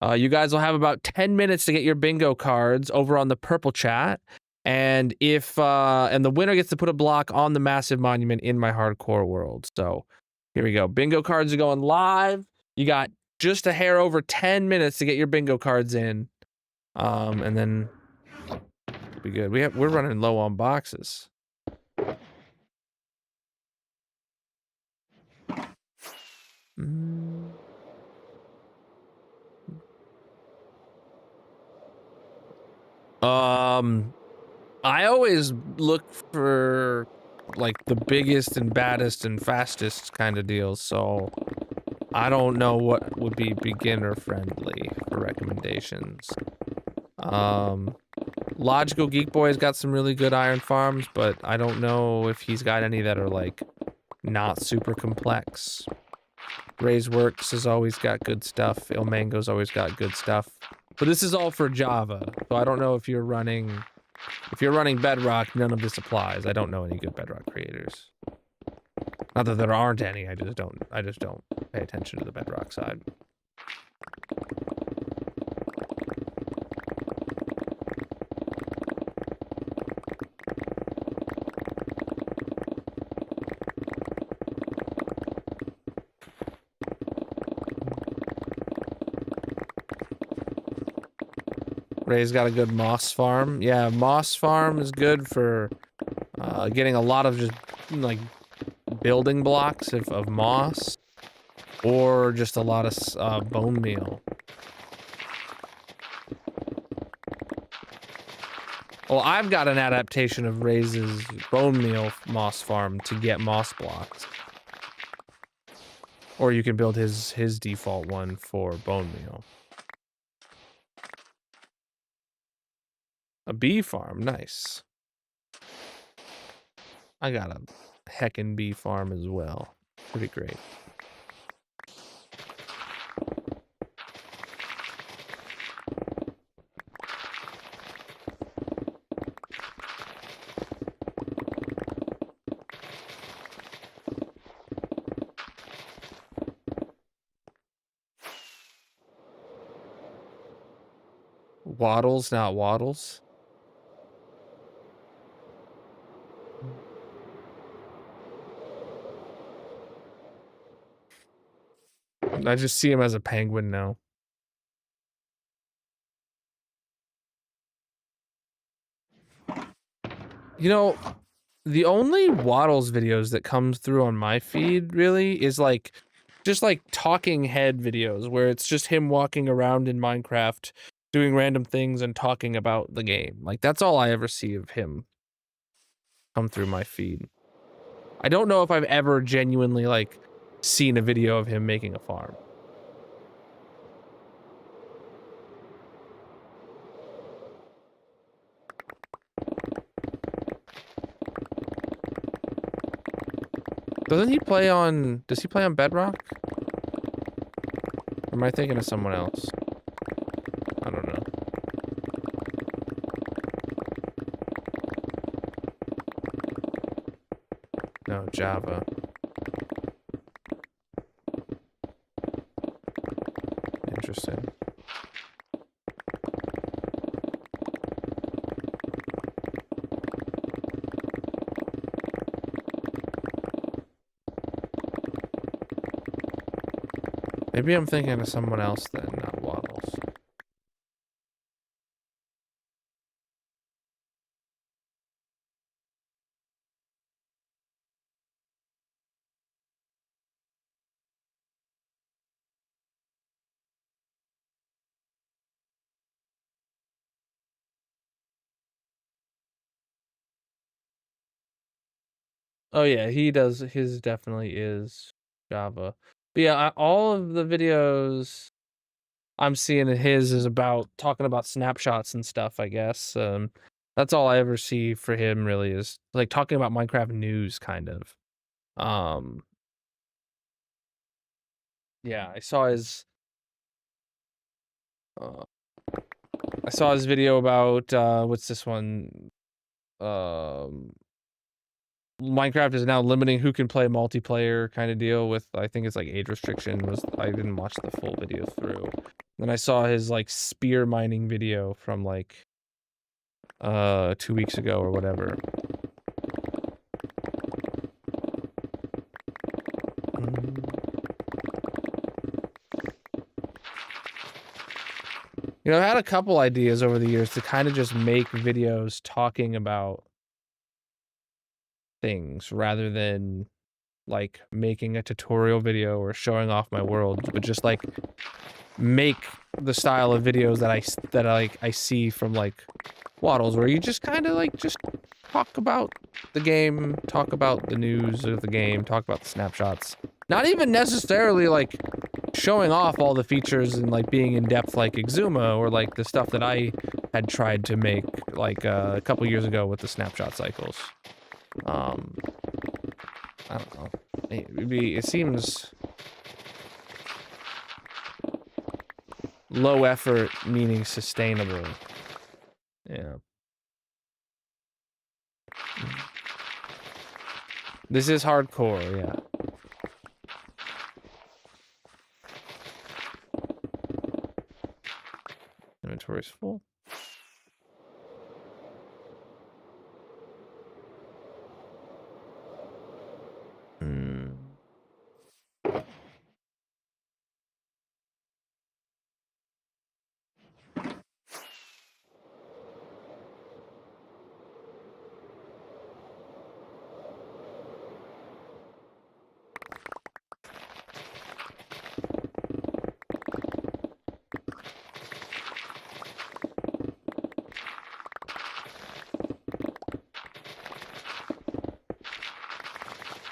You guys will have about 10 minutes to get your bingo cards over on the purple chat. And if and the winner gets to put a block on the massive monument in my hardcore world. So here we go. Bingo cards are going live. You got just a hair over 10 minutes to get your bingo cards in. And then be good. We're running low on boxes. I always look for like the biggest and baddest and fastest kind of deals, so I don't know what would be beginner friendly for recommendations. Logical Geek Boy's got some really good iron farms, but I don't know if he's got any that are like not super complex. Ray's Works has always got good stuff. Il Mango's always got good stuff. But this is all for Java, so I don't know if you're running Bedrock, none of this applies. I don't know any good Bedrock creators. Not that there aren't any, I just don't pay attention to the Bedrock side. Ray's got a good moss farm. Yeah, moss farm is good for getting a lot of just like building blocks of moss, or just a lot of bone meal. Well, I've got an adaptation of Ray's bone meal moss farm to get moss blocks. Or you can build his default one for bone meal. A bee farm, nice. I got a heckin' bee farm as well. Pretty great. Waddles, not waddles. I just see him as a penguin now. You know, the only Waddles videos that comes through on my feed really is like just like talking head videos where it's just him walking around in Minecraft doing random things and talking about the game. Like that's all I ever see of him come through my feed. I don't know if I've ever genuinely like seen a video of him making a farm. Does he play on Bedrock? Or am I thinking of someone else? I don't know. No, Java. Interesting. Maybe I'm thinking of someone else then, not Waddles. Oh yeah, he does. His definitely is Java. But yeah, all of the videos I'm seeing of his is about talking about snapshots and stuff, I guess. That's all I ever see for him really is like talking about Minecraft news kind of. Yeah, I saw his video about what's this one? Minecraft is now limiting who can play multiplayer kind of deal with, I think it's like age restriction. I didn't watch the full video through. Then I saw his like spear mining video from like 2 weeks ago or whatever. You know, I had a couple ideas over the years to kind of just make videos talking about things rather than like making a tutorial video or showing off my world, but just like make the style of videos that I see from like Waddles, where you just kind of like just talk about the game, talk about the news of the game, talk about the snapshots. Not even necessarily like showing off all the features and like being in depth like Exuma or like the stuff that I had tried to make like a couple years ago with the snapshot cycles. I don't know. It seems Low effort meaning sustainable. Yeah. This is hardcore, yeah. Inventory's full.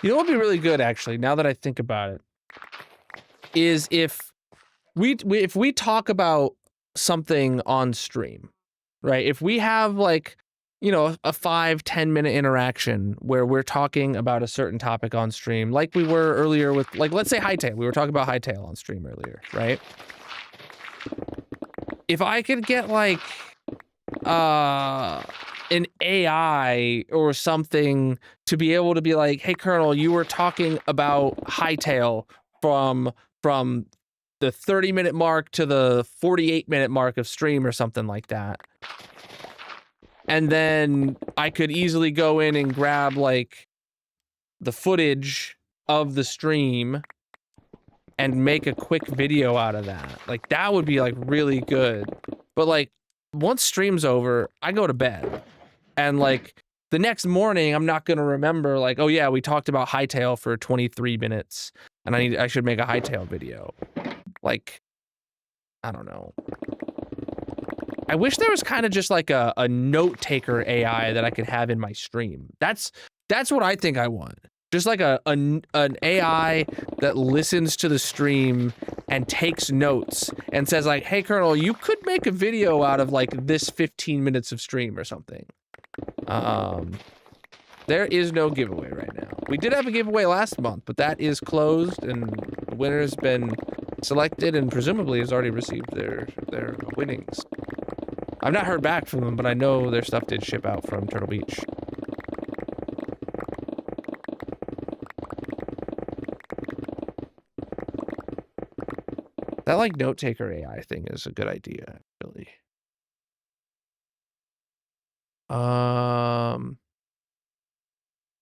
You know what would be really good, actually, now that I think about it, is if we talk about something on stream, right? If we have like, you know, a 5-10 minute interaction where we're talking about a certain topic on stream, like we were earlier with, like, let's say hightail. We were talking about hightail on stream earlier, right? If I could get like an AI or something to be able to be like, hey, Colonel, you were talking about hightail from the 30-minute mark to the 48-minute mark of stream or something like that. And then I could easily go in and grab like the footage of the stream and make a quick video out of that. Like that would be like really good. But like once stream's over, I go to bed. And like the next morning, I'm not going to remember like, oh yeah, we talked about hightail for 23 minutes and I should make a hightail video. Like, I don't know. I wish there was kind of just like a note taker AI that I could have in my stream. That's what I think I want. Just like an AI that listens to the stream and takes notes and says like, hey, Colonel, you could make a video out of like this 15 minutes of stream or something. There is no giveaway right now. We did have a giveaway last month, but that is closed and the winner's been selected and presumably has already received their winnings. I've not heard back from them, but I know their stuff did ship out from Turtle Beach. That like note taker AI thing is a good idea, really.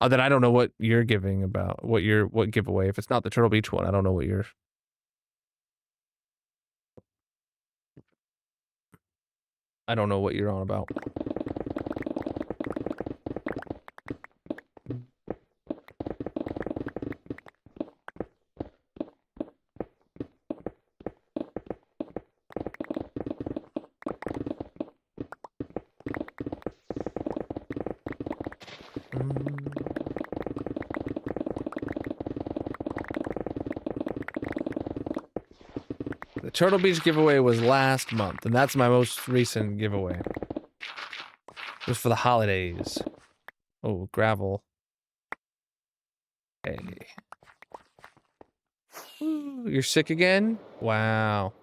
Then I don't know what you're giving about what giveaway. If it's not the Turtle Beach one, I don't know what you're. I don't know what you're on about. The Turtle Beach giveaway was last month, and that's my most recent giveaway. It was for the holidays. Oh, gravel. Hey. Ooh, you're sick again? Wow.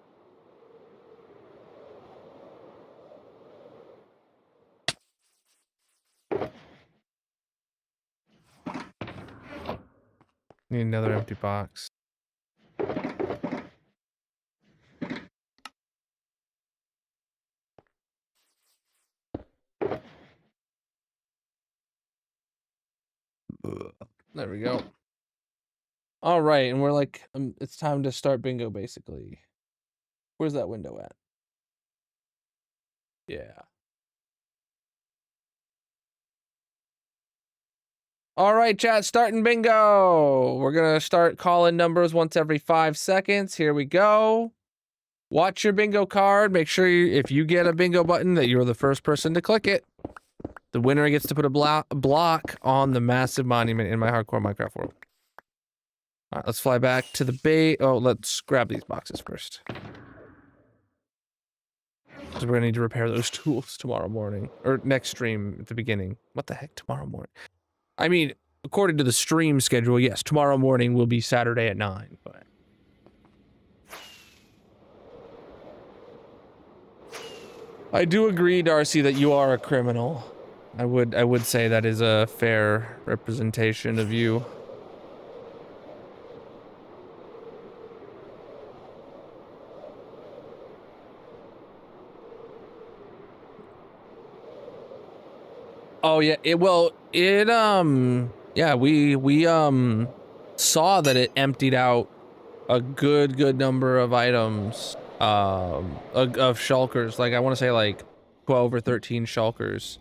Need another empty box. There we go. All right, and we're like, it's time to start bingo, basically. Where's that window at? Yeah. All right, chat, starting bingo. We're going to start calling numbers once every 5 seconds. Here we go. Watch your bingo card. Make sure if you get a bingo button that you're the first person to click it. The winner gets to put a block on the massive monument in my hardcore Minecraft world. All right, let's fly back to the bait. Oh, let's grab these boxes first. Because we're going to need to repair those tools tomorrow morning. Or next stream at the beginning. What the heck, tomorrow morning? I mean, according to the stream schedule, yes, tomorrow morning will be Saturday at 9, but... I do agree, Darcy, that you are a criminal. I would say that is a fair representation of you. Oh yeah, yeah, we saw that it emptied out a good number of items of shulkers. Like I want to say like 12 or 13 shulkers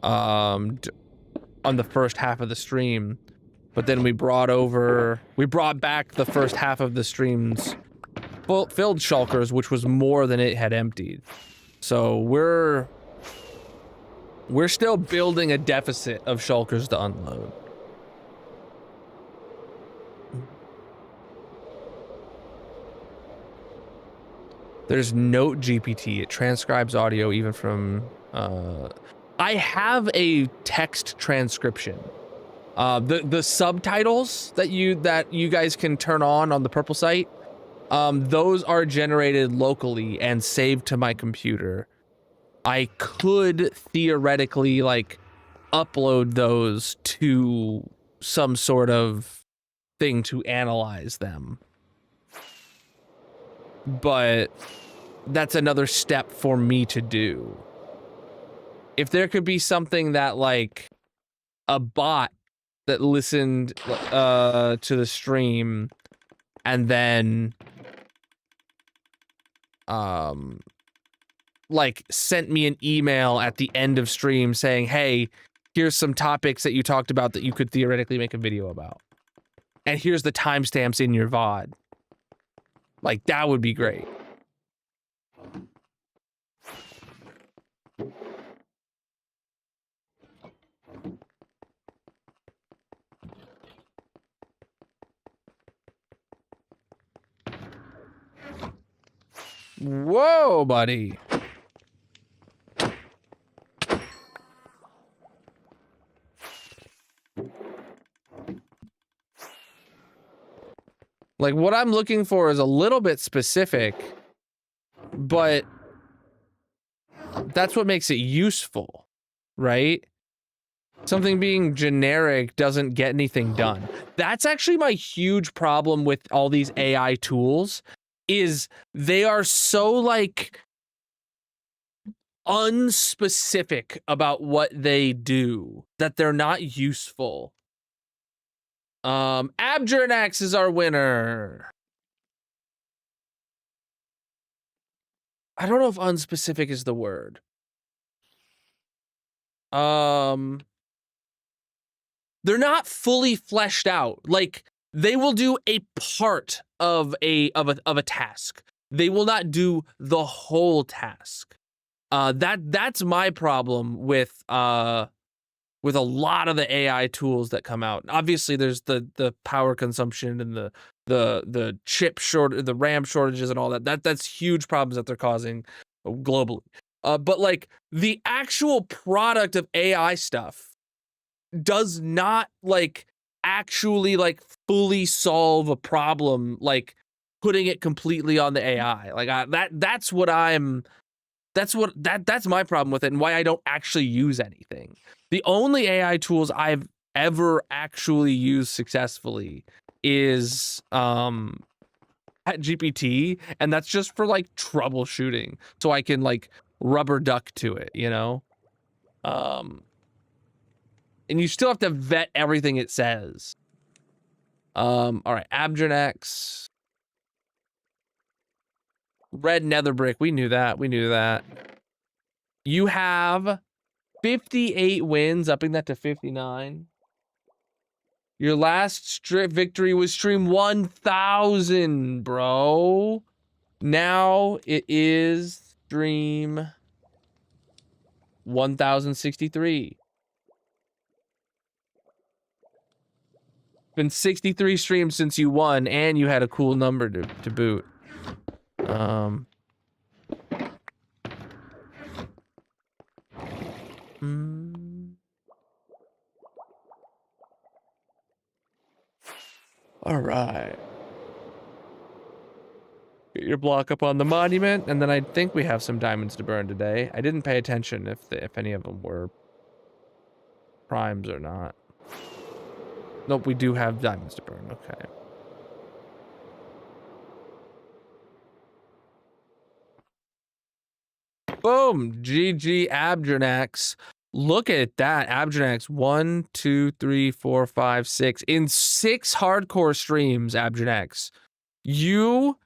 on the first half of the stream. But then we brought back the first half of the stream's filled shulkers, which was more than it had emptied. So we're still building a deficit of shulkers to unload. There's Note GPT. It transcribes audio even from, I have a text transcription. The subtitles that you guys can turn on the purple site, those are generated locally and saved to my computer. I could theoretically like upload those to some sort of thing to analyze them. But that's another step for me to do. If there could be something that like a bot that listened to the stream and then like sent me an email at the end of stream saying, hey, here's some topics that you talked about that you could theoretically make a video about. And here's the timestamps in your VOD. Like, that would be great. Whoa, buddy. Like, what I'm looking for is a little bit specific, but that's what makes it useful, right? Something being generic doesn't get anything done. That's actually my huge problem with all these AI tools, is they are so, like, unspecific about what they do that they're not useful. Abjurnax is our winner. I don't know if unspecific is the word. They're not fully fleshed out. Like, they will do a part of a task. They will not do the whole task. That's my problem with a lot of the AI tools that come out. Obviously, there's the power consumption and the chip the RAM shortages and all that. That's huge problems that they're causing globally. But like the actual product of AI stuff does not like actually like fully solve a problem, like putting it completely on the AI. Like that's my problem with it and why I don't actually use anything. The only AI tools I've ever actually used successfully is GPT, and that's just for like troubleshooting, so I can like rubber duck to it, you know? And you still have to vet everything it says. All right, Abjurnax. Red nether brick, we knew that. You have 58 wins, upping that to 59. Your last victory was stream 1000, bro. Now it is stream 1063. Been 63 streams since you won, and you had a cool number to boot. All right. your block up on the monument, and then I think we have some diamonds to burn today. I didn't pay attention if any of them were primes or not. Nope, we do have diamonds to burn. Okay. Boom! GG Abdranax. Look at that. Abdranax. 1, 2, 3, 4, 5, 6. In 6 hardcore streams, Abdranax. You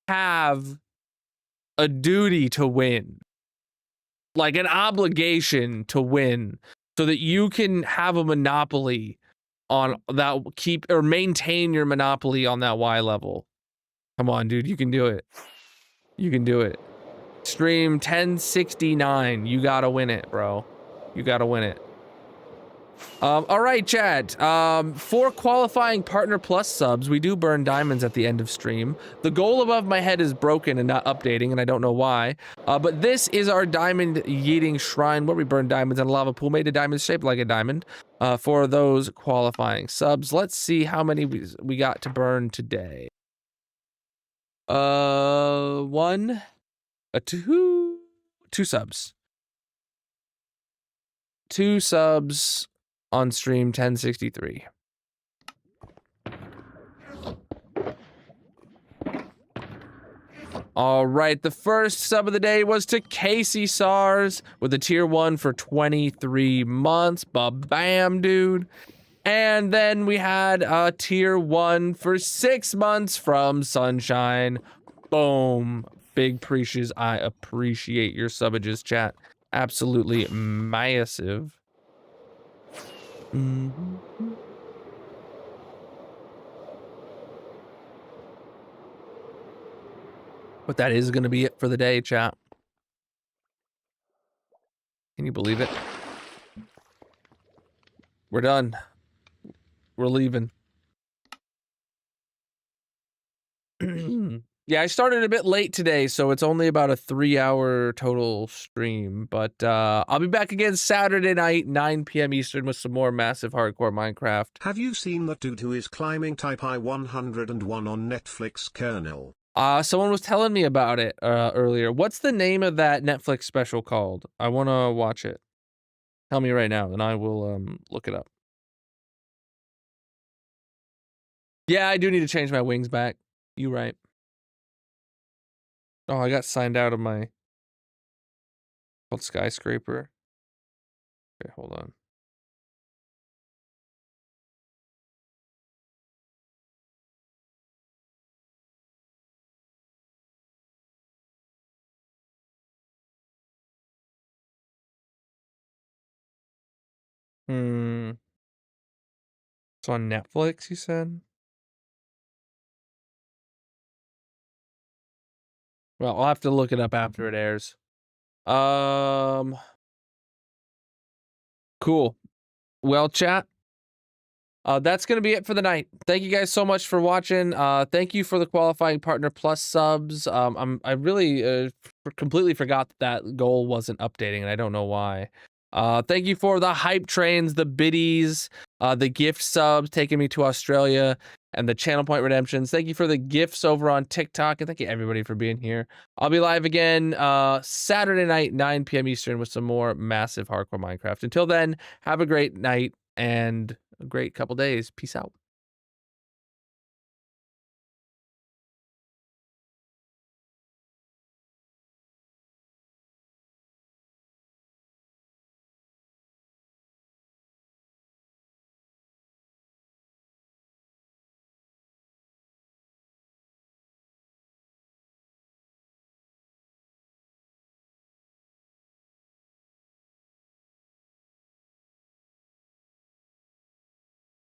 have a duty to win. Like an obligation to win. So that you can have a monopoly on that, maintain your monopoly on that Y level. Come on, dude. You can do it. You can do it. Stream 1069. You gotta win it, bro. You gotta win it. All right, chat. For qualifying Partner Plus subs, we do burn diamonds at the end of stream. The goal above my head is broken and not updating, and I don't know why. But this is our diamond yeeting shrine where we burn diamonds in a lava pool made of diamonds shaped like a diamond. For those qualifying subs, let's see how many we got to burn today. 1, 2 subs. 2 subs on stream 1063. All right, the first sub of the day was to Casey SARS with a tier 1 for 23 months. Ba-bam, dude. And then we had a tier 1 for 6 months from Sunshine. Boom. Big preaches. I appreciate your subages, chat. Absolutely massive. But that is going to be it for the day, chat. Can you believe it? We're done. We're leaving. Yeah, I started a bit late today, so it's only about a 3-hour total stream. But I'll be back again Saturday night, 9 p.m. Eastern, with some more massive hardcore Minecraft. Have you seen that dude who is climbing Type I-101 on Netflix, Colonal? Someone was telling me about it earlier. What's the name of that Netflix special called? I want to watch it. Tell me right now, and I will look it up. Yeah, I do need to change my wings back. You right. Oh, I got signed out of my called skyscraper. Okay, hold on. It's on Netflix, you said? Well, I'll have to look it up after it airs. Cool. Well, chat. That's going to be it for the night. Thank you guys so much for watching. Thank you for the qualifying Partner Plus subs. I really completely forgot that goal wasn't updating, and I don't know why. Thank you for the hype trains, the biddies, the gift subs taking me to Australia, and the channel point redemptions. Thank you for the gifts over on TikTok, and thank you everybody for being here. I'll be live again Saturday night, 9 p.m. Eastern, with some more massive hardcore Minecraft. Until then, have a great night and a great couple days. Peace out.